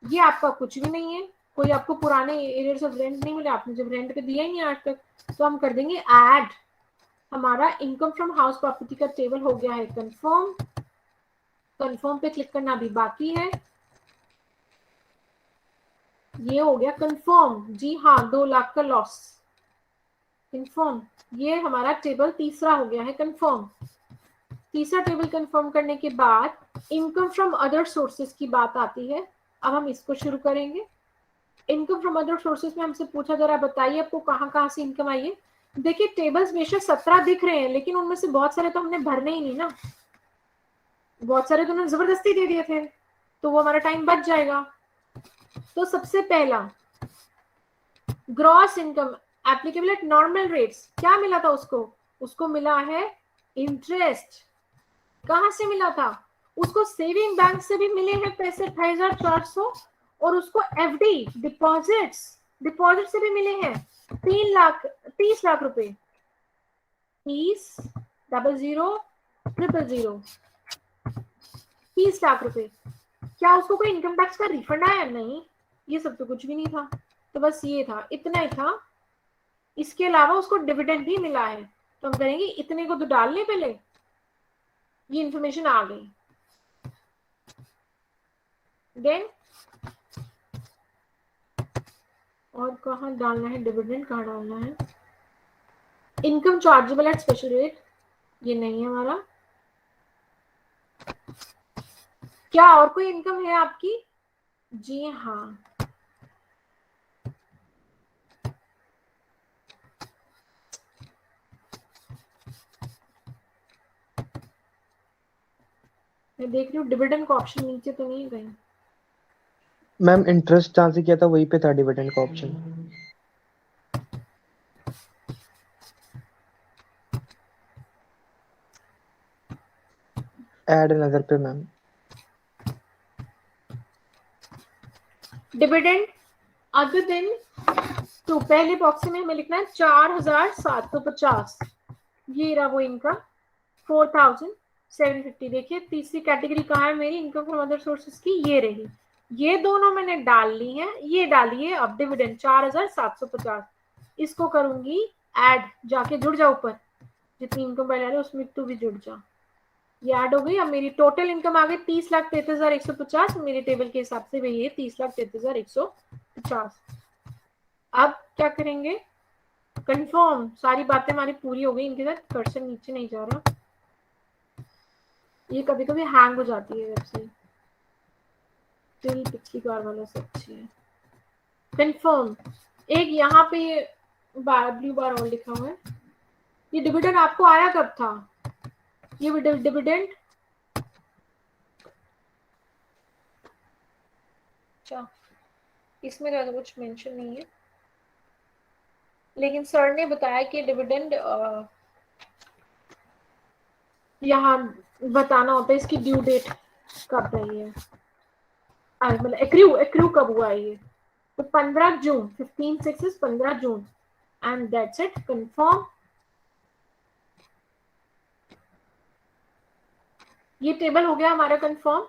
ये आपका कुछ भी नहीं है, कोई आपको पुराने एरियर्स ऑफ रेंट नहीं मिले, आपने जब रेंट पे दिया ही नहीं आज तक। तो हम कर देंगे ऐड। हमारा इनकम फ्रॉम हाउस प्रॉपर्टी का टेबल हो गया है कंफर्म। कंफर्म पे क्लिक करना भी बाकी है। ये हो गया कंफर्म। जी हाँ, 2 लाख का लॉस कंफर्म। ये हमारा टेबल तीसरा हो गया है कंफर्म। तीसरा टेबल कंफर्म करने के बाद इनकम फ्रॉम अदर सोर्सेज की बात आती है। अब हम इसको शुरू करेंगे। इनकम फ्रॉम अदर सोर्सेज में हमसे पूछा, जरा बताइए आपको कहाँ कहाँ से इनकम आई है। देखिए टेबल्स बेशक 17 दिख रहे हैं, लेकिन उनमें से बहुत सारे तो हमने भरने ही नहीं ना, बहुत सारे तो उन्होंने जबरदस्ती दे दिए थे, तो वो हमारा टाइम बच जाएगा। तो सबसे पहला gross income applicable eight normal rates, क्या मिला था उसको? उसको मिला है इंटरेस्ट। कहाँ से मिला था उसको? सेविंग बैंक से भी मिले हैं पैसे 28,400, और उसको एफडी डिपॉजिट से भी मिले हैं 30 लाख रुपए। 30 लाख रुपए। क्या उसको कोई इनकम टैक्स का रिफंड आया? नहीं, ये सब तो कुछ भी नहीं था। तो बस ये था, इतना ही था। इसके अलावा उसको डिविडेंड भी मिला है। तो हम करेंगे इतने को तो डाल लें पहले, ये इंफॉर्मेशन आ गई। देन और कहाँ डालना है डिविडेंड, कहाँ डालना है? Income chargeable at special rate, ये नहीं है हमारा। क्या और कोई इनकम है आपकी? जी हाँ, मैं देख रही हूँ डिविडेंड का ऑप्शन नीचे तो नहीं गए। मैम इंटरेस्ट जहाँ से किया था वहीं पे था डिविडेंड का ऑप्शन। ऐड अनदर पे मैम। डिविडेंड अदर देन, तो पहले बॉक्स में हमें लिखना है 4,750। ये रहा वो इनकम 4,000। 750। देखिए तीसरी कैटेगरी कहाँ है मेरी इनकम फ्रॉम अदर सोर्सेज की, ये रही। ये दोनों मैंने डाल ली हैं, ये डालिए अब डिविडेंड 4750, इसको करूंगी ऐड, जाके जुड़ जा ऊपर, जितनी इनकम पहले आ रही है उसमें तू भी जुड़ जा। ये ऐड हो गई। अब मेरी टोटल इनकम आ गई 30,33,150, मेरे टेबल के हिसाब से वही है 30,33,150। अब क्या करेंगे, कंफर्म। सारी बातें हमारी पूरी हो गई, इनके साथ कर्सर नीचे नहीं जा रहा, ये कभी कभी हैंग हो जाती है वेबसाइट, पिछली बार वाला से अच्छी है। कंफर्म। एक यहाँ पे ये ब्लू बार और लिखा हुआ है, ये डिविडेंड आपको आया कब था, ये डिविडेंड, अच्छा इसमें तो कुछ मेंशन नहीं है, लेकिन सर ने बताया कि डिविडेंड यहाँ बताना होता है, इसकी ड्यू डेट कब रही है, मतलब एक्रू कब हुआ है ये, तो 15 जून, 15/6 15 जून, एंड दैट्स इट। कंफर्म। ये टेबल हो गया हमारा कंफर्म।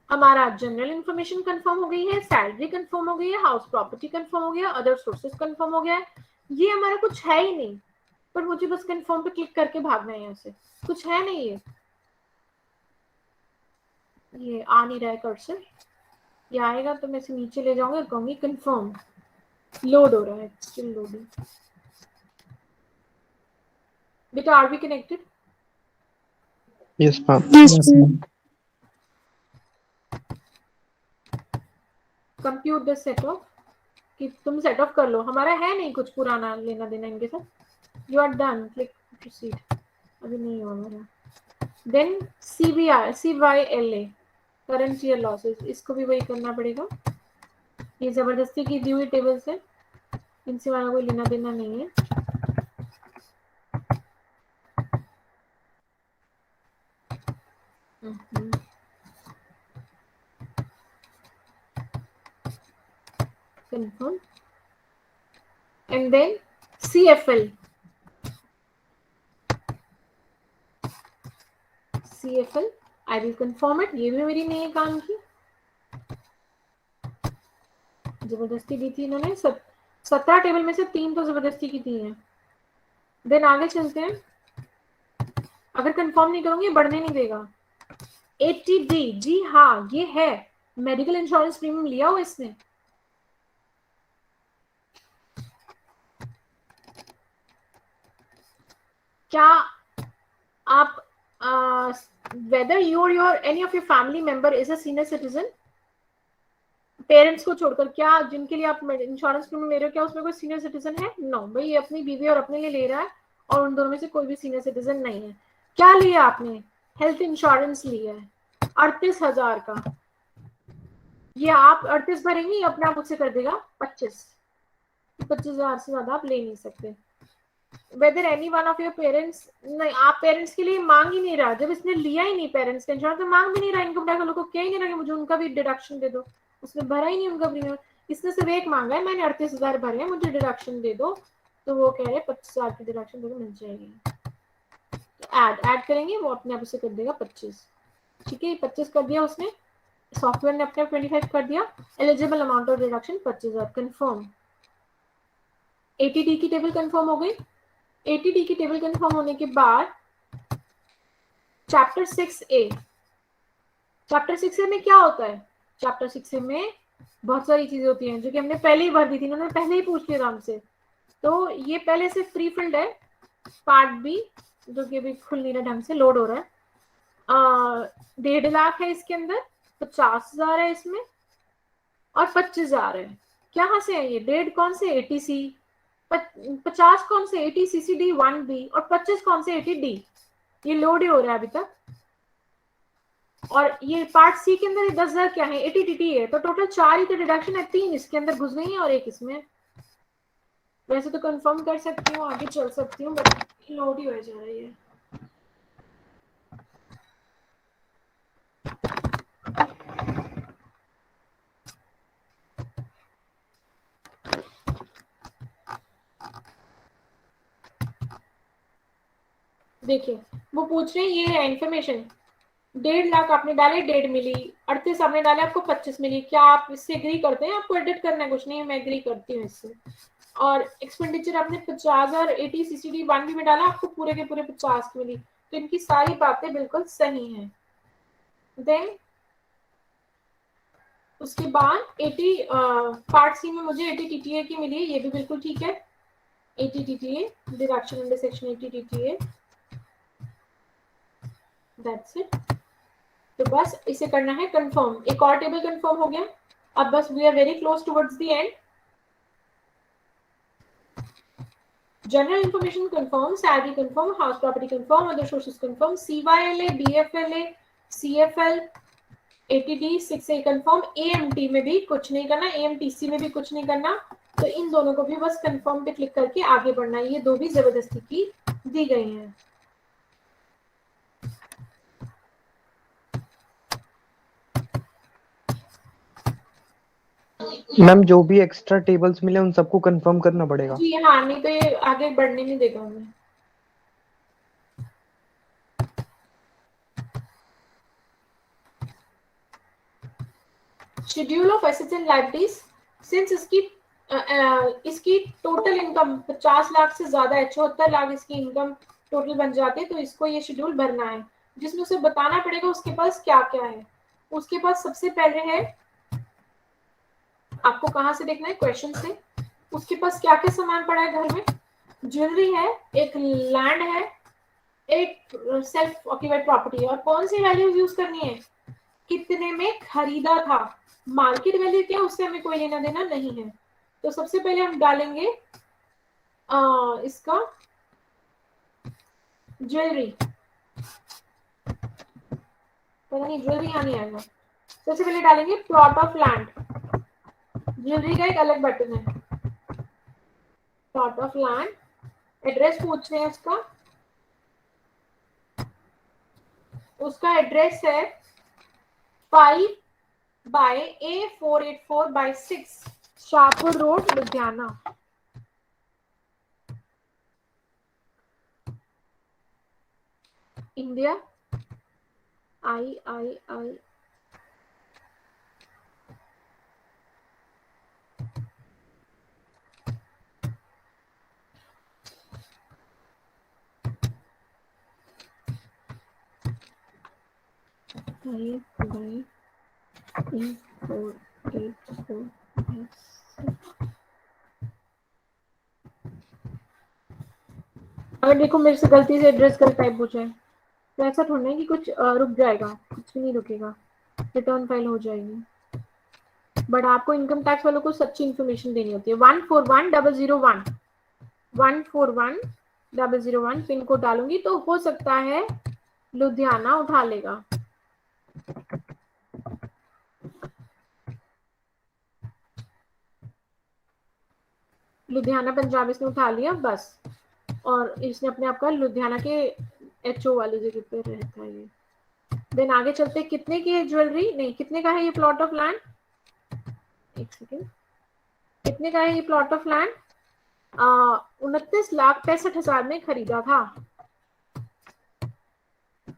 हमारा जनरल इंफॉर्मेशन कंफर्म हो गई है, सैलरी कंफर्म हो गई है, हाउस प्रॉपर्टी कंफर्म हो गया, अदर सोर्सेज कंफर्म हो गया है। ये हमारा कुछ है ही नहीं, पर मुझे बस कंफर्म पे क्लिक करके भागना है यहाँ से, कुछ है नहीं। ये आ नहीं रहा है कर्सर, ये आएगा तो मैं इसे नीचे ले जाऊंगी और कहूंगी कंफर्म। लोड हो रहा है, स्टिल लोडिंग। बेटा are we connected? Yes ma'am. Yes, ma'am. Compute the set off, कि तुम सेट ऑफ कर लो, हमारा है नहीं कुछ पुराना लेना देना इनके साथ। You are done, click proceed, अभी नहीं हुआ मेरा। Then CYLA current year losses, इसको भी वही करना पड़ेगा, ये जबरदस्ती की दी हुई टेबल्स है, इनसे हमारा कोई लेना देना नहीं है। Confirm. And then CFL. I will confirm it. ये भी मेरी नहीं है काम की, जबरदस्ती दी थी इन्होंने। 17 टेबल में से 3 तो जबरदस्ती की दी है। देन आगे चलते हैं, अगर कंफर्म नहीं करूंगी बढ़ने नहीं देगा। 80D, जी हाँ ये है, मेडिकल इंश्योरेंस प्रीमियम लिया हो इसने, क्या आप whether you or your any of your family member is a senior citizen, parents को छोड़कर, क्या जिनके लिए आप इंश्योरेंस प्रीमियम ले रहे हो क्या उसमें कोई सीनियर सिटीजन है? नो भाई, ये अपनी बीवी और अपने लिए ले रहा है, और उन दोनों में से कोई भी सीनियर सिटीजन नहीं है। क्या लिया आपने? हेल्थ इंश्योरेंस लिया है 38,000 का, ये आप 38 भरेंगे, अपने आप उससे कर देगा 25,000 से ज्यादा आप ले नहीं सकते। Whether any one of your parents, नहीं आप पेरेंट्स के लिए मांग ही नहीं रहा, जब इसने लिया ही नहीं पेरेंट्स का इंश्योरेंस तो मांग भी नहीं रहा, इनकम टैक्स वालों को कह ही नहीं रहा कि मुझे उनका भी डिडक्शन दे दो, उसने भरा ही नहीं उनका प्रीमियम। इसने सिर्फ एक मांगा है, मैंने 38,000 भरे हैं, मुझे डिडक्शन दे दो, तो वो कह रहे 25,000 की डिडक्शन दे दो, मिल जाएगी। ऐड करेंगे, वो अपने आप उसे कर देगा 25। ठीक है, 25 कर दिया उसने, सॉफ्टवेयर ने अपने 25 कर दिया। Eligible amount of deduction 25,000। Confirm. 80D की टेबल कंफर्म हो गई। 80D की टेबल कंफर्म होने के बाद चैप्टर 6A, चैप्टर 6A में क्या होता है? चैप्टर 6A में बहुत सारी चीजें होती हैं जो कि हमने पहले ही भर दी थी, इन्होंने पहले ही पूछ लिया था हमसे, तो ये पहले से फ्री फील्ड है। पार्ट बी जो कि अभी खुल नहीं रहा ढंग से, लोड हो रहा है। 1.5 लाख है इसके अंदर, 50,000 है इसमें, और 25,000 है। कहाँ से है ये? 1.5 कौन से? 80C, 50 कौन से? 80CCD 1B, और 25 कौन से? 80D। ये लोड ही हो रहा है अभी तक। और ये पार्ट सी के अंदर 10,000 क्या है? 80TT है, तो टोटल 4 ही तो डिडक्शन है, 3 इसके अंदर घुस गई है और 1 इसमें। वैसे तो कंफर्म कर सकती हूँ, आगे चल सकती हूँ, बट लोड ही हो जा रही है। देखिए वो पूछ रहे हैं ये है इन्फॉर्मेशन, 1.5 लाख आपने डाले 1.5 मिली, 38 आपने डाले आपको 25 मिली, क्या आप इससे एग्री करते हैं? आपको एडिट करना है? कुछ नहीं, मैं एग्री करती हूँ इससे। और एक्सपेंडिचर आपने 50 और 80 CCD 1B में डाला, आपको पूरे के पूरे 50 मिली। तो इनकी सारी बातें बिल्कुल सही हैं। देन उसके बाद 80 पार्ट सी में मुझे 80 TTA की मिली है, ये भी बिल्कुल ठीक है। 80 TTA deduction under section 80 TTA, that's it. तो बस इसे करना है कंफर्म। एक और टेबल कंफर्म हो गया। अब बस we are very close towards the end. General information confirm, salary confirm, house property confirm, other sources confirm, CYLA, BFLA, CFL, ATD 6A confirm. AMT में भी कुछ नहीं करना, AMTC में भी कुछ नहीं करना। तो इन दोनों को भी बस कंफर्म पे क्लिक करके आगे बढ़ना है। ये दो भी जबरदस्ती की दी गई हैं। मैम जो भी एक्स्ट्रा टेबल्स मिले उन सबको कंफर्म करना पड़ेगा। जी हाँ, नहीं तो ये आगे बढ़ने नहीं देगा हमें। Schedule of assets and liabilities, since इसकी टोटल इनकम 50 लाख से ज्यादा है, 74 लाख इसकी इनकम टोटल बन जाते हैं, तो इसको ये शेड्यूल भरना है, जिसमें उसे बताना पड़ेगा उसके पास क्या क्या है। उसके पास सबसे पहले है, आपको कहाँ से देखना है? क्वेश्चन से। उसके पास क्या क्या सामान पड़ा है घर में? ज्वेलरी है, एक लैंड है, एक सेल्फ ऑक्यूपाइड प्रॉपर्टी है। और कौन सी वैल्यूज यूज करनी है? कितने में खरीदा था, मार्केट वैल्यू क्या, उससे हमें कोई लेना देना नहीं है। तो सबसे पहले हम डालेंगे इसका ज्वेलरी, पता नहीं ज्वेलरी यहाँ नहीं आएगा। सबसे पहले डालेंगे प्लॉट ऑफ लैंड। ज्वेलरी का एक अलग बटन है, प्लॉट ऑफ लैंड। एड्रेस पूछ रहे हैं उसका, उसका एड्रेस है 5/A484/6 Shahpur road, Ludhiana. India, I अगर देखो मेरे से गलती से एड्रेस गलत टाइप हो जाए तो ऐसा थोड़ा है कि कुछ रुक जाएगा, कुछ भी नहीं रुकेगा, रिटर्न फाइल हो जाएगी। बट आपको इनकम टैक्स वालों को सच्ची इन्फॉर्मेशन देनी होती है। 141001 141001 पिन कोड डालूंगी तो हो सकता है लुधियाना उठा लेगा। लुधियाना पंजाब इसने उठा लिया बस, और इसने अपने आप का लुधियाना के HO वाली जगह पे रहता है ये। देन आगे चलते, कितने की है ज्वेलरी, नहीं कितने का है ये प्लॉट ऑफ लैंड, एक सेकेंड, कितने का है ये प्लॉट ऑफ लैंड? 29,65,000 में खरीदा था।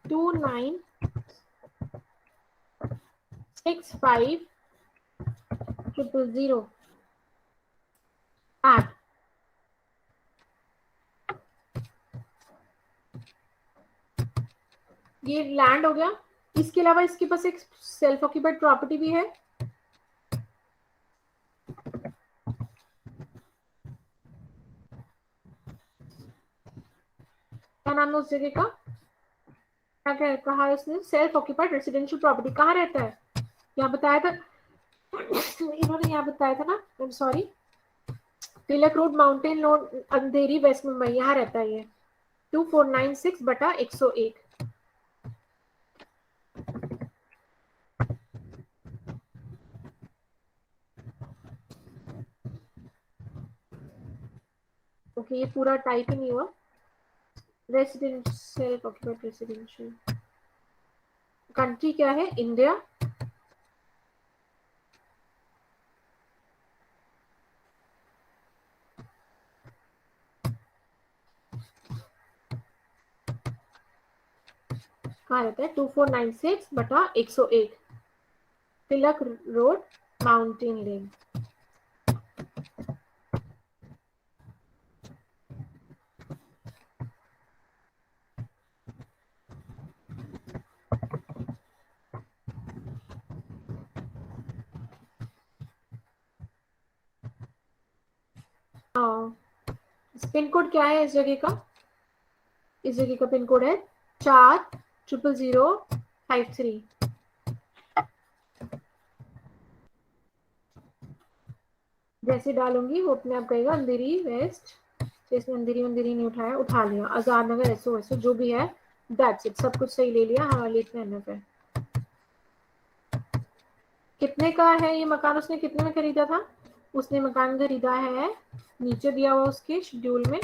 29,65,000 8। ये लैंड हो गया। इसके अलावा इसके पास एक सेल्फ ऑक्यूपाइड प्रॉपर्टी भी है, क्या नाम है उस जगह का, क्या कहा इसने? Self occupied residential property. कहाँ रहता है? यहाँ बताया था इन्होंने, यहाँ बताया था ना, सॉरी, तिलक रोड, माउंटेन रोड, अंधेरी, वेस्ट मुंबई, यहाँ रहता है ये। 2496/101। ओके, ये पूरा टाइप ही नहीं हुआ। रेसिडेंशियल ऑक्यूपाइड रेसिडेंशियल, कंट्री क्या है? इंडिया। कहाँ रहता है 2496 बटा 101 तिलक रोड माउंटेन लेन। पिन कोड क्या है इस जगह का? इस जगह का पिन कोड है 400053। जैसे डालूंगी वो अपने आप कहेगा अंधेरी वेस्ट, तो इसमें अंधेरी नहीं उठाया, उठा लिया। आजाद नगर एसओ जो भी है, दैट्स इट, सब कुछ सही ले लिया। हमारे लिए इतना एनफ है। कितने का है ये मकान? उसने कितने में खरीदा था? उसने मकान खरीदा है, नीचे दिया हुआ उसके शेड्यूल में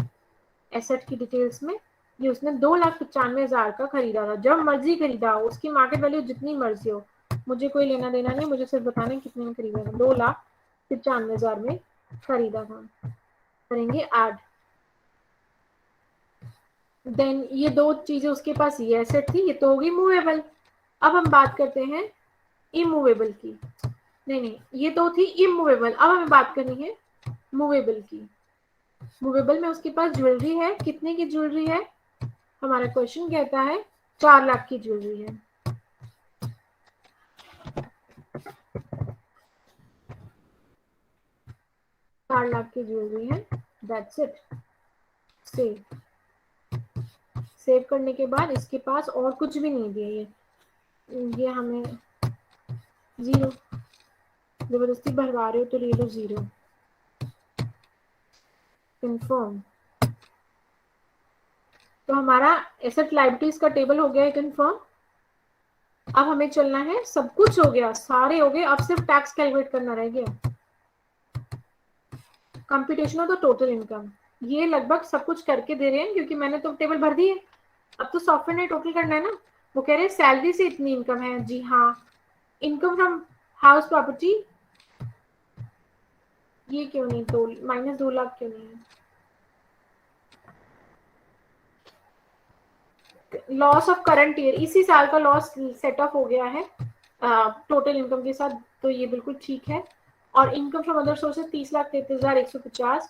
एसेट की डिटेल्स में, ये उसने 2,95,000 का खरीदा था। जब मर्जी खरीदा हो, उसकी मार्केट वैल्यू जितनी मर्जी हो, मुझे कोई लेना देना नहीं, मुझे सिर्फ बताना है कितने में खरीदा था। 2,95,000 में खरीदा था। करेंगे ऐड। देन ये दो चीजें उसके पास, ये एसेट थी, ये तो होगी मूवेबल। अब हम बात करते हैं इमूवेबल की। नहीं, ये तो थी इमूवेबल, अब हमें बात करनी है मूवेबल की। मूवेबल में उसके पास ज्वेलरी है। कितने की ज्वेलरी है? हमारा क्वेश्चन कहता है 4 लाख की ज्वेलरी है। चार लाख की ज्वेलरी है, दैट्स इट। सेव करने के बाद इसके पास और कुछ भी नहीं दिया, ये हमें 0, जबरदस्ती भरवा रहे हो तो ले लो 0। कंफर्म। तो हमारा एसेट लायबिलिटीज का टेबल हो गया है कंफर्म। अब हमें चलना है, सब कुछ हो गया, सारे हो गए, अब सिर्फ टैक्स कैलकुलेट करना रह गया। Computation of the total income, ये लगभग सब कुछ करके दे रहे हैं क्योंकि मैंने तो टेबल भर दी है। अब तो सॉफ्टवेयर ने टोटल करना है ना। वो कह रहे हैं सैलरी से इतनी इनकम है, जी हाँ। इनकम फ्रॉम हाउस प्रॉपर्टी, ये क्यों नहीं, तो -2 लाख क्यों नहीं है? लॉस ऑफ करंट ईयर, इसी साल का लॉस सेट ऑफ हो गया है टोटल इनकम के साथ, तो ये बिल्कुल ठीक है। और income from other sources 30,33,150,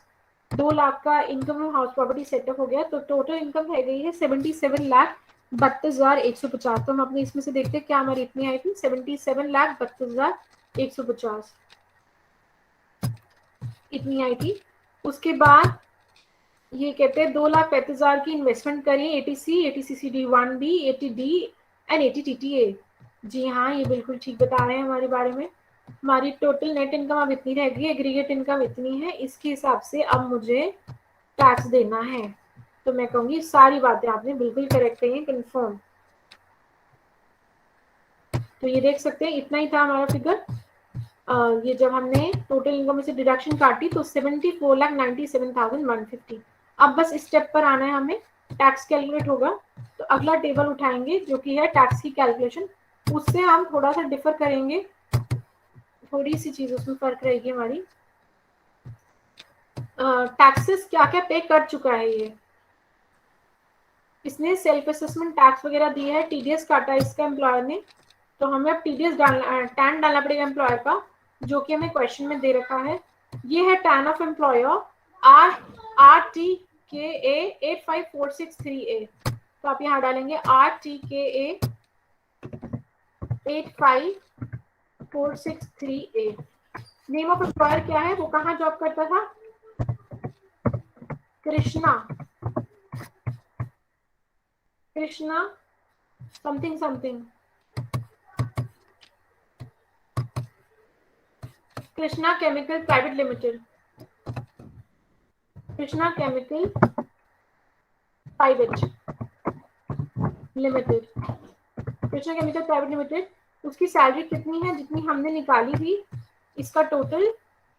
2 lakh का income from house property setup हो गया, तो टोटल इनकम रह गई है 77,32,150। तो हम अपने इसमें से देखते हैं क्या हमारी इतनी आई थी, 77,32,150 इतनी आई थी। उसके बाद ये कहते हैं 2,35,000 की इन्वेस्टमेंट करिए, ATC, ATCCD1B, ATD and ATTTA। जी हाँ, ये बिल्कुल ठीक बता रहे हैं हमारे बारे में। हमारी टोटल नेट इनकम अब इतनी रह गई, एग्रीगेट इनकम इतनी है, इसके हिसाब से अब मुझे टैक्स देना है। तो मैं कहूंगी सारी बातें आपने बिल्कुल करेक्ट कही है, कंफर्म। तो ये देख सकते हैं इतना ही था हमारा फिगर। ये जब हमने टोटल इनकम में से डिडक्शन काटी तो 74,97,150। अब बस इस स्टेप पर आना है हमें, टैक्स कैलकुलेट होगा। तो अगला टेबल उठाएंगे जो कि है टैक्स की कैलकुलेशन, उससे हम थोड़ा सा डिफर करेंगे, थोड़ी सी चीज उसमें फर्क रहेगी हमारी। टैक्सेस क्या क्या पे कर चुका है ये, इसने सेल्फ असेसमेंट टैक्स वगैरह दिया है, टीडीएस काटा इसका एम्प्लॉयर ने, तो हमें अब टीडीएस टैन डालना पड़ेगा एम्प्लॉयर का, जो कि हमें क्वेश्चन में दे रखा है। ये है tan of employer RTKA 85463A। तो आप यहाँ डालेंगे RTKA 85463A। Name of employer क्या है, वो कहाँ जॉब करता था? Krishna something something, Krishna chemical private limited, Krishna chemical private limited, Krishna chemical private limited. उसकी सैलरी कितनी है? जितनी हमने निकाली थी, इसका टोटल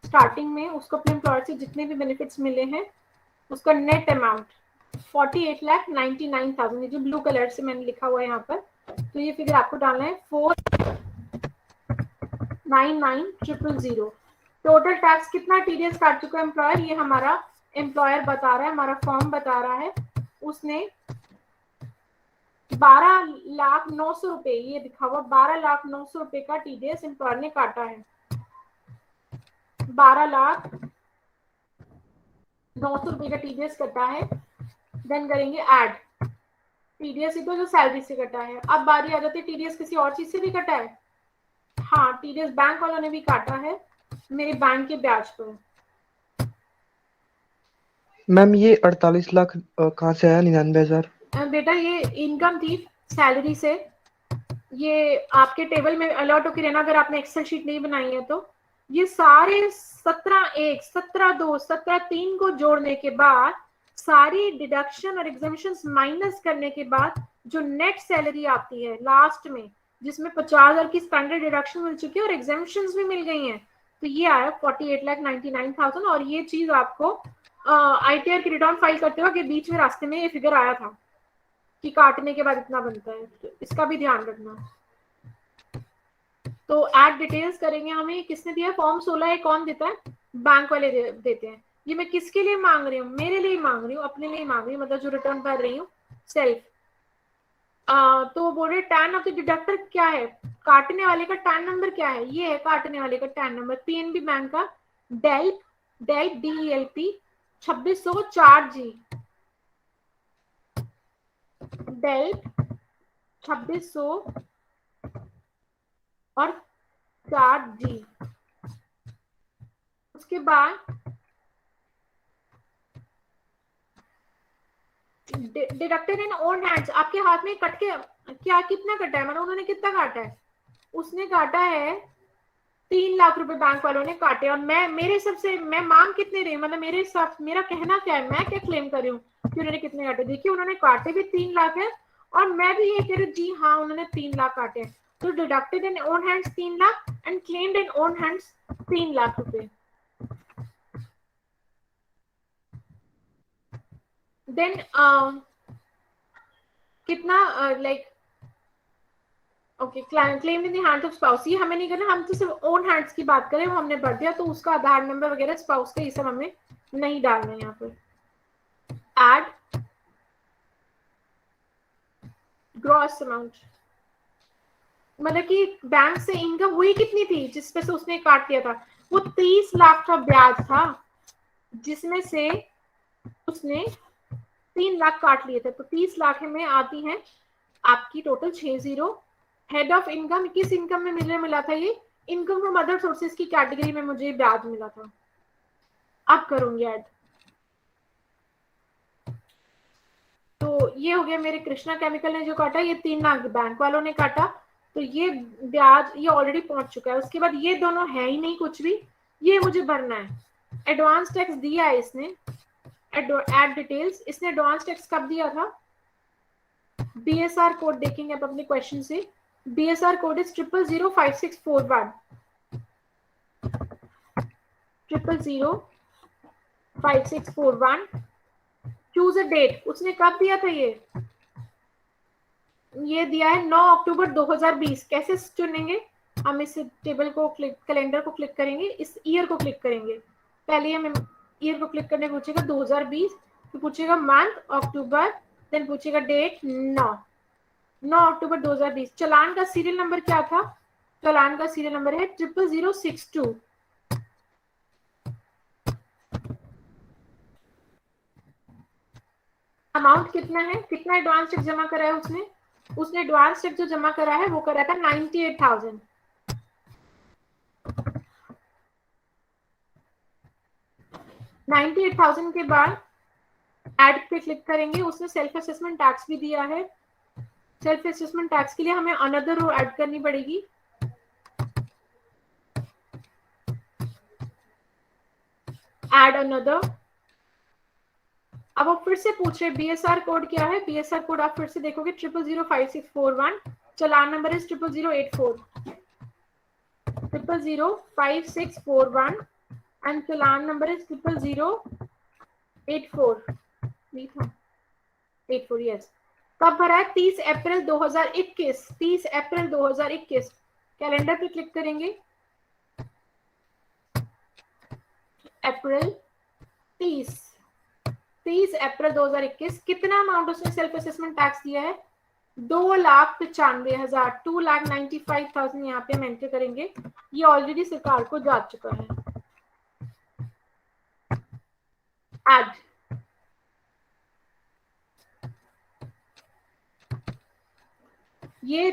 स्टार्टिंग में उसको अपने एम्प्लॉयर से जितने भी बेनिफिट्स मिले हैं, उसका नेट अमाउंट 48,99,000, ये जो ब्लू कलर से मैंने लिखा हुआ है यहाँ पर। तो ये फिगर आपको डालना है 499,000। टोटल टैक्स कितना टीडीएस काट चुका है एम्प्लॉयर, ये हमारा एम्प्लॉयर बता रहा है, हमारा फॉर्म बता रहा है। उसने 12,09,000 रुपए, ये दिखा हुआ 12,09,000 रुपए का टीडीएस एम्प्लॉयर ने काटा है। 12,09,000 रुपए का टीडीएस कटा है। देन करेंगे ऐड टीडीएस ही तो जो सैलरी से कटा है। अब बारी आ जाती है टीडीएस किसी और चीज से भी कटा है। हाँ, टीडीएस बैंक वालों ने भी काटा है मेरे बैंक के ब्याज पर। मैम ये 48 लाख कहाँ से आया? 99,000? बेटा ये इनकम थी सैलरी से, ये आपके टेबल में अलर्ट होकर रहना अगर आपने एक्सेल शीट नहीं बनाई है तो। ये सारे 17(1), 17(2), 17(3) को जोड़ने के बाद सारी डिडक्शन और एग्जामिशंस माइनस करने के बाद जो नेट सैलरी आती है लास्ट में, जिसमें 50,000 की स्टैंडर्ड डिडक्शन मिल चुकी है और एग्जामिशंस भी मिल गई हैं, तो ये आया 48,99,000। और ये चीज आपको आईटीआर की रिटर्न फाइल करते वक्त बीच में रास्ते में ये फिगर आया था कि काटने के बाद इतना बनता है, तो इसका भी ध्यान रखना। तो ऐड डिटेल्स करेंगे हमें। किसने दिया? फॉर्म 16 है, कौन देता है? बैंक वाले देते हैं। ये मैं किसके लिए मांग रही हूँ? मेरे लिए मांग रही हूँ, अपने लिए मांग रही हूँ, मतलब जो रिटर्न भर रही हूँ सेल्फ। तो बोल रहे टैन ऑफ द डिडक्टर क्या है, काटने वाले का टैन नंबर क्या है? ये है काटने वाले का टैन नंबर, पीएनबी बैंक का डेल्प DELP 2604G, डेल्प 2600 और 4G। उसके बाद डिडक्टेड इन ओन हैंड्स, आपके हाथ में कट के क्या कितना कटा है, मतलब उन्होंने कितना काटा है? उसने काटा है 3 लाख रुपए बैंक वालों ने काटे। और मैं मेरे सबसे मैं मांग कितने रही हूँ, मतलब मेरे सब मेरा कहना क्या है, मैं क्या क्लेम कर रही हूँ कि उन्होंने कितने काटे? देखिए उन्होंने काटे भी 3 लाख है और मैं भी ये कह रही हूँ जी हाँ उन्होंने 3 लाख काटे हैं। तो deducted in own hands 3 lakh and claimed in own hands 3 lakh रुपए। देन कितना like okay claim in the hands of spouse, ये हमें नहीं करना, हम तो सिर्फ ओन हैंड्स की बात करें, वो हमने भर दिया, तो उसका आधार नंबर वगैरह स्पाउस का ये सब हमें नहीं डालना है यहाँ पर। ऐड ग्रॉस अमाउंट, मतलब कि बैंक से इनकम हुई कितनी थी जिसपे से उसने काट दिया था, वो 30 लाख का ब्याज था जिसमें से उसने 3 लाख काट लिए थे। तो 30 लाख में आती है आपकी टोटल 60। हेड ऑफ इनकम, किस इनकम में मिला था? ये इनकम फ्रॉम अदर सोर्सेज की कैटेगरी में मुझे ब्याज मिला था। अब करूंगी ऐड। तो ये हो गया मेरे कृष्णा केमिकल ने जो काटा, ये 3 लाख बैंक वालों ने काटा, तो ये ब्याज ये ऑलरेडी पहुंच चुका है। उसके बाद ये दोनों है ही नहीं कुछ भी, ये मुझे भरना है। एडवांस टैक्स दिया है इसने, एड डिटेल्स, इसने एडवांस टैक्स कब दिया था? बीएसआर कोड देखेंगे आप अपने क्वेश्चन से। BSR code is 0005641, 0005641। Choose a date, उसने कब दिया था? ये दिया है 9 अक्टूबर 2020। कैसे चुनेंगे? हम इस टेबल को कैलेंडर को क्लिक करेंगे, इस ईयर को क्लिक करेंगे। पहले हमें ईयर को क्लिक करने पूछेगा 2020, फिर पूछेगा मंथ अक्टूबर, देन पूछेगा डेट 9 अक्टूबर 2020। चालान का सीरियल नंबर क्या था? चालान का सीरियल नंबर है 00062। अमाउंट कितना है? कितना एडवांस चेक जमा करा है उसने एडवांस चेक जो जमा करा है वो करा था 98,000। के बाद ऐड पे क्लिक करेंगे। उसने सेल्फ असेसमेंट टैक्स भी दिया है। सेल्फ असेसमेंट टैक्स के लिए हमें अनदर रो ऐड करनी पड़ेगी। Add another. अब आप फिर से पूछ रहे बीएसआर कोड क्या है? बीएसआर कोड आप फिर से देखोगे 0005641। Challan number is 00084, 0005641 and challan number is 00084। 84 yes. कब भरा है? 30 अप्रैल 2021। 30 अप्रैल 2021। कैलेंडर पे क्लिक करेंगे। अप्रैल 30 अप्रैल 2021। कितना अमाउंट उसने सेल्फ असेसमेंट टैक्स दिया है? 2,95,000, 2,95,000 यहाँ पे हम एंटर करेंगे। ये ऑलरेडी सरकार को जा चुका है। एड, ये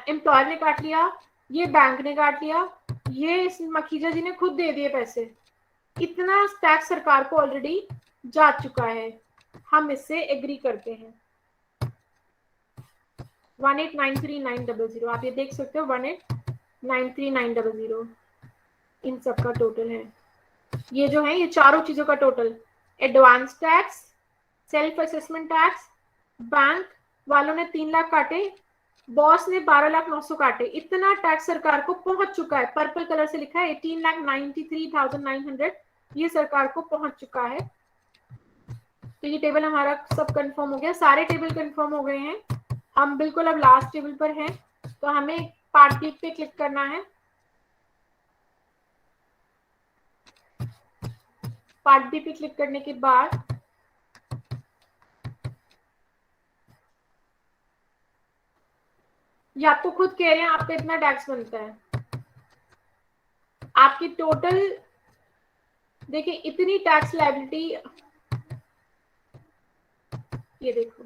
एम्प्लॉयर ने काट लिया, ये बैंक ने काट लिया, ये इस मखीजा जी ने खुद दे दिए पैसे। इतना टैक्स सरकार को ऑलरेडी जा चुका है। हम इससे एग्री करते हैं। 1893900, आप ये देख सकते हो 1893900 इन सब का टोटल है। ये जो है ये चारों चीजों का total, advance tax, self assessment tax, bank वालों ने 3 लाख काटे, बॉस ने 12,900,000 काटे। इतना टैक्स सरकार को पहुंच चुका है। पर्पल कलर से लिखा है 18,93,900, ये सरकार को पहुंच चुका है। तो ये टेबल हमारा सब कंफर्म हो गया, सारे टेबल कंफर्म हो गए हैं। हम बिल्कुल अब लास्ट टेबल पर हैं, तो हमें पार्ट बी पे क्लिक करना है। पार्ट बी पे क्लिक करने के बाद ये आपको खुद कह रहे हैं आपका इतना टैक्स बनता है। आपकी टोटल देखिए इतनी टैक्स लायबिलिटी, ये देखो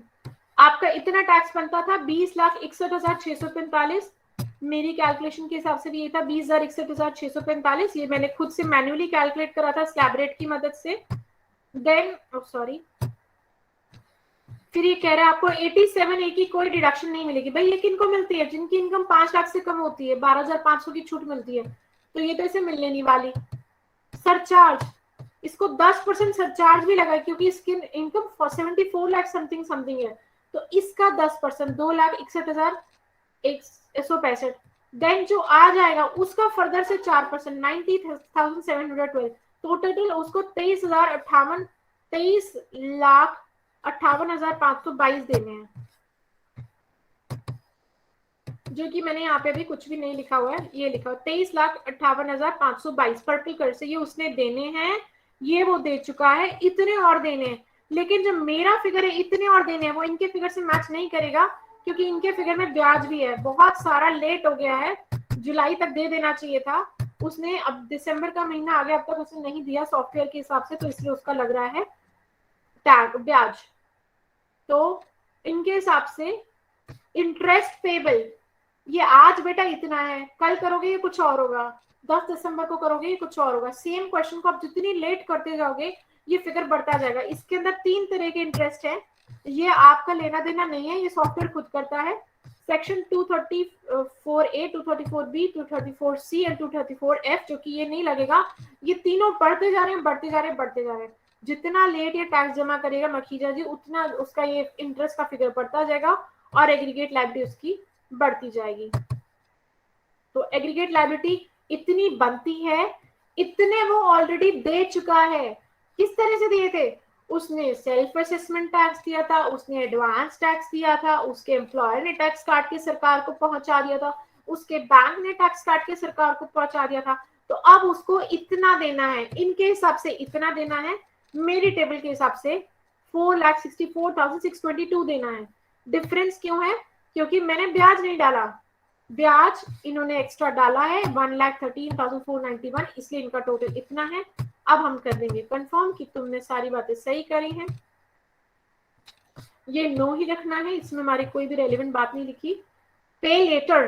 आपका इतना टैक्स बनता था 20,61,645। मेरी कैलकुलेशन के हिसाब से भी ये था 20,61,645। ये मैंने खुद से मैन्युअली कैलकुलेट करा था स्लैब रेट की मदद से। देन सॉरी, फिर ये कह रहा है आपको 87A की कोई डिडक्शन नहीं मिलेगी। भाई ये किनको मिलती है? जिनकी इनकम 5 लाख से कम होती है, 12,500 की छूट मिलती है, तो ये तो इसे मिलने नहीं वाली। सरचार्ज, इसको 10% सरचार्ज भी लगा क्योंकि इसकी इनकम 74 लाख समथिंग है, तो इसका 10% 2,61,165। देन जो आ जाएगा उसका फर्दर से 4% 90,712, तो टोटल उसको 23,58,522 देने हैं, जो कि मैंने यहाँ पे अभी कुछ भी नहीं लिखा हुआ है। ये लिखा हुआ 23,58,522 पर्पल कलर से, ये उसने देने हैं, ये वो दे चुका है। इतने और देने हैं, लेकिन जो मेरा फिगर है इतने और देने हैं, वो इनके फिगर से मैच नहीं करेगा क्योंकि इनके फिगर में ब्याज भी है। बहुत सारा लेट हो गया है, जुलाई तक दे देना चाहिए था उसने, अब दिसंबर का महीना आ गया, अब तक उसने नहीं दिया सॉफ्टवेयर के हिसाब से, तो इसलिए उसका लग रहा है टैग ब्याज। तो इनके हिसाब से इंटरेस्ट पेबल, ये आज बेटा इतना है, कल करोगे ये कुछ और होगा, 10 दिसंबर को करोगे ये कुछ और होगा। सेम क्वेश्चन को आप जितनी लेट करते जाओगे ये फिगर बढ़ता जाएगा। इसके अंदर 3 तरह के इंटरेस्ट है, ये आपका लेना देना नहीं है, ये सॉफ्टवेयर खुद करता है। Section 234A, 234B, 234C and 234F, जो कि ये नहीं लगेगा। ये तीनों बढ़ते जा रहे हैं, बढ़ते जा रहे हैं, बढ़ते जा रहे हैं। जितना लेट ये टैक्स जमा करेगा मखीजा जी, उतना उसका ये इंटरेस्ट का फिगर बढ़ता जाएगा और एग्रीगेट लायबिलिटी उसकी बढ़ती जाएगी। तो एग्रीगेट लायबिलिटी इतनी बनती है, इतने वो ऑलरेडी दे चुका है। किस तरह से दिए थे? उसने सेल्फ असेसमेंट टैक्स दिया था, उसने एडवांस टैक्स दिया था, उसके एम्प्लॉयर ने टैक्स काट के सरकार को पहुंचा दिया था, उसके बैंक ने टैक्स काट के सरकार को पहुंचा दिया था। तो अब उसको इतना देना है, इनके हिसाब से इतना देना है, मेरी टेबल के हिसाब से 4,64,622 देना है। डिफरेंस क्यों है? क्योंकि मैंने ब्याज नहीं डाला, ब्याज इन्होंने एक्स्ट्रा डाला है 1,13,491, इसलिए इनका टोटल इतना है। अब हम कर देंगे कंफर्म कि तुमने सारी बातें सही करी हैं। ये नो ही रखना है, इसमें हमारी कोई भी रेलेवेंट बात नहीं लिखी। पे लेटर,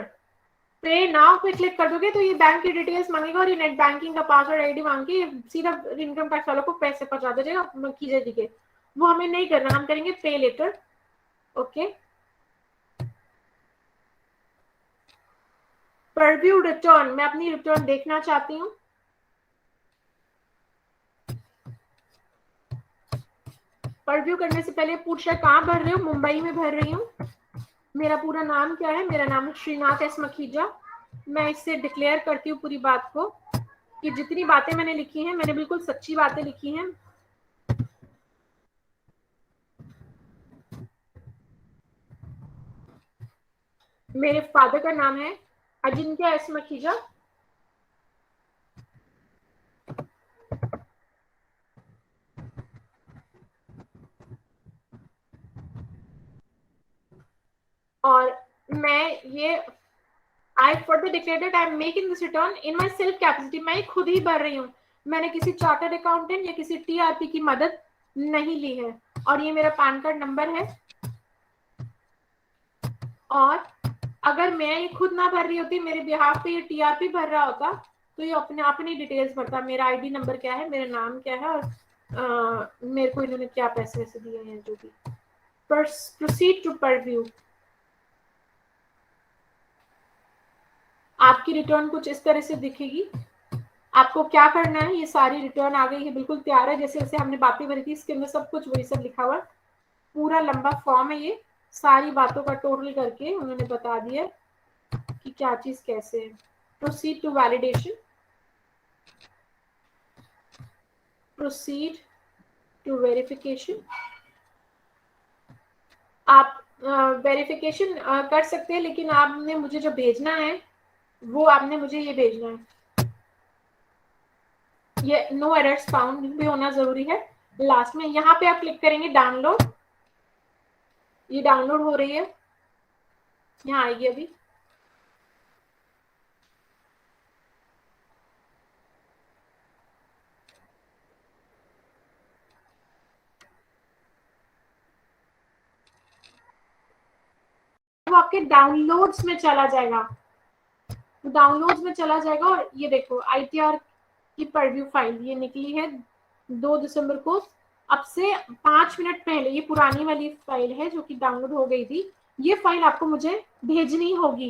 पे नाउ पे क्लिक कर दोगे तो ये बैंक की डिटेल्स मांगेगा और ये नेट बैंकिंग का पासवर्ड आईडी मांग के सीधा इनकम टैक्स वालों को पैसे पहुंचा देगा मखीजा जी के। वो हमें नहीं करना, हम करेंगे पे लेटर। ओके, परव्यू रिटर्न, मैं अपनी रिटर्न देखना चाहती हूँ। परव्यू करने से पहले पूछ रहा है कहाँ भर रहे हो? मुंबई में भर रही हूँ। मेरा पूरा नाम क्या है? मेरा नाम है श्रीनाथ एस मखीजा। मैं इससे डिक्लेयर करती हूँ पूरी बात को कि जितनी बातें मैंने लिखी हैं मैंने बिल्कुल सच्ची बातें लिखी हैं। मेरे फादर का नाम है अजिंक्य एस मखीजा। और मैं ये I further declared that I am making this return in my self capacity. मैं खुद ही भर रही हूँ, मैंने किसी चार्टर्ड अकाउंटेंट या किसी टीआरपी की मदद नहीं ली है। और ये मेरा पैन कार्ड नंबर है। और अगर मैं ये खुद ना भर रही होती, मेरे बिहाफ पे ये टीआरपी भर रहा होता, तो ये अपनी डिटेल्स भरता, मेरा आईडी नंबर क्या है, मेरा नाम क्या है, और मेरे को इन्होंने क्या पैसे वैसे दिए हैं, जो भी। Proceed to preview. आपकी रिटर्न कुछ इस तरह से दिखेगी। आपको क्या करना है, ये सारी रिटर्न आ गई है, बिल्कुल तैयार है, जैसे जैसे हमने बातें भरी थी, इसके अंदर सब कुछ वही सब लिखा हुआ है। पूरा लंबा फॉर्म है, ये सारी बातों का टोटल करके उन्होंने बता दिया कि क्या चीज कैसे है। Proceed to validation, proceed to verification. आप वेरिफिकेशन कर सकते हैं, लेकिन आपने मुझे जो भेजना है वो आपने मुझे ये भेजना है, ये नो एरर्स फाउंड भी होना जरूरी है। लास्ट में यहाँ पे आप क्लिक करेंगे डाउनलोड, ये डाउनलोड हो रही है, यहाँ आएगी अभी। वो आपके डाउनलोड्स में चला जाएगा, डाउनलोड्स में चला जाएगा। और ये देखो आईटीआर की परव्यू फाइल ये निकली है 2 दिसंबर को, अब से 5 मिनट पहले। ये पुरानी वाली फाइल है जो कि डाउनलोड हो गई थी। ये फाइल आपको मुझे भेजनी होगी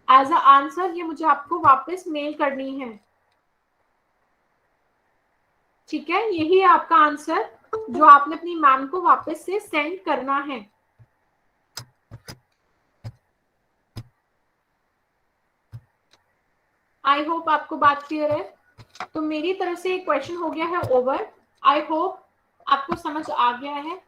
एज अ आंसर, ये मुझे आपको वापस मेल करनी है, ठीक है। यही है आपका आंसर जो आपने अपनी मैम को वापस से सेंड करना है। आई होप आपको बात क्लियर है। तो मेरी तरफ से क्वेश्चन हो गया है ओवर। आई होप आपको समझ आ गया है।